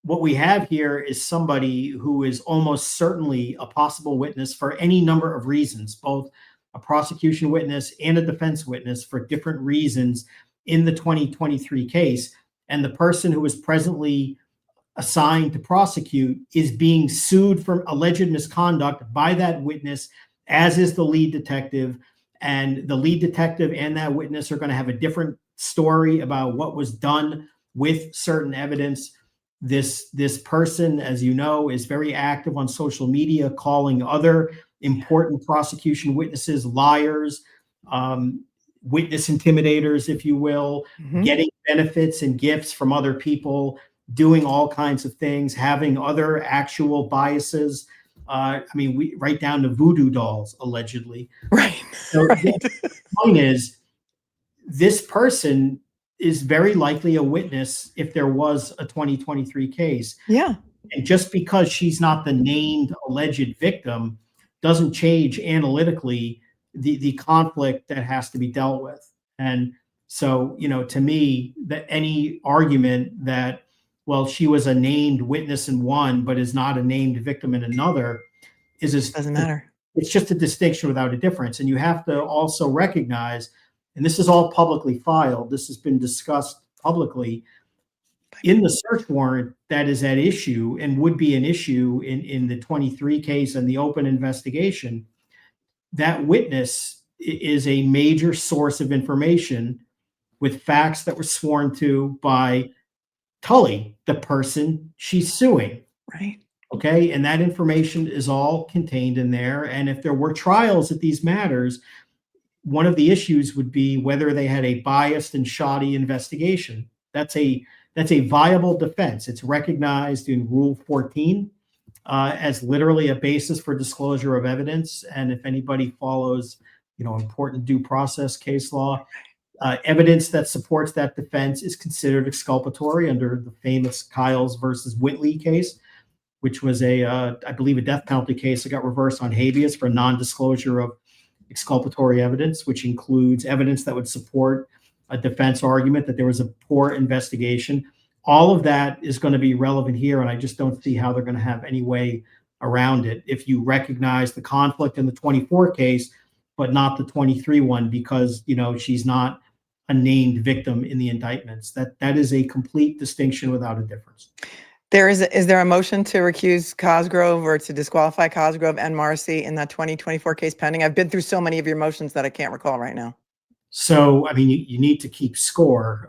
What we have here is somebody who is almost certainly a possible witness for any number of reasons, both a prosecution witness and a defense witness for different reasons in the 2023 case. And the person who is presently assigned to prosecute is being sued for alleged misconduct by that witness, as is the lead detective. And the lead detective and that witness are going to have a different story about what was done with certain evidence. This person, as you know, is very active on social media, calling other important prosecution witnesses liars, witness intimidators, if you will, getting benefits and gifts from other people, doing all kinds of things, having other actual biases. We right down to voodoo dolls, allegedly. Right. So the point is, this person is very likely a witness if there was a 2023 case. Yeah. And just because she's not the named alleged victim doesn't change analytically the conflict that has to be dealt with. And so, to me, that any argument that, well, she was a named witness in one, but is not a named victim in another, doesn't matter. It's just a distinction without a difference. And you have to also recognize, and this is all publicly filed, this has been discussed publicly, in the search warrant that is at issue and would be an issue in the 23 case and the open investigation, that witness is a major source of information with facts that were sworn to by Tully, the person she's suing. Right. Okay. And that information is all contained in there. And if there were trials at these matters, one of the issues would be whether they had a biased and shoddy investigation. That's a viable defense. It's recognized in Rule 14 as literally a basis for disclosure of evidence. And if anybody follows, important due process case law, evidence that supports that defense is considered exculpatory under the famous Kiles versus Whitley case, which was I believe, a death penalty case that got reversed on habeas for non-disclosure of exculpatory evidence, which includes evidence that would support a defense argument that there was a poor investigation. All of that is going to be relevant here, and I just don't see how they're going to have any way around it if you recognize the conflict in the 24 case, but not the 23 one, because she's not a named victim in the indictments. That is a complete distinction without a difference. Is there a motion to recuse Cosgrove or to disqualify Cosgrove and Morrissey in that 2024 case pending? I've been through so many of your motions that I can't recall right now. So, you need to keep score.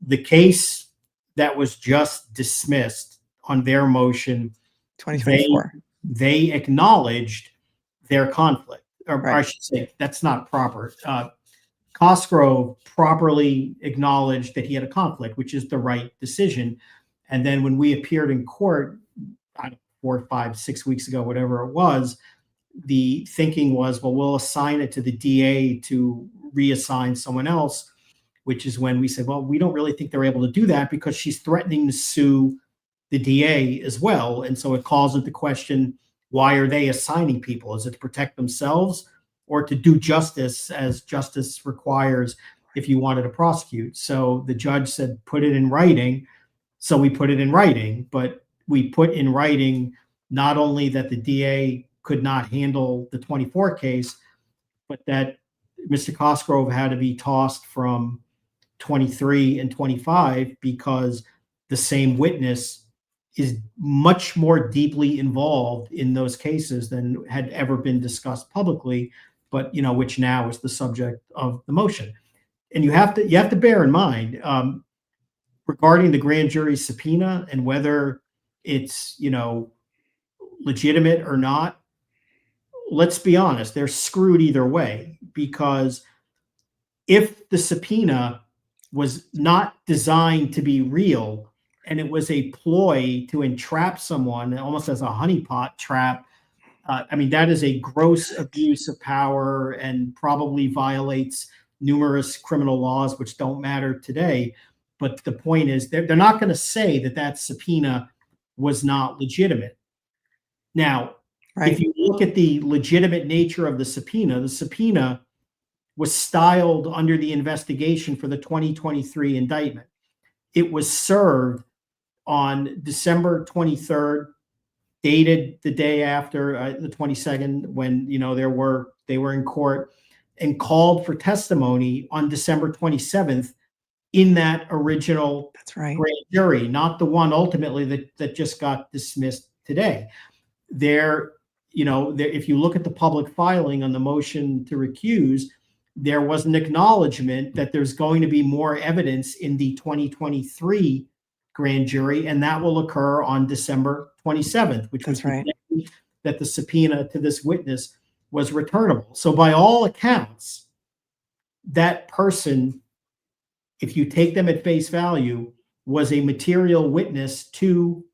The case that was just dismissed on their motion, 2024, they acknowledged their conflict. Or right. I should say, that's not proper. Cosgrove properly acknowledged that he had a conflict, which is the right decision. And then when we appeared in court, 4, 5, 6 weeks ago, whatever it was, the thinking was, well, we'll assign it to the DA to reassign someone else, which is when we said, well, we don't really think they're able to do that because she's threatening to sue the DA as well. And so it calls into question, why are they assigning people? Is it to protect themselves or to do justice as justice requires if you wanted to prosecute? So the judge said, put it in writing. So we put it in writing, but we put in writing not only that the DA could not handle the 24 case, but that Mr. Cosgrove had to be tossed from 23 and 25 because the same witness is much more deeply involved in those cases than had ever been discussed publicly, but which now is the subject of the motion. And you have to bear in mind, regarding the grand jury subpoena and whether it's, legitimate or not, let's be honest, they're screwed either way, because if the subpoena was not designed to be real and it was a ploy to entrap someone almost as a honeypot trap, that is a gross abuse of power and probably violates numerous criminal laws, which don't matter today. But the point is, they're not going to say that subpoena was not legitimate. Now, Right. if you look at the legitimate nature of the subpoena was styled under the investigation for the 2023 indictment. It was served on December 23rd, dated the day after the 22nd, when they were in court, and called for testimony on December 27th in that original grand jury, not the one ultimately that just got dismissed today. If you look at the public filing on the motion to recuse, there was an acknowledgement that there's going to be more evidence in the 2023 grand jury, and that will occur on December 27th, which was the day that the subpoena to this witness was returnable. So by all accounts, that person, if you take them at face value, was a material witness to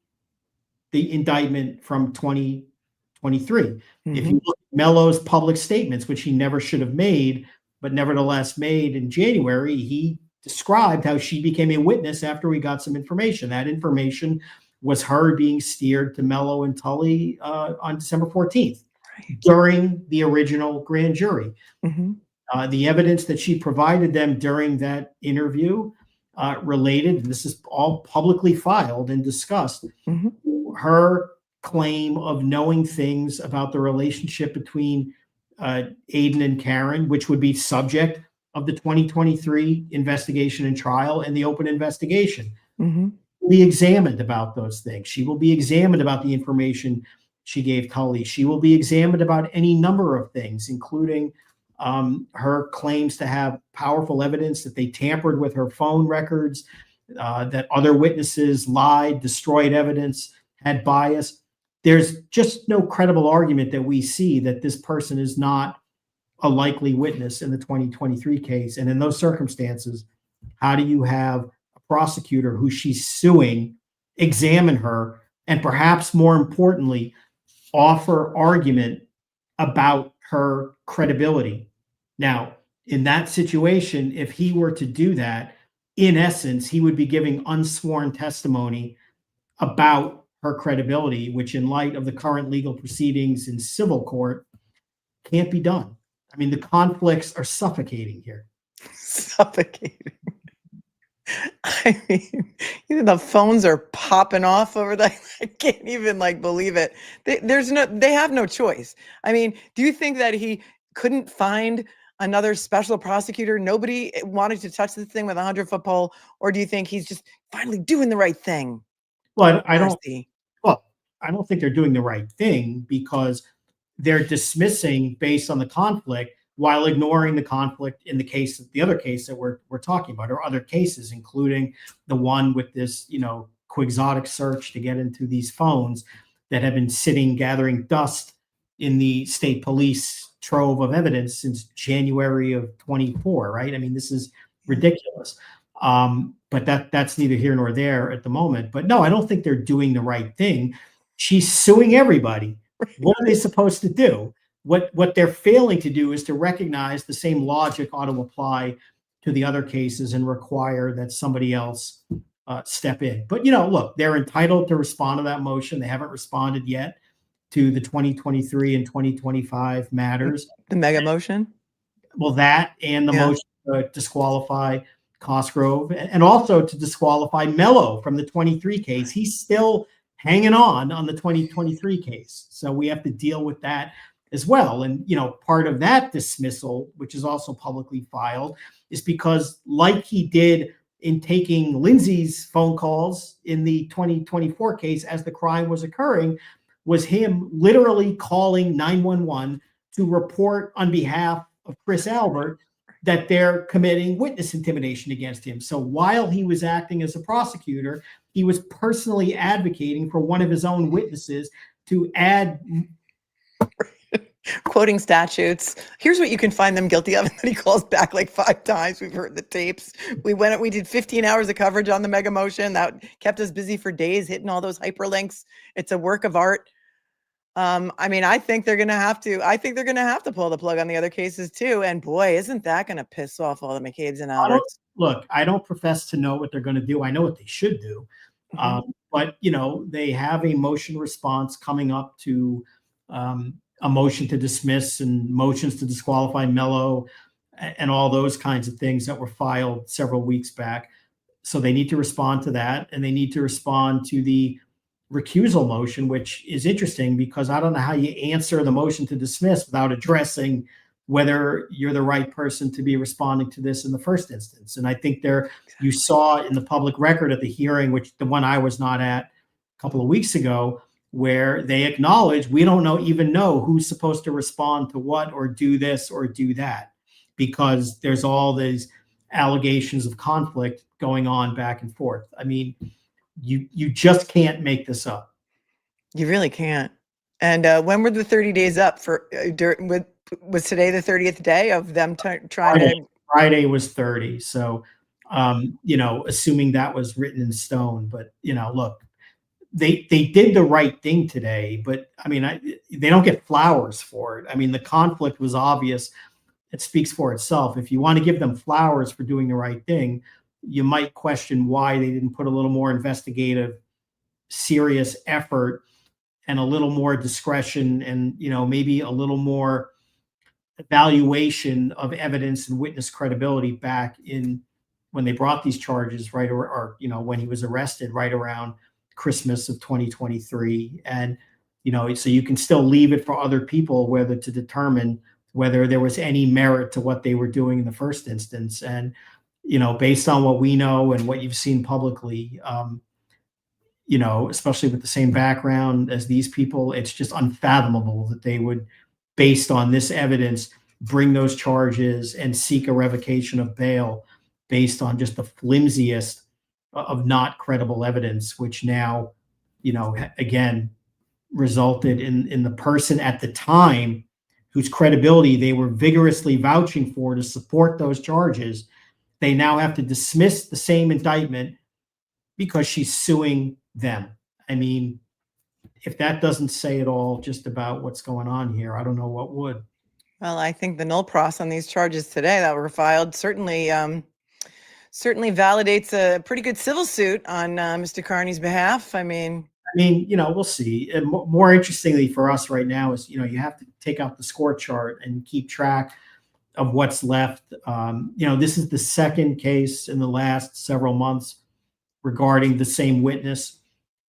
the indictment from 2023. If you look at Mello's public statements, which he never should have made, but nevertheless made in January, he described how she became a witness after we got some information. That information was her being steered to Mello and Tully on December 14th during the original grand jury. The evidence that she provided them during that interview related, and this is all publicly filed and discussed, her claim of knowing things about the relationship between Aidan and Karen, which would be subject of the 2023 investigation and trial and the open investigation. Be examined about those things. She will be examined about the information she gave Tully. She will be examined about any number of things, including her claims to have powerful evidence that they tampered with her phone records, that other witnesses lied, destroyed evidence, had bias. There's just no credible argument that we see that this person is not a likely witness in the 2023 case. And in those circumstances, how do you have a prosecutor who she's suing examine her, and perhaps more importantly, offer argument about her credibility? Now, in that situation, if he were to do that, in essence, he would be giving unsworn testimony about her credibility, which in light of the current legal proceedings in civil court can't be done. I mean, the conflicts are suffocating here. Suffocating. I mean, even the phones are popping off over that. I can't even believe it. They have no choice. I mean, do you think that he couldn't find another special prosecutor? Nobody wanted to touch this thing with a 100-foot pole, or do you think he's just finally doing the right thing? Well, I don't think they're doing the right thing, because they're dismissing based on the conflict while ignoring the conflict in the other case that we're talking about, or other cases, including the one with this, quixotic search to get into these phones that have been sitting gathering dust in the state police trove of evidence since January of 24, right? I mean, this is ridiculous. But that's neither here nor there at the moment. But no, I don't think they're doing the right thing. She's suing everybody. What are they supposed to do? What they're failing to do is to recognize the same logic ought to apply to the other cases and require that somebody else step in. But, look, they're entitled to respond to that motion. They haven't responded yet to the 2023 and 2025 matters. The mega motion? Well, that and the motion to disqualify Cosgrove, and also to disqualify Mello from the 23 case. He's still hanging on the 2023 case. So we have to deal with that as well. And, part of that dismissal, which is also publicly filed, is because, like he did in taking Lindsay's phone calls in the 2024 case as the crime was occurring, was him literally calling 911 to report on behalf of Chris Albert that they're committing witness intimidation against him. So while he was acting as a prosecutor, he was personally advocating for one of his own witnesses to add quoting statutes. Here's what you can find them guilty of. And then he calls back 5 times. We've heard the tapes. We did 15 hours of coverage on the mega motion. That kept us busy for days, hitting all those hyperlinks. It's a work of art. I think they're going to have to pull the plug on the other cases too. And boy, isn't that going to piss off all the McCabe's and Alberts? I don't profess to know what they're going to do. I know what they should do. But, they have a motion response coming up to a motion to dismiss and motions to disqualify Mello and all those kinds of things that were filed several weeks back. So they need to respond to that, and they need to respond to the recusal motion, which is interesting because I don't know how you answer the motion to dismiss without addressing whether you're the right person to be responding to this in the first instance. And I think you saw in the public record at the hearing, which the one I was not at a couple of weeks ago, where they acknowledge we don't even know who's supposed to respond to what or do this or do that, because there's all these allegations of conflict going on back and forth. I mean, you just can't make this up. You really can't. And when were the 30 days up for? Was today the 30th day of them trying to? Friday was 30. So, assuming that was written in stone. But look, they did the right thing today. But I mean, they don't get flowers for it. I mean, the conflict was obvious. It speaks for itself. If you want to give them flowers for doing the right thing, you might question why they didn't put a little more investigative, serious effort and a little more discretion and, maybe a little more evaluation of evidence and witness credibility back in when they brought these charges, right? Or when he was arrested right around Christmas of 2023. And, so you can still leave it for other people, whether to determine whether there was any merit to what they were doing in the first instance. And, based on what we know and what you've seen publicly, especially with the same background as these people, it's just unfathomable that they would, based on this evidence, bring those charges and seek a revocation of bail based on just the flimsiest of not credible evidence, which now, again, resulted in the person at the time whose credibility they were vigorously vouching for to support those charges. They now have to dismiss the same indictment because she's suing them. I mean, if that doesn't say it all just about what's going on here, I don't know what would. Well, I think the null pros on these charges today that were filed certainly validates a pretty good civil suit on Mr. Kearney's behalf. I mean, we'll see. And more interestingly for us right now is, you have to take out the score chart and keep track of what's left. This is the second case in the last several months regarding the same witness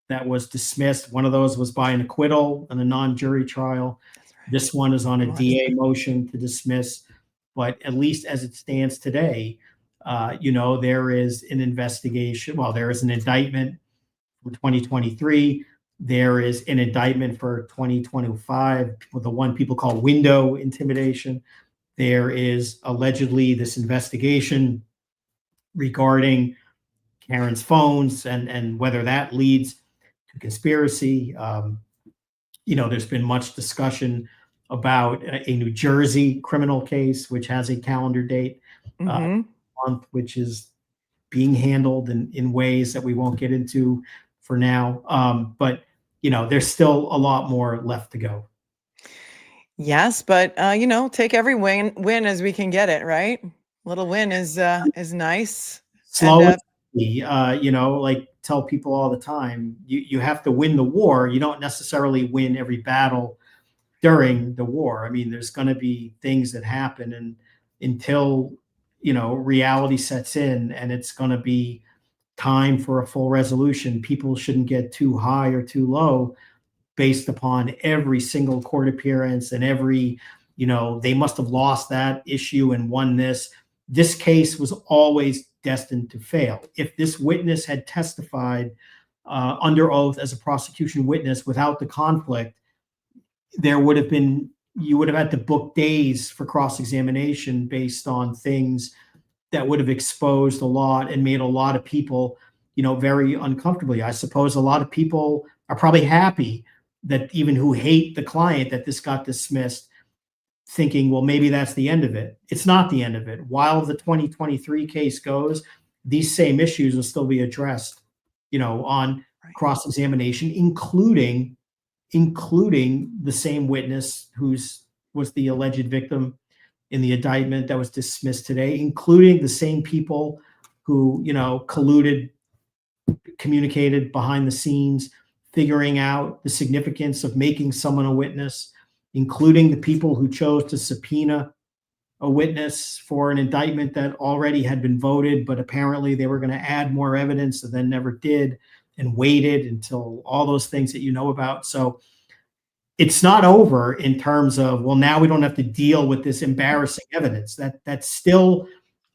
that was dismissed. One of those was by an acquittal in a non-jury trial. Right. This one is on a DA motion to dismiss. But at least as it stands today, there is an investigation. Well, there is an indictment for 2023. There is an indictment for 2025 with the one people call window intimidation. There is allegedly this investigation regarding Karen's phones and whether that leads to conspiracy. There's been much discussion about a New Jersey criminal case, which has a calendar date month, which is being handled in ways that we won't get into for now. But there's still a lot more left to go. Yes, but take every win as we can get it, right? Little win is nice. Slow like tell people all the time, you have to win the war. You don't necessarily win every battle during the war. I mean, there's going to be things that happen, and until reality sets in and it's going to be time for a full resolution, people shouldn't get too high or too low based upon every single court appearance and every, they must have lost that issue and won this. This case was always destined to fail. If this witness had testified under oath as a prosecution witness without the conflict, you would have had to book days for cross-examination based on things that would have exposed a lot and made a lot of people, very uncomfortably. I suppose a lot of people are probably happy that even who hate the client that this got dismissed, thinking, well, maybe that's the end of it. It's not the end of it. While the 2023 case goes, these same issues will still be addressed, on cross-examination, including the same witness was the alleged victim in the indictment that was dismissed today, including the same people who, colluded communicated behind the scenes, figuring out the significance of making someone a witness, including the people who chose to subpoena a witness for an indictment that already had been voted, but apparently they were going to add more evidence and then never did, and waited until all those things that you know about. So it's not over in terms of, well, now we don't have to deal with this embarrassing evidence. That's still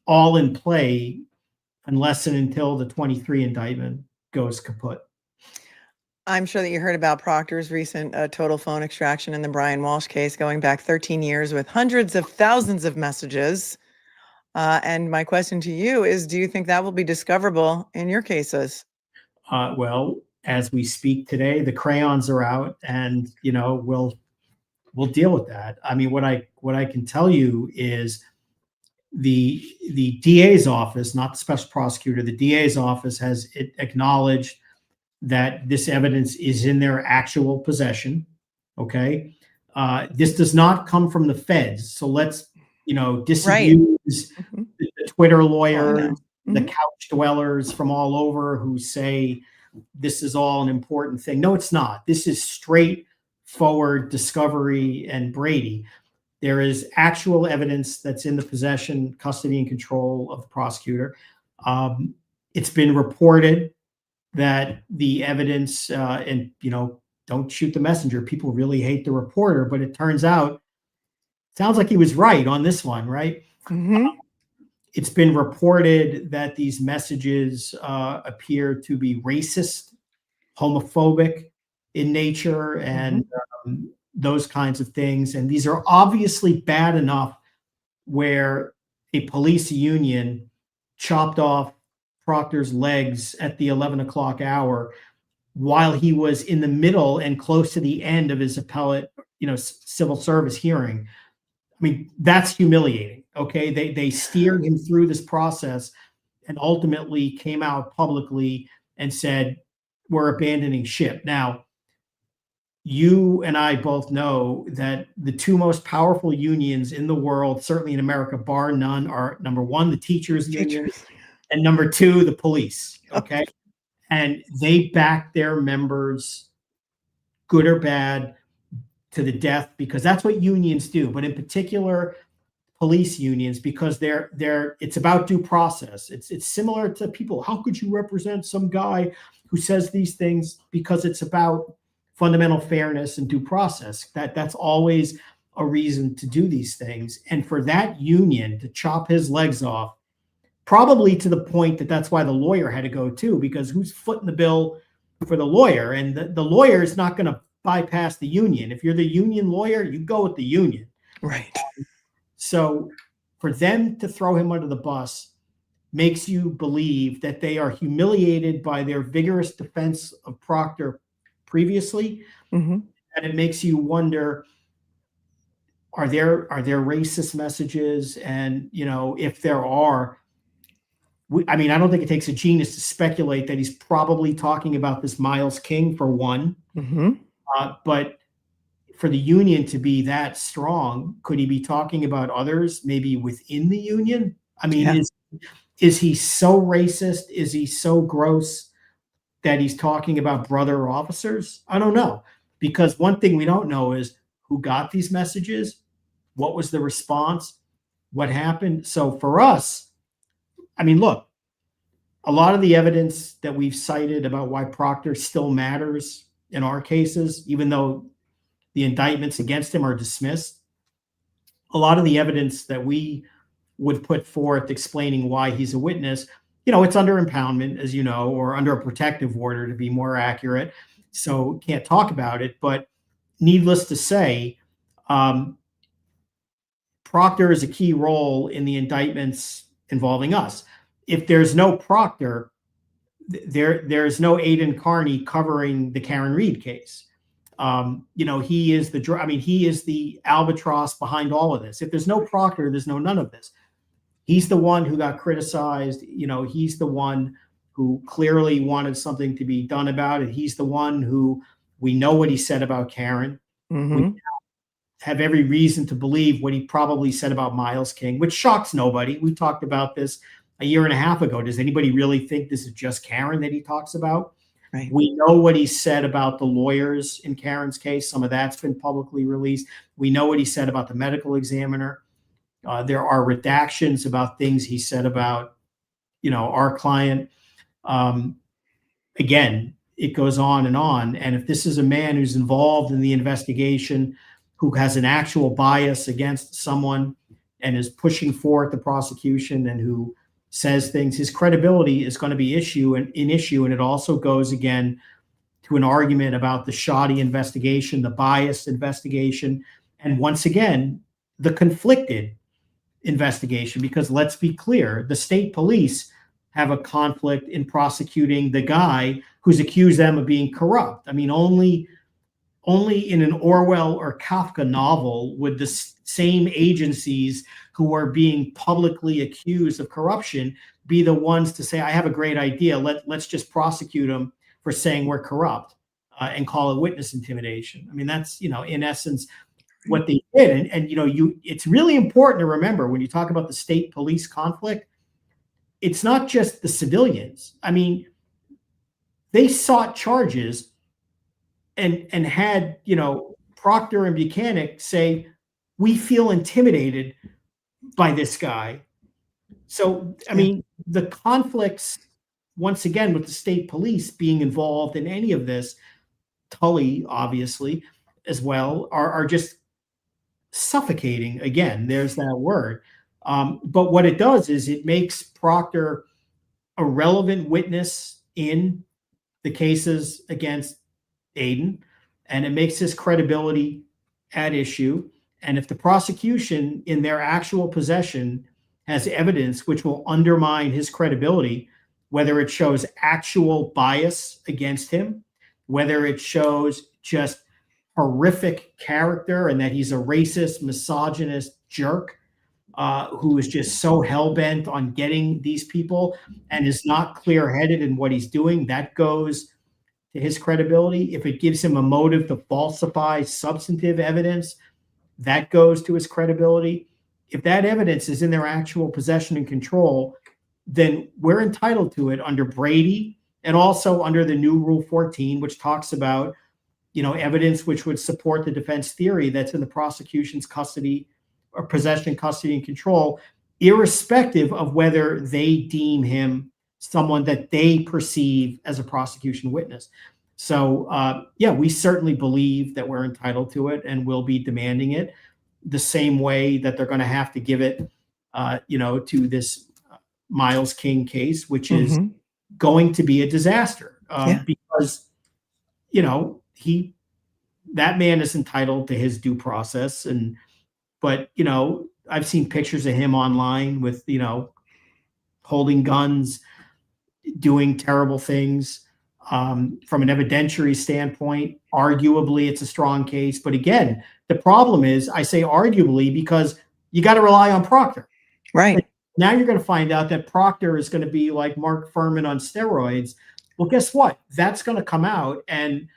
all in play unless and until the 23 indictment goes kaput. I'm sure that you heard about Proctor's recent total phone extraction in the Brian Walsh case going back 13 years with hundreds of thousands of messages. And my question to you is, do you think that will be discoverable in your cases? Well, as we speak today, the crayons are out, and we'll deal with that. I mean, what I can tell you is the DA's office, not the special prosecutor, the DA's office has acknowledged that this evidence is in their actual possession. Okay. This does not come from the feds. So let's, disabuse the Twitter lawyers, the couch dwellers from all over who say this is all an important thing. No, it's not. This is straightforward discovery and Brady. There is actual evidence that's in the possession, custody, and control of the prosecutor. It's been reported that the evidence, don't shoot the messenger. People really hate the reporter, but it turns out, sounds like he was right on this one, right? Mm-hmm. It's been reported that these messages appear to be racist, homophobic in nature, and those kinds of things. And these are obviously bad enough where a police union chopped off Proctor's legs at the 11 o'clock hour while he was in the middle and close to the end of his appellate, civil service hearing. I mean, that's humiliating. Okay. They steered him through this process and ultimately came out publicly and said, we're abandoning ship. Now, you and I both know that the two most powerful unions in the world, certainly in America, bar none, are number one, the teachers union, and number two, the police. Okay. And they back their members, good or bad, to the death, because that's what unions do. But in particular, police unions, because it's about due process. It's similar to people. How could you represent some guy who says these things? Because it's about fundamental fairness and due process. That's always a reason to do these things. And for that union to chop his legs off, probably to the point that that's why the lawyer had to go too, because who's footing the bill for the lawyer? And the lawyer is not going to bypass the union. If you're the union lawyer, you go with the union. Right. So for them to throw him under the bus makes you believe that they are humiliated by their vigorous defense of Proctor previously. Mm-hmm. And it makes you wonder, are there racist messages? And, if there are, I don't think it takes a genius to speculate that he's probably talking about this Miles King for one. Mm-hmm. But for the union to be that strong, could he be talking about others maybe within the union? Is he so racist? Is he so gross that he's talking about brother officers? I don't know. Because one thing we don't know is who got these messages, what was the response, what happened. So for us, look, a lot of the evidence that we've cited about why Proctor still matters in our cases, even though the indictments against him are dismissed, a lot of the evidence that we would put forth explaining why he's a witness, it's under impoundment, as you know, or under a protective order to be more accurate. So can't talk about it. But needless to say, Proctor is a key role in the indictments involving us. If there's no Proctor, there's no Aidan Kearney covering the Karen Reed case. He is he is the albatross behind all of this. If there's no Proctor, there's none of this. He's the one who got criticized. He's the one who clearly wanted something to be done about it. He's the one who, we know what he said about Karen. Mm-hmm. We have every reason to believe what he probably said about Miles King, which shocks nobody. We talked about this. a year and a half ago. Does anybody really think this is just Karen that he talks about? Right. We know what he said about the lawyers in Karen's case. Some of that's been publicly released. We know what he said about the medical examiner. There are redactions about things he said about, our client. Again, it goes on. And if this is a man who's involved in the investigation, who has an actual bias against someone and is pushing forward the prosecution and who says things, his credibility is going to be an issue. And it also goes again to an argument about the shoddy investigation, the biased investigation, and once again, the conflicted investigation, because let's be clear, the state police have a conflict in prosecuting the guy who's accused them of being corrupt. I mean, only in an Orwell or Kafka novel would the same agencies who are being publicly accused of corruption be the ones to say, I have a great idea. Let's just prosecute them for saying we're corrupt and call it witness intimidation. I mean, that's, in essence, what they did. And it's really important to remember when you talk about the state police conflict, it's not just the civilians. I mean, they sought charges and had, Proctor and Buchanan say, we feel intimidated by this guy. So, I mean, the conflicts, once again, with the state police being involved in any of this, Tully, obviously, as well, are just suffocating. Again, there's that word. But what it does is it makes Proctor a relevant witness in the cases against Aidan, and it makes his credibility at issue. And if the prosecution in their actual possession has evidence which will undermine his credibility, whether it shows actual bias against him, whether it shows just horrific character and that he's a racist, misogynist jerk who is just so hell-bent on getting these people and is not clear-headed in what he's doing, that goes to his credibility. If it gives him a motive to falsify substantive evidence, that goes to his credibility. If that evidence is in their actual possession and control, then we're entitled to it under Brady and also under the new Rule 14, which talks about, evidence which would support the defense theory that's in the prosecution's custody or possession, custody, and control, irrespective of whether they deem him someone that they perceive as a prosecution witness. So, we certainly believe that we're entitled to it and will be demanding it the same way that they're going to have to give it, to this Miles King case, which is going to be a disaster because, that man is entitled to his due process. But I've seen pictures of him online with, holding guns, doing terrible things. From an evidentiary standpoint, arguably it's a strong case. But again, the problem is, I say arguably because you got to rely on Proctor. Right. And now you're going to find out that Proctor is going to be like Mark Furman on steroids. Well, guess what? That's going to come out. And,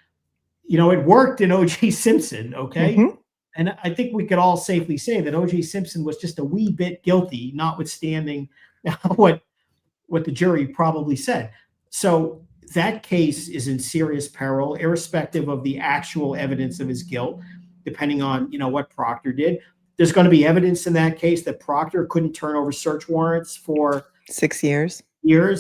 it worked in O.J. Simpson, okay? And I think we could all safely say that O.J. Simpson was just a wee bit guilty, notwithstanding what the jury probably said. So that case is in serious peril, irrespective of the actual evidence of his guilt, depending on, what Proctor did. There's going to be evidence in that case that Proctor couldn't turn over search warrants for 6 years,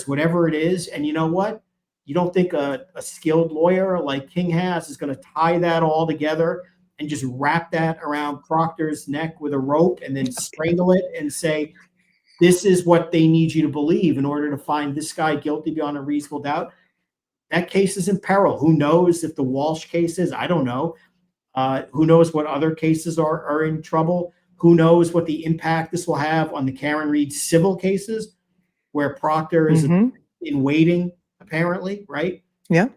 whatever it is. And you know what? You don't think a skilled lawyer like King has is going to tie that all together and just wrap that around Proctor's neck with a rope and then strangle it and say, this is what they need you to believe in order to find this guy guilty beyond a reasonable doubt? That case is in peril. Who knows if the Walsh case is? I don't know. Who knows what other cases are in trouble? Who knows what the impact this will have on the Karen Reed civil cases where Proctor is in waiting, apparently, right? Yeah.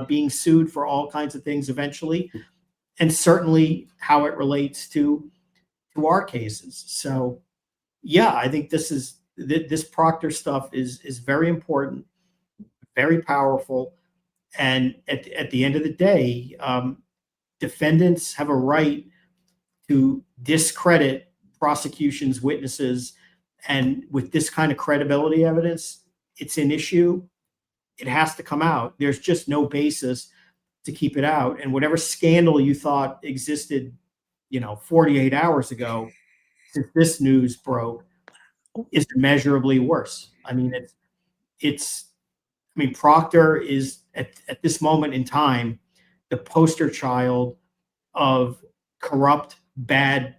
Being sued for all kinds of things eventually. And certainly how it relates to our cases. So, I think this Proctor stuff is very important, very powerful. And at the end of the day, defendants have a right to discredit prosecution's witnesses And with this kind of credibility evidence, it's an issue. It has to come out. There's just no basis to keep it out. And whatever scandal you thought existed, 48 hours ago, since this news broke, is immeasurably worse. I mean, Proctor is at this moment in time the poster child of corrupt, bad,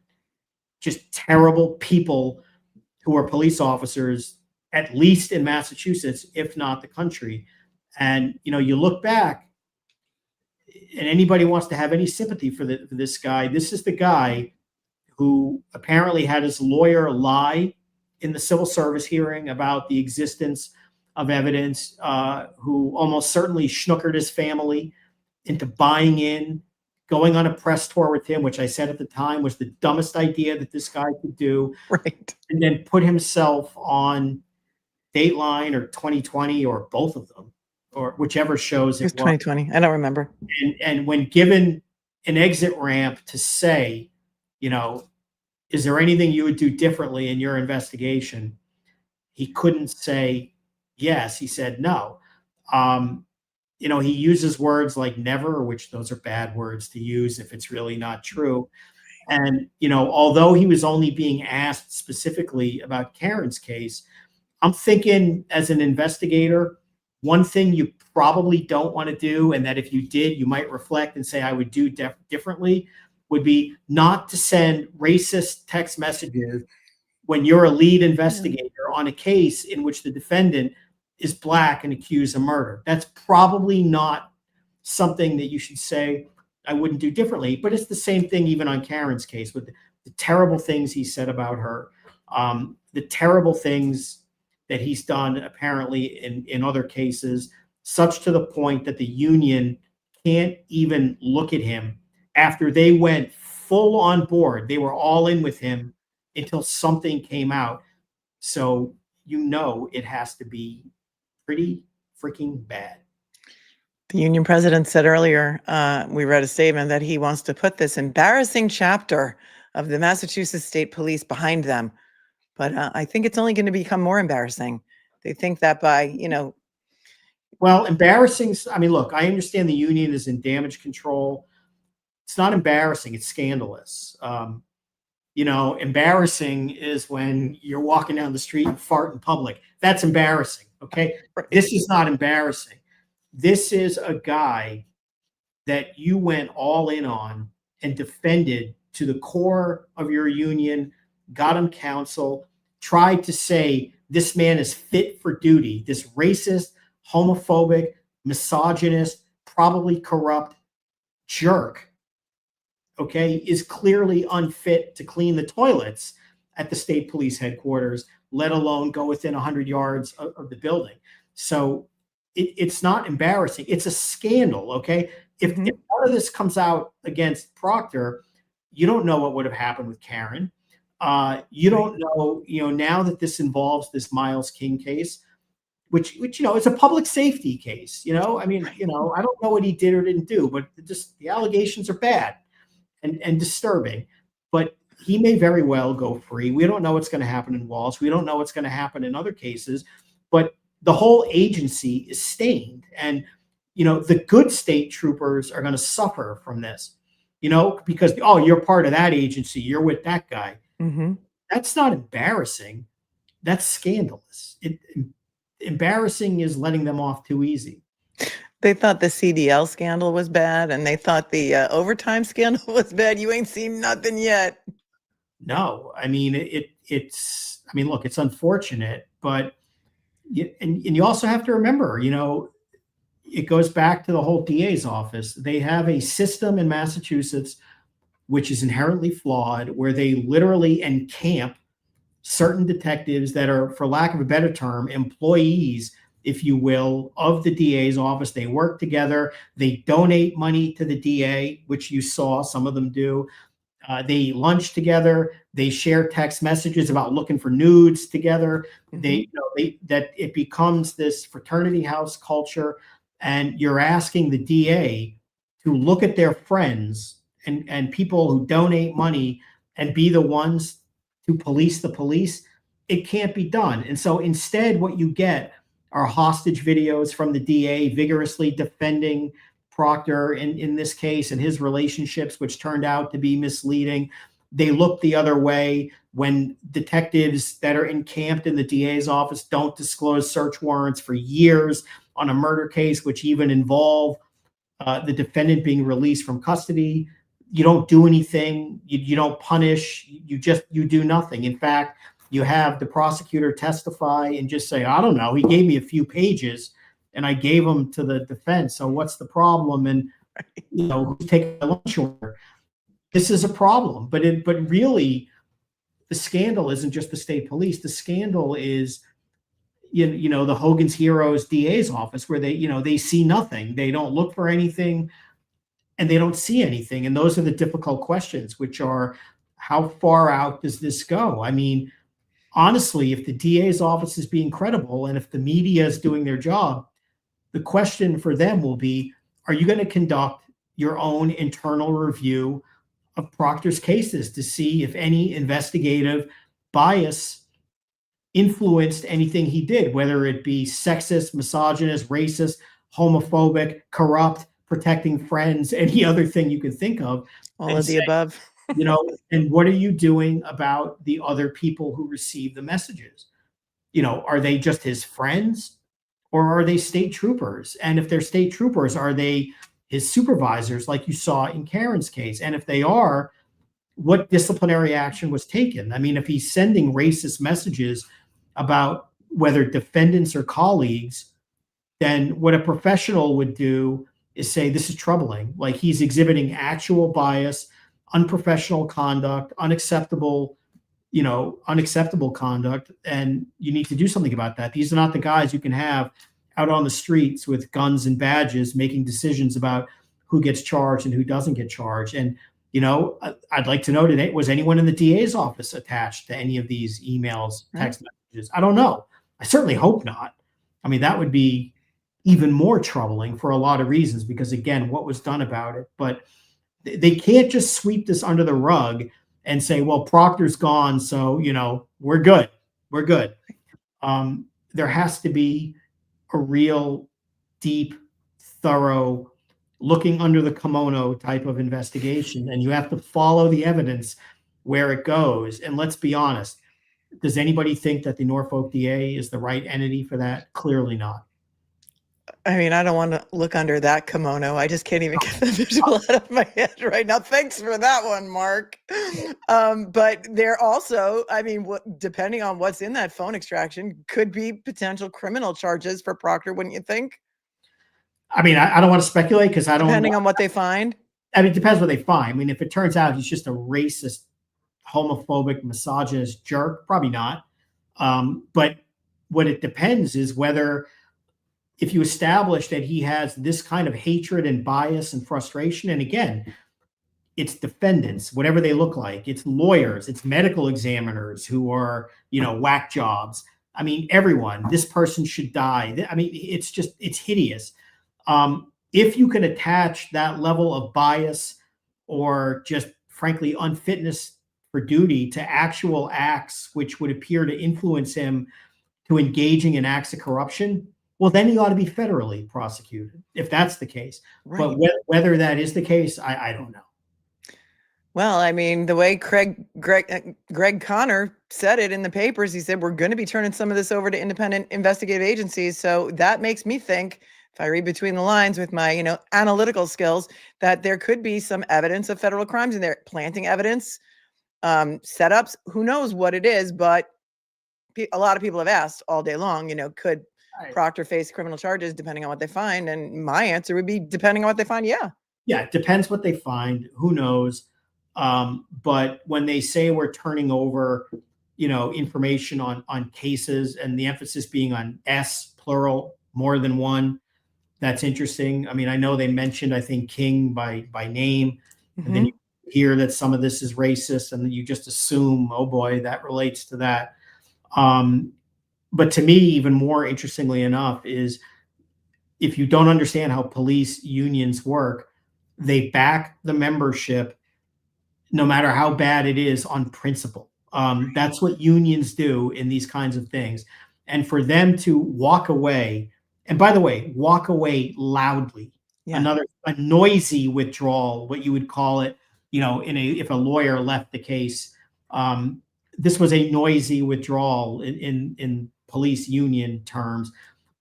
just terrible people who are police officers, at least in Massachusetts, if not the country. And, you look back, and anybody wants to have any sympathy for this guy, this is the guy who apparently had his lawyer lie in the civil service hearing about the existence of evidence, who almost certainly schnookered his family into buying in, going on a press tour with him, which I said at the time was the dumbest idea that this guy could do. Right. And then put himself on Dateline or 2020 or both of them, or whichever shows It was 2020. I don't remember. And when given an exit ramp to say, is there anything you would do differently in your investigation? He couldn't say yes. He said no. He uses words like never, which those are bad words to use if it's really not true. And, although he was only being asked specifically about Karen's case, I'm thinking as an investigator, one thing you probably don't want to do, and that if you did, you might reflect and say, I would do differently, would be not to send racist text messages when you're a lead investigator on a case in which the defendant is Black and accused of murder. That's probably not something that you should say, I wouldn't do differently. But it's the same thing even on Karen's case with the terrible things he said about her, the terrible things that he's done apparently in other cases, such to the point that the union can't even look at him after they went full on board. They were all in with him until something came out. So, it has to be pretty freaking bad. The union president said earlier, we read a statement that he wants to put this embarrassing chapter of the Massachusetts State Police behind them. But I think it's only going to become more embarrassing. They think that by, Well, embarrassing. I mean, look, I understand the union is in damage control. It's not embarrassing. It's scandalous. Embarrassing is when you're walking down the street and fart in public. That's embarrassing. Okay. Right. This is not embarrassing. This is a guy that you went all in on and defended to the core of your union, got him counsel, tried to say this man is fit for duty. This racist, homophobic, misogynist, probably corrupt jerk, is clearly unfit to clean the toilets at the state police headquarters, let alone go within 100 yards of the building. So it's not embarrassing. It's a scandal, okay? If none of this comes out against Proctor, you don't know what would have happened with Karen. You don't know, now that this involves this Miles King case, which is a public safety case, I don't know what he did or didn't do, but just the allegations are bad and disturbing, but he may very well go free. We don't know what's going to happen in Walsh. We don't know what's going to happen in other cases, but the whole agency is stained. And, the good state troopers are going to suffer from this, because, you're part of that agency. You're with that guy. Mm-hmm. That's not embarrassing. That's scandalous. Embarrassing is letting them off too easy. They thought the CDL scandal was bad, and they thought the overtime scandal was bad. You ain't seen nothing yet. No, I mean, it's unfortunate, but you also have to remember, it goes back to the whole DA's office. They have a system in Massachusetts which is inherently flawed, where they literally encamp certain detectives that are, for lack of a better term, employees, if you will, of the DA's office. They work together. They donate money to the DA, which you saw some of them do. They lunch together. They share text messages about looking for nudes together. That it becomes this fraternity house culture, and you're asking the DA to look at their friends and people who donate money and be the ones to police the police. it can't be done. And so instead, what you get are hostage videos from the DA vigorously defending Proctor in this case and his relationships, which turned out to be misleading. They look the other way when detectives that are encamped in the DA's office don't disclose search warrants for years on a murder case, which even involve the defendant being released from custody. You don't do anything. You don't punish. You do nothing. In fact, you have the prosecutor testify and just say, I don't know, he gave me a few pages and I gave them to the defense. So what's the problem? And, who's taking the lunch order? This is a problem. But really, the scandal isn't just the state police. The scandal is, the Hogan's Heroes DA's office, where they see nothing. They don't look for anything and they don't see anything. And those are the difficult questions, which are, how far out does this go? I mean, honestly, if the DA's office is being credible and if the media is doing their job, the question for them will be, are you going to conduct your own internal review of Proctor's cases to see if any investigative bias influenced anything he did, whether it be sexist, misogynist, racist, homophobic, corrupt, protecting friends, any other thing you can think of. All of the above. And what are you doing about the other people who receive the messages? Are they just his friends or are they state troopers? And if they're state troopers, are they his supervisors like you saw in Karen's case? And if they are, what disciplinary action was taken? I mean, if he's sending racist messages about whether defendants or colleagues, then what a professional would do is say, this is troubling. Like, he's exhibiting actual bias, unprofessional conduct, unacceptable conduct, and you need to do something about that. These are not the guys you can have out on the streets with guns and badges making decisions about who gets charged and who doesn't get charged. And, I'd like to know today, was anyone in the DA's office attached to any of these emails, text messages? I don't know. I certainly hope not. I mean, that would be even more troubling for a lot of reasons, because again, what was done about it? But they can't just sweep this under the rug and say, well, Proctor's gone, so, we're good. We're good. There has to be a real deep, thorough, looking under the kimono type of investigation, and you have to follow the evidence where it goes. And let's be honest, does anybody think that the Norfolk DA is the right entity for that? Clearly not. I mean, I don't want to look under that kimono. I just can't even get the visual out of my head right now. Thanks for that one, Mark. But there also, I mean, depending on what's in that phone extraction, could be potential criminal charges for Proctor, wouldn't you think? I mean, I don't want to speculate because I don't. Depending on what they find? I mean, it depends what they find. I mean, if it turns out he's just a racist, homophobic, misogynist jerk, probably not. But what it depends is whether, if you establish that he has this kind of hatred and bias and frustration, and again, it's defendants, whatever they look like, it's lawyers, it's medical examiners who are, whack jobs. I mean, everyone, this person should die. I mean, it's hideous. If you can attach that level of bias or just frankly unfitness for duty to actual acts which would appear to influence him to engaging in acts of corruption, well, then he ought to be federally prosecuted, if that's the case. Right. But whether that is the case, I don't know. Well, I mean, the way Greg Connor said it in the papers, he said, we're going to be turning some of this over to independent investigative agencies. So that makes me think, if I read between the lines with my, analytical skills, that there could be some evidence of federal crimes in there, planting evidence, setups, who knows what it is, but a lot of people have asked all day long, could Proctor face criminal charges depending on what they find? And my answer would be, depending on what they find, yeah. Yeah, it depends what they find. Who knows? But when they say we're turning over, information on cases, and the emphasis being on S, plural, more than one, that's interesting. I mean, I know they mentioned, I think, King by name, and then you hear that some of this is racist, and then you just assume, oh boy, that relates to that. But to me, even more interestingly enough, is if you don't understand how police unions work, they back the membership no matter how bad it is on principle. That's what unions do in these kinds of things. And for them to walk away, and by the way, walk away loudly, a noisy withdrawal, what you would call it, if a lawyer left the case. This was a noisy withdrawal in police union terms,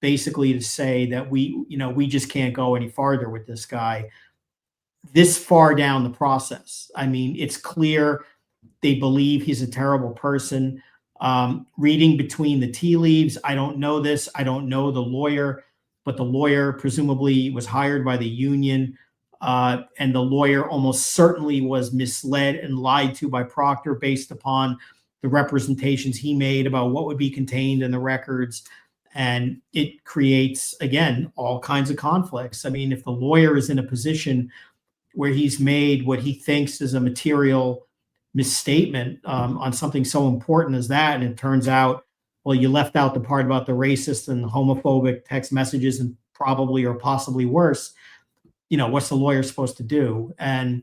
basically to say that we just can't go any farther with this guy this far down the process. I mean, it's clear they believe he's a terrible person. Reading between the tea leaves, I don't know this. I don't know the lawyer, but the lawyer presumably was hired by the union. And the lawyer almost certainly was misled and lied to by Proctor based upon the representations he made about what would be contained in the records. And it creates, again, all kinds of conflicts. I mean, if the lawyer is in a position where he's made what he thinks is a material misstatement on something so important as that, and it turns out, well, you left out the part about the racist and homophobic text messages and probably or possibly worse, what's the lawyer supposed to do? And,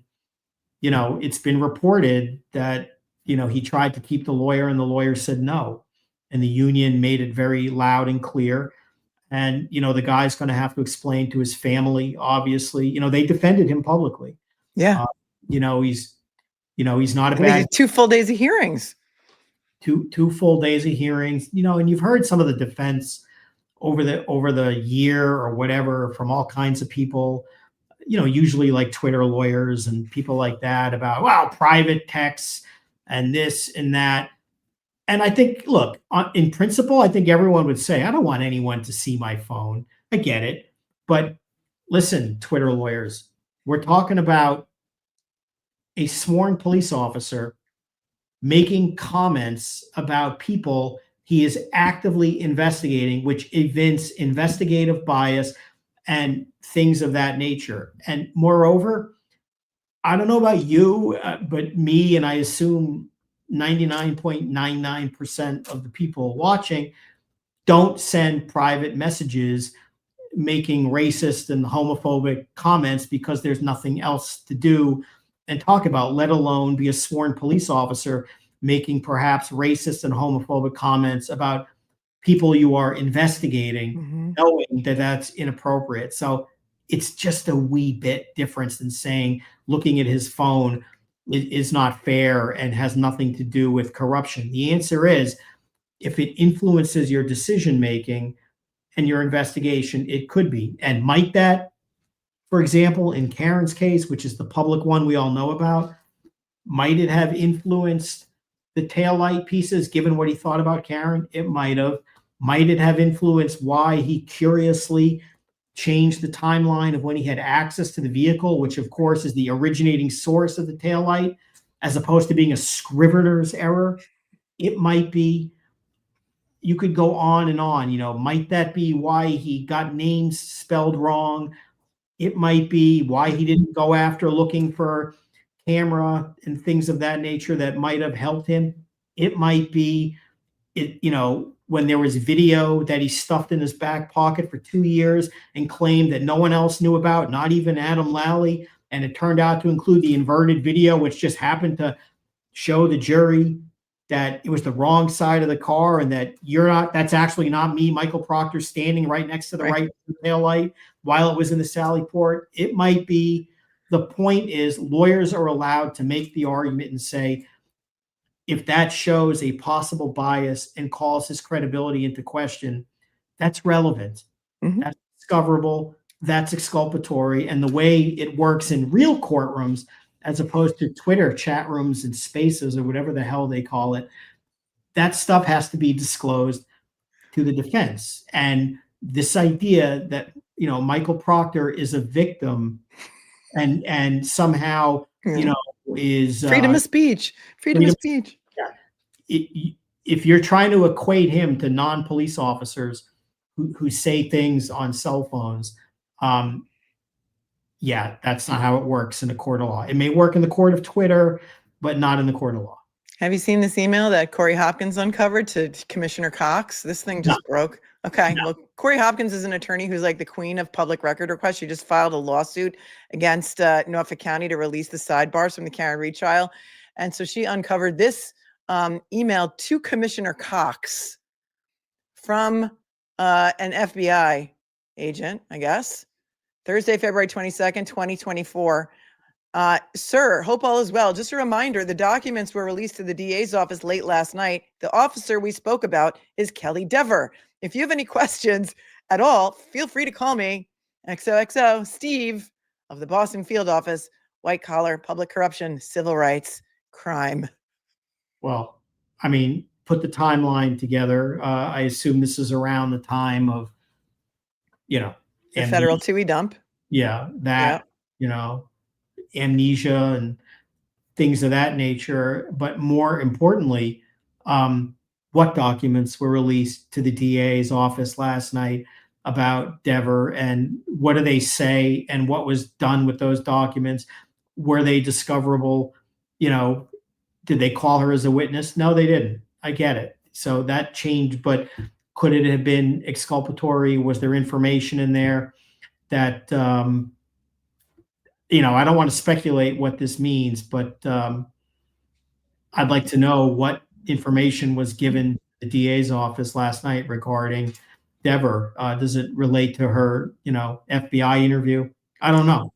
it's been reported that, he tried to keep the lawyer and the lawyer said no. And the union made it very loud and clear. And, the guy's going to have to explain to his family, obviously, they defended him publicly. Yeah. He's not a bad. 2 full days of hearings. Two full days of hearings, and you've heard some of the defense over the year or whatever from all kinds of people, usually like Twitter lawyers and people like that about, private texts and this and that. And I think, look, in principle, I think everyone would say, I don't want anyone to see my phone. I get it. But listen, Twitter lawyers, we're talking about a sworn police officer making comments about people he is actively investigating, which evince investigative bias and things of that nature. And moreover, I don't know about you, but me, and I assume 99.99% of the people watching don't send private messages making racist and homophobic comments because there's nothing else to do and talk about, let alone be a sworn police officer making perhaps racist and homophobic comments about people you are investigating, knowing that that's inappropriate. So it's just a wee bit difference than saying looking at his phone is not fair and has nothing to do with corruption. The answer is, if it influences your decision-making and your investigation, it could be. And might that, for example, in Karen's case, which is the public one we all know about, might it have influenced the taillight pieces, given what he thought about Karen? It might have. Might it have influenced why he curiously changed the timeline of when he had access to the vehicle, which of course is the originating source of the taillight, as opposed to being a scrivener's error? It might be. You could go on and on. Might that be why he got names spelled wrong? It might be why he didn't go after looking for camera and things of that nature that might have helped him. It might be, when there was video that he stuffed in his back pocket for 2 years and claimed that no one else knew about, not even Adam Lally, and it turned out to include the inverted video, which just happened to show the jury that it was the wrong side of the car and that that's actually not me, Michael Proctor, standing right next to the right tail light while it was in the Sally Port. It might be. The point is, lawyers are allowed to make the argument and say, if that shows a possible bias and calls his credibility into question, that's relevant. That's discoverable. That's exculpatory. And the way it works in real courtrooms, as opposed to Twitter chat rooms and spaces or whatever the hell they call it, that stuff has to be disclosed to the defense. And this idea that, Michael Proctor is a victim and somehow, is freedom of speech. Freedom of speech. Yeah. If you're trying to equate him to non-police officers who say things on cell phones, that's not how it works in a court of law. It may work in the court of Twitter, but not in the court of law. Have you seen this email that Corey Hopkins uncovered to Commissioner Cox? This thing just broke. Okay. No. Well, Corey Hopkins is an attorney who's like the queen of public record requests. She just filed a lawsuit against Norfolk County to release the sidebars from the Karen Reed trial. And so she uncovered this email to Commissioner Cox from an FBI agent, I guess, Thursday, February 22nd, 2024. Sir, hope all is well. Just a reminder, the documents were released to the DA's office late last night. The officer we spoke about is Kelly Dever. If you have any questions at all, feel free to call me. XOXO, Steve of the Boston field office, white collar, public corruption, civil rights, crime. Well, I mean, put the timeline together. I assume this is around the time of, The federal TUI dump. Yeah, that, amnesia and things of that nature. But more importantly, what documents were released to the DA's office last night about Dever, and what do they say, and what was done with those documents? Were they discoverable? Did they call her as a witness? No, they didn't. I get it. So that changed, but could it have been exculpatory? Was there information in there that, I don't want to speculate what this means, but I'd like to know what information was given to the DA's office last night regarding Dever. Does it relate to her, FBI interview? I don't know.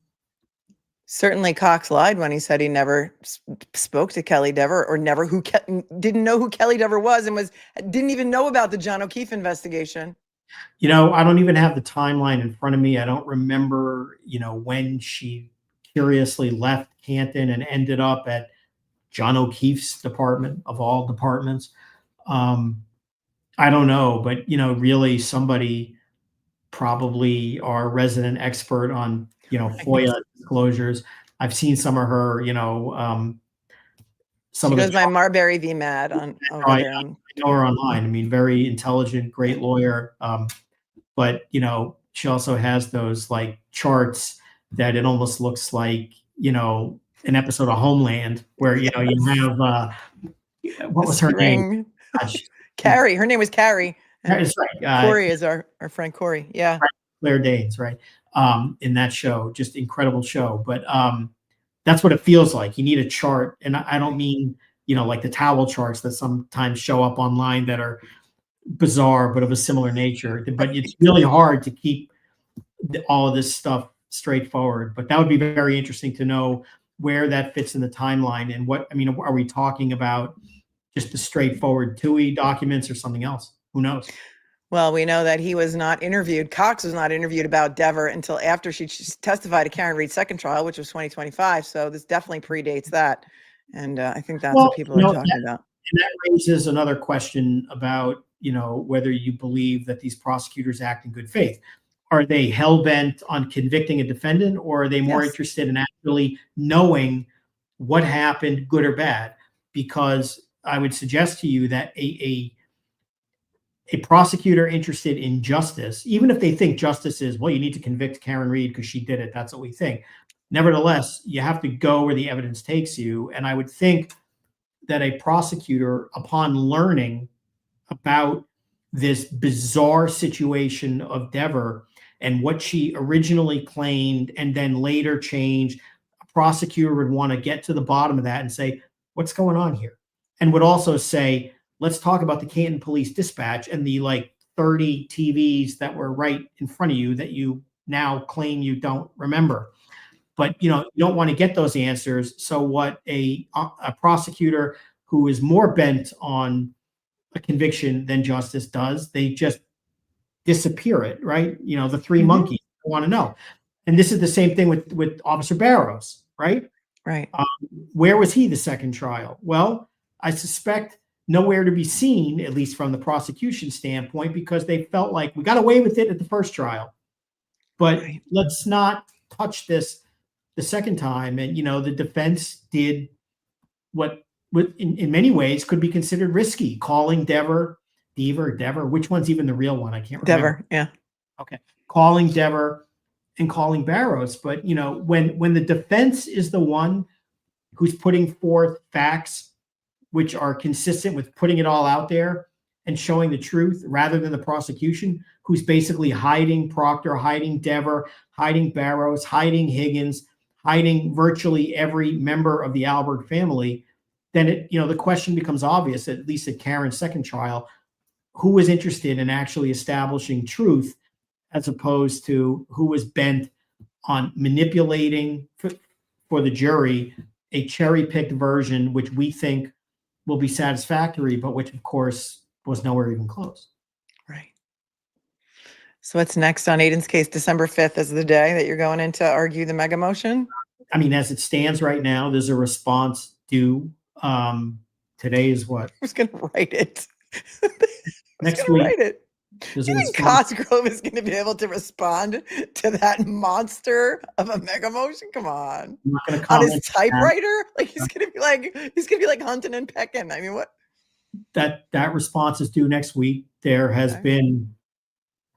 Certainly Cox lied when he said he never spoke to Kelly Dever, or didn't know who Kelly Dever was, and didn't even know about the John O'Keefe investigation. I don't even have the timeline in front of me. I don't remember, when she curiously left Canton and ended up at John O'Keefe's department of all departments. I don't know, but, really somebody, probably our resident expert on, FOIA disclosures. I've seen some of her, She goes by Marbury v. Mad on over there. I know her online. I mean, very intelligent, great lawyer. But, she also has those like charts that it almost looks like, an episode of Homeland where, you have, what was her name? Carrie. Her name was Carrie. That's right. Corey is our friend Corey. Yeah. Claire Danes, right? In that show, just incredible show. But that's what it feels like. You need a chart. And I don't mean, like the towel charts that sometimes show up online that are bizarre, but of a similar nature. But it's really hard to keep all of this stuff straightforward. But that would be very interesting to know where that fits in the timeline, and are we talking about just the straightforward TUI documents or something else? Who knows? Well, we know that he was not interviewed. Cox was not interviewed about Dever until after she testified at Karen Reed's second trial, which was 2025. So this definitely predates that. And I think that's what people are talking about. And that raises another question about, whether you believe that these prosecutors act in good faith. Are they hell-bent on convicting a defendant, or are they more interested in actually knowing what happened, good or bad? Because I would suggest to you that a prosecutor interested in justice, even if they think justice is, well, you need to convict Karen Reed because she did it, that's what we think. Nevertheless, you have to go where the evidence takes you. And I would think that a prosecutor, upon learning about this bizarre situation of Dever and what she originally claimed and then later changed, a prosecutor would want to get to the bottom of that and say, what's going on here? And would also say, let's talk about the Canton Police Dispatch and the 30 TVs that were right in front of you that you now claim you don't remember. But, you don't want to get those answers. So what a prosecutor who is more bent on a conviction than justice does, they just disappear it, right? The three monkeys want to know. And this is the same thing with Officer Barrows, right? Right. Where was he the second trial? Well, I suspect nowhere to be seen, at least from the prosecution standpoint, because they felt like we got away with it at the first trial, but let's not touch this the second time. And, the defense did what in many ways could be considered risky, calling Dever, which one's even the real one? I can't remember. Dever, yeah. Okay. Calling Dever and calling Barrows. But, when the defense is the one who's putting forth facts which are consistent with putting it all out there and showing the truth, rather than the prosecution, who's basically hiding Proctor, hiding Dever, hiding Barrows, hiding Higgins, hiding virtually every member of the Albert family, then the question becomes obvious, at least at Karen's second trial, who was interested in actually establishing truth as opposed to who was bent on manipulating for the jury a cherry-picked version, which we think will be satisfactory, but which, of course, was nowhere even close. Right. So what's next on Aidan's case? December 5th is the day that you're going in to argue the mega motion? I mean, as it stands right now, there's a response due. Today is what? Who's going to write it? Next week. Write it. There's You a think response. Cosgrove is going to be able to respond to that monster of a mega motion? Come on. I'm not going to On comment his on that. typewriter? Like he's going to be like hunting and pecking. I mean, what? That response is due next week. There has been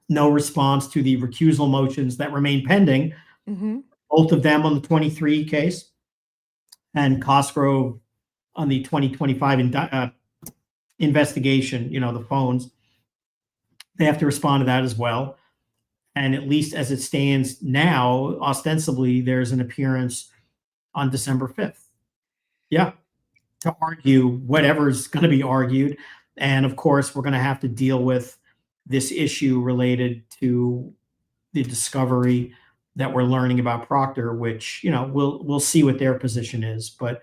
no response to the recusal motions that remain pending. Mm-hmm. Both of them on the 23 case and Cosgrove on the 2025 investigation, the phones. They have to respond to that as well. And at least as it stands now, ostensibly, there's an appearance on December 5th. Yeah, to argue whatever's going to be argued. And of course, we're going to have to deal with this issue related to the discovery that we're learning about Proctor, which, we'll see what their position is. But,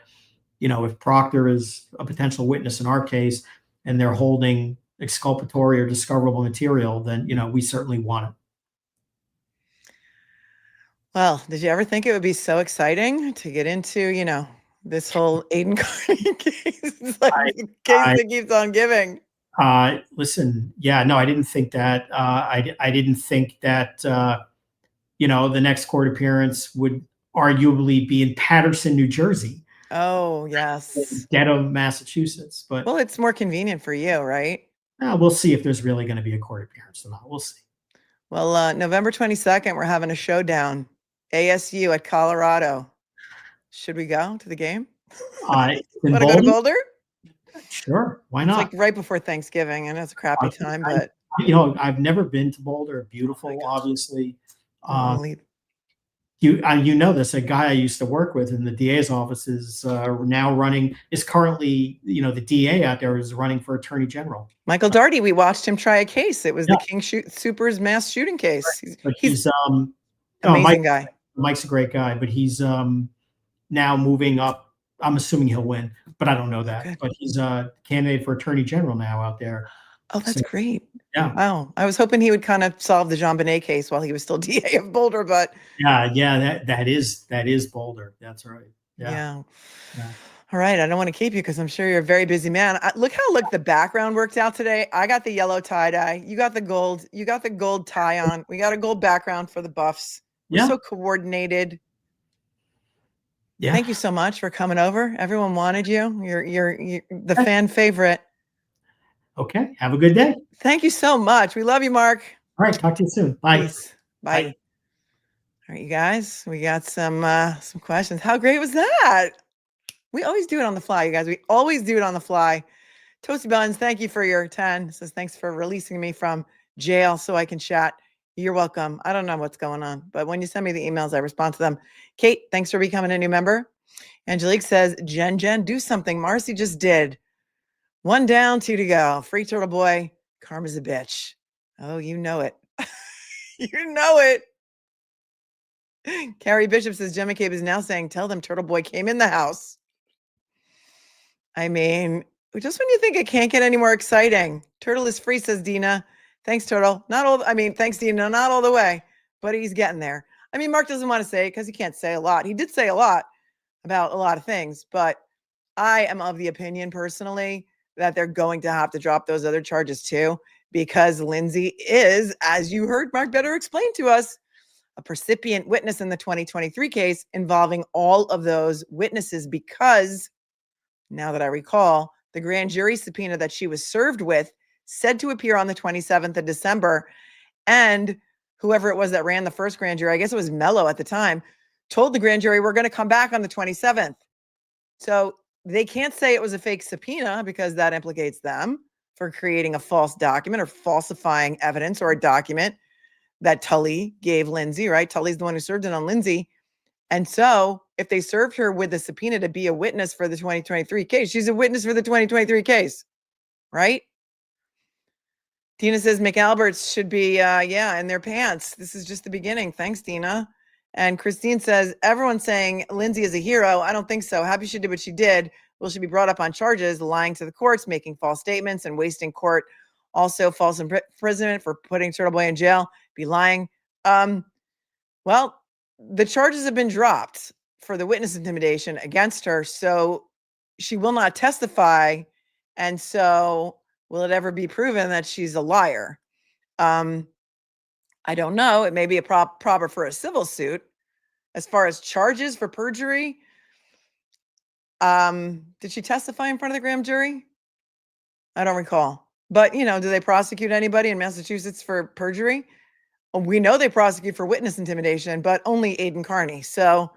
if Proctor is a potential witness in our case and they're holding exculpatory or discoverable material, then, we certainly want it. Well, did you ever think it would be so exciting to get into, this whole Aidan Kearney case? It's like the case that keeps on giving. Listen, yeah, no, I didn't think that. I didn't think that, the next court appearance would arguably be in Paterson, New Jersey. Oh, yes. Dedham, Massachusetts. But well, it's more convenient for you, right? We'll see if there's really going to be a court appearance or not. We'll see. Well, November 22nd, we're having a showdown. ASU at Colorado. Should we go to the game? Want to go to Boulder? Sure. Why not? It's like right before Thanksgiving. I know it's a crappy time, but I've never been to Boulder. Beautiful, obviously. you know this. A guy I used to work with in the DA's office is currently, the DA out there is running for Attorney General. Michael Daugherty, we watched him try a case. It was the King Soopers mass shooting case. He's amazing guy. Mike's a great guy, but he's now moving up. I'm assuming he'll win, but I don't know that. Okay. But he's a candidate for Attorney General now out there. Oh, that's great. Yeah. Wow. I was hoping he would kind of solve the Jean Bonnet case while he was still DA of Boulder, but yeah, that is Boulder. That's right. Yeah. All right. I don't want to keep you because I'm sure you're a very busy man. Look how the background worked out today. I got the yellow tie dye. You got the gold. You got the gold tie on. We got a gold background for the Buffs. We're so coordinated. Yeah. Thank you so much for coming over. Everyone wanted you. You're the fan favorite. Okay. Have a good day. Thank you so much. We love you, Mark. All right. Talk to you soon. Bye. Peace. Bye. All right, you guys. We got some questions. How great was that? We always do it on the fly, you guys. We always do it on the fly. Toasty Buns, thank you for your 10. It says thanks for releasing me from jail so I can chat. You're welcome. I don't know what's going on, but when you send me the emails, I respond to them. Kate, thanks for becoming a new member. Angelique says, Jen, do something. Marcy just did. 1 down, 2 to go. Free Turtleboy. Karma's a bitch. Oh, you know it. You know it. Carrie Bishop says, Jen McCabe is now saying, tell them Turtleboy came in the house. I mean, just when you think it can't get any more exciting. Turtle is free, says Dina. Thanks, Turtle. Thanks, Dina. Not all the way, but he's getting there. I mean, Mark doesn't want to say it because he can't say a lot. He did say a lot about a lot of things, but I am of the opinion personally that they're going to have to drop those other charges too, because Lindsay is, as you heard Mark Bederow explain to us, a percipient witness in the 2023 case involving all of those witnesses, because now that I recall, the grand jury subpoena that she was served with said to appear on the 27th of December. And whoever it was that ran the first grand jury, I guess it was Mello at the time, told the grand jury, we're going to come back on the 27th. So they can't say it was a fake subpoena because that implicates them for creating a false document or falsifying evidence or a document that Tully gave Lindsay, right? Tully's the one who served it on Lindsay. And so if they served her with a subpoena to be a witness for the 2023 case. She's a witness for the 2023 case, right? Tina says McAlberts should be, in their pants. This is just the beginning. Thanks, Tina. And Christine says, everyone's saying Lindsay is a hero. I don't think so. Happy she did what she did. Will she be brought up on charges, lying to the courts, making false statements, and wasting court? Also, false imprisonment for putting Turtleboy in jail. Be lying. Well, the charges have been dropped for the witness intimidation against her, so she will not testify. And so will it ever be proven that she's a liar? I don't know. It may be a proper for a civil suit. As far as charges for perjury, did she testify in front of the grand jury? I don't recall. But, do they prosecute anybody in Massachusetts for perjury? We know they prosecute for witness intimidation, but only Aidan Kearney. So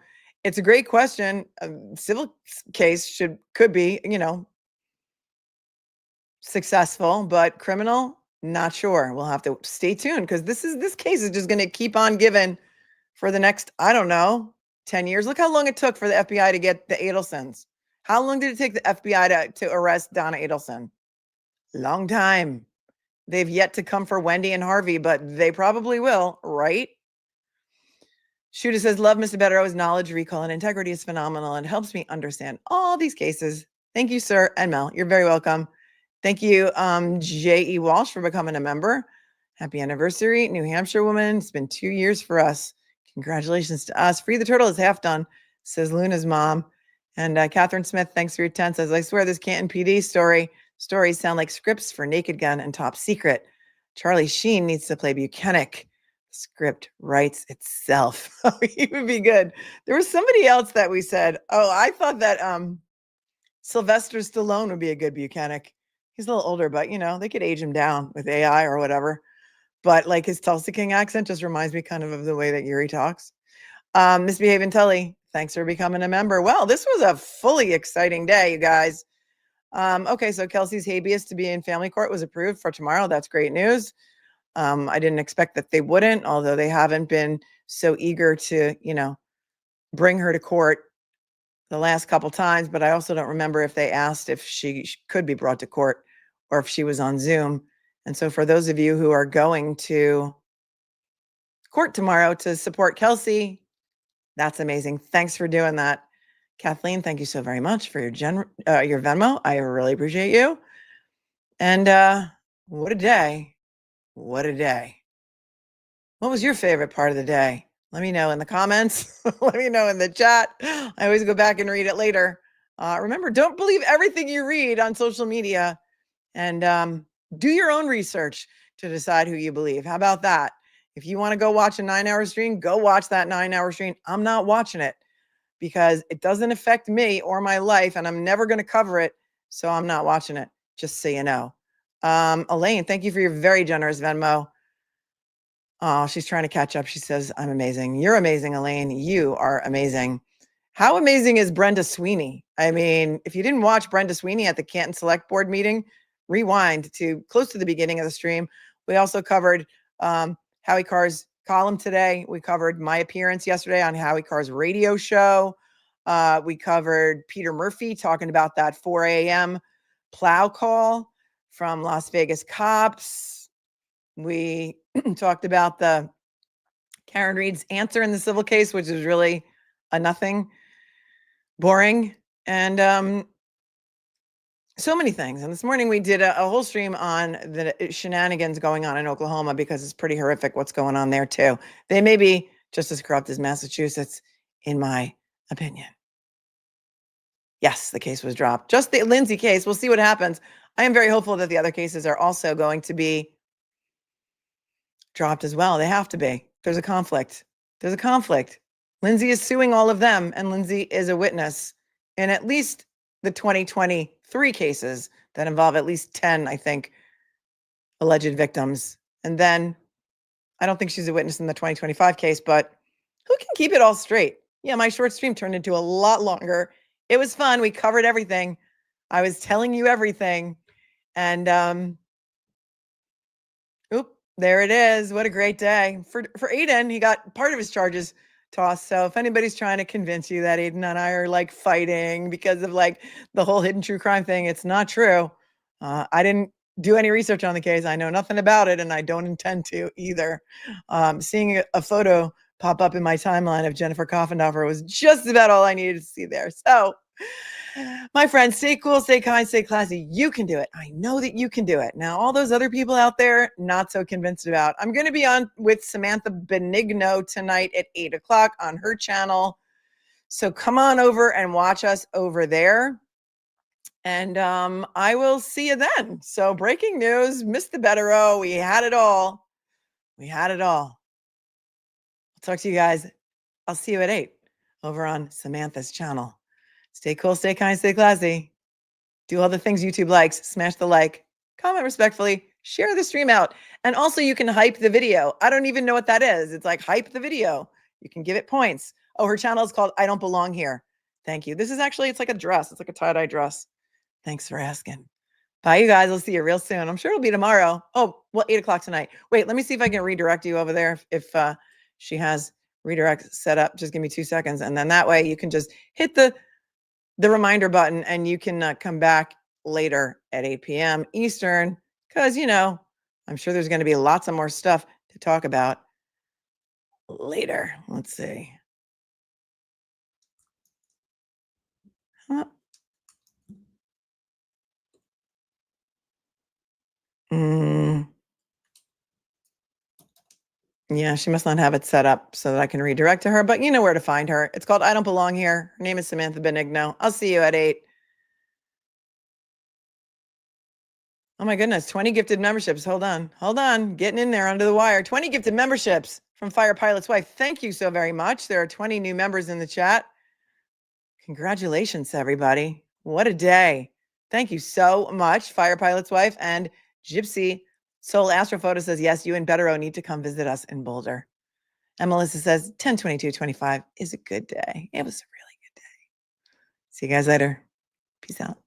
it's a great question. A civil case could be, successful, but criminal, not sure. We'll have to stay tuned because this case is just going to keep on giving for the next, 10 years. Look how long it took for the FBI to get the Adelsons. How long did it take the FBI to arrest Donna Adelson? Long time. They've yet to come for Wendy and Harvey, but they probably will, right? Shooter says, love Mr. Bederow. Knowledge, recall, and integrity is phenomenal and helps me understand all these cases. Thank you, sir. And Mel, you're very welcome. Thank you, J.E. Walsh, for becoming a member. Happy anniversary, New Hampshire woman. It's been 2 years for us. Congratulations to us. Free the Turtle is half done, says Luna's mom. And Catherine Smith, thanks for your 10, says, I swear this Canton PD stories sound like scripts for Naked Gun and Top Secret. Charlie Sheen needs to play Buchanan. Script writes itself. He would be good. There was somebody else that we said, I thought that Sylvester Stallone would be a good Buchanan. He's a little older, but they could age him down with AI or whatever. But like his Tulsa King accent just reminds me kind of the way that Yuri talks. Misbehaving Tully, thanks for becoming a member. Well, this was a fully exciting day, you guys. Okay, so Kelsey's habeas to be in family court was approved for tomorrow. That's great news. I didn't expect that they wouldn't, although they haven't been so eager to, bring her to court the last couple times. But I also don't remember if they asked if she could be brought to court or if she was on Zoom. And so for those of you who are going to court tomorrow to support Kelsey, that's amazing. Thanks for doing that. Kathleen, thank you so very much for your Venmo. I really appreciate you. And what a day. What a day. What was your favorite part of the day? Let me know in the comments. Let me know in the chat. I always go back and read it later. Remember, don't believe everything you read on social media. And do your own research to decide who you believe. How about that? If you want to go watch a 9-hour stream, go watch that 9-hour stream. I'm not watching it because it doesn't affect me or my life, and I'm never going to cover it. So I'm not watching it, just so you know. Elaine, thank you for your very generous Venmo. Oh, she's trying to catch up. She says, I'm amazing. You're amazing, Elaine. You are amazing. How amazing is Brenda Sweeney? I mean, if you didn't watch Brenda Sweeney at the Canton Select Board meeting, rewind to close to the beginning of the stream. We also covered Howie Carr's column today. We covered my appearance yesterday on Howie Carr's radio show. We covered Peter Murphy talking about that 4 a.m. plow call from Las Vegas cops. We talked about the Karen Reed's answer in the civil case, which is really a nothing, boring, and so many things. And this morning we did a whole stream on the shenanigans going on in Oklahoma because it's pretty horrific what's going on there too. They may be just as corrupt as Massachusetts, in my opinion. Yes, the case was dropped. Just the Lindsay case. We'll see what happens. I am very hopeful that the other cases are also going to be dropped as well. They have to be. There's a conflict. There's a conflict. Lindsay is suing all of them, and Lindsay is a witness in at least the 2023 cases that involve at least 10, I think, alleged victims. And then I don't think she's a witness in the 2025 case, but who can keep it all straight? Yeah, my short stream turned into a lot longer. It was fun. We covered everything. I was telling you everything. And there it is. What a great day. For Aidan, he got part of his charges toss. So if anybody's trying to convince you that Aidan and I are like fighting because of like the whole hidden true crime thing, it's not true. I didn't do any research on the case. I know nothing about it, and I don't intend to either. Seeing a photo pop up in my timeline of Jennifer Coffendorfer was just about all I needed to see there. So, my friends, stay cool, stay kind, stay classy. You can do it. I know that you can do it. Now, all those other people out there, not so convinced about. I'm going to be on with Samantha Benigno tonight at 8 o'clock on her channel. So come on over and watch us over there. And I will see you then. So breaking news, Mr. Bederow, we had it all. We had it all. I'll talk to you guys. I'll see you at 8 over on Samantha's channel. Stay cool, stay kind, stay classy. Do all the things YouTube likes. Smash the like, comment respectfully, share the stream out. And also you can hype the video. I don't even know what that is. It's like hype the video. You can give it points. Oh, her channel is called I Don't Belong Here. Thank you. This is actually, it's like a dress. It's like a tie-dye dress. Thanks for asking. Bye, you guys. I'll see you real soon. I'm sure it'll be tomorrow. Oh, well, 8 o'clock tonight. Wait, let me see if I can redirect you over there. If she has redirect set up, just give me 2 seconds. And then that way you can just hit the reminder button and you can come back later at 8 p.m. Eastern. Because, you know, I'm sure there's going to be lots of more stuff to talk about later. Let's see. Huh. Yeah, she must not have it set up so that I can redirect to her, but you know where to find her. It's called I Don't Belong Here. Her name is Samantha Benigno. I'll see you at 8. Oh my goodness, 20 gifted memberships. Hold on. Getting in there under the wire. 20 gifted memberships from Fire Pilot's Wife. Thank you so very much. There are 20 new members in the chat. Congratulations, everybody. What a day. Thank you so much, Fire Pilot's Wife. And Gypsy Soul Astrophoto says, yes, you and Bederow need to come visit us in Boulder. And Melissa says, 10/22/25 is a good day. It was a really good day. See you guys later. Peace out.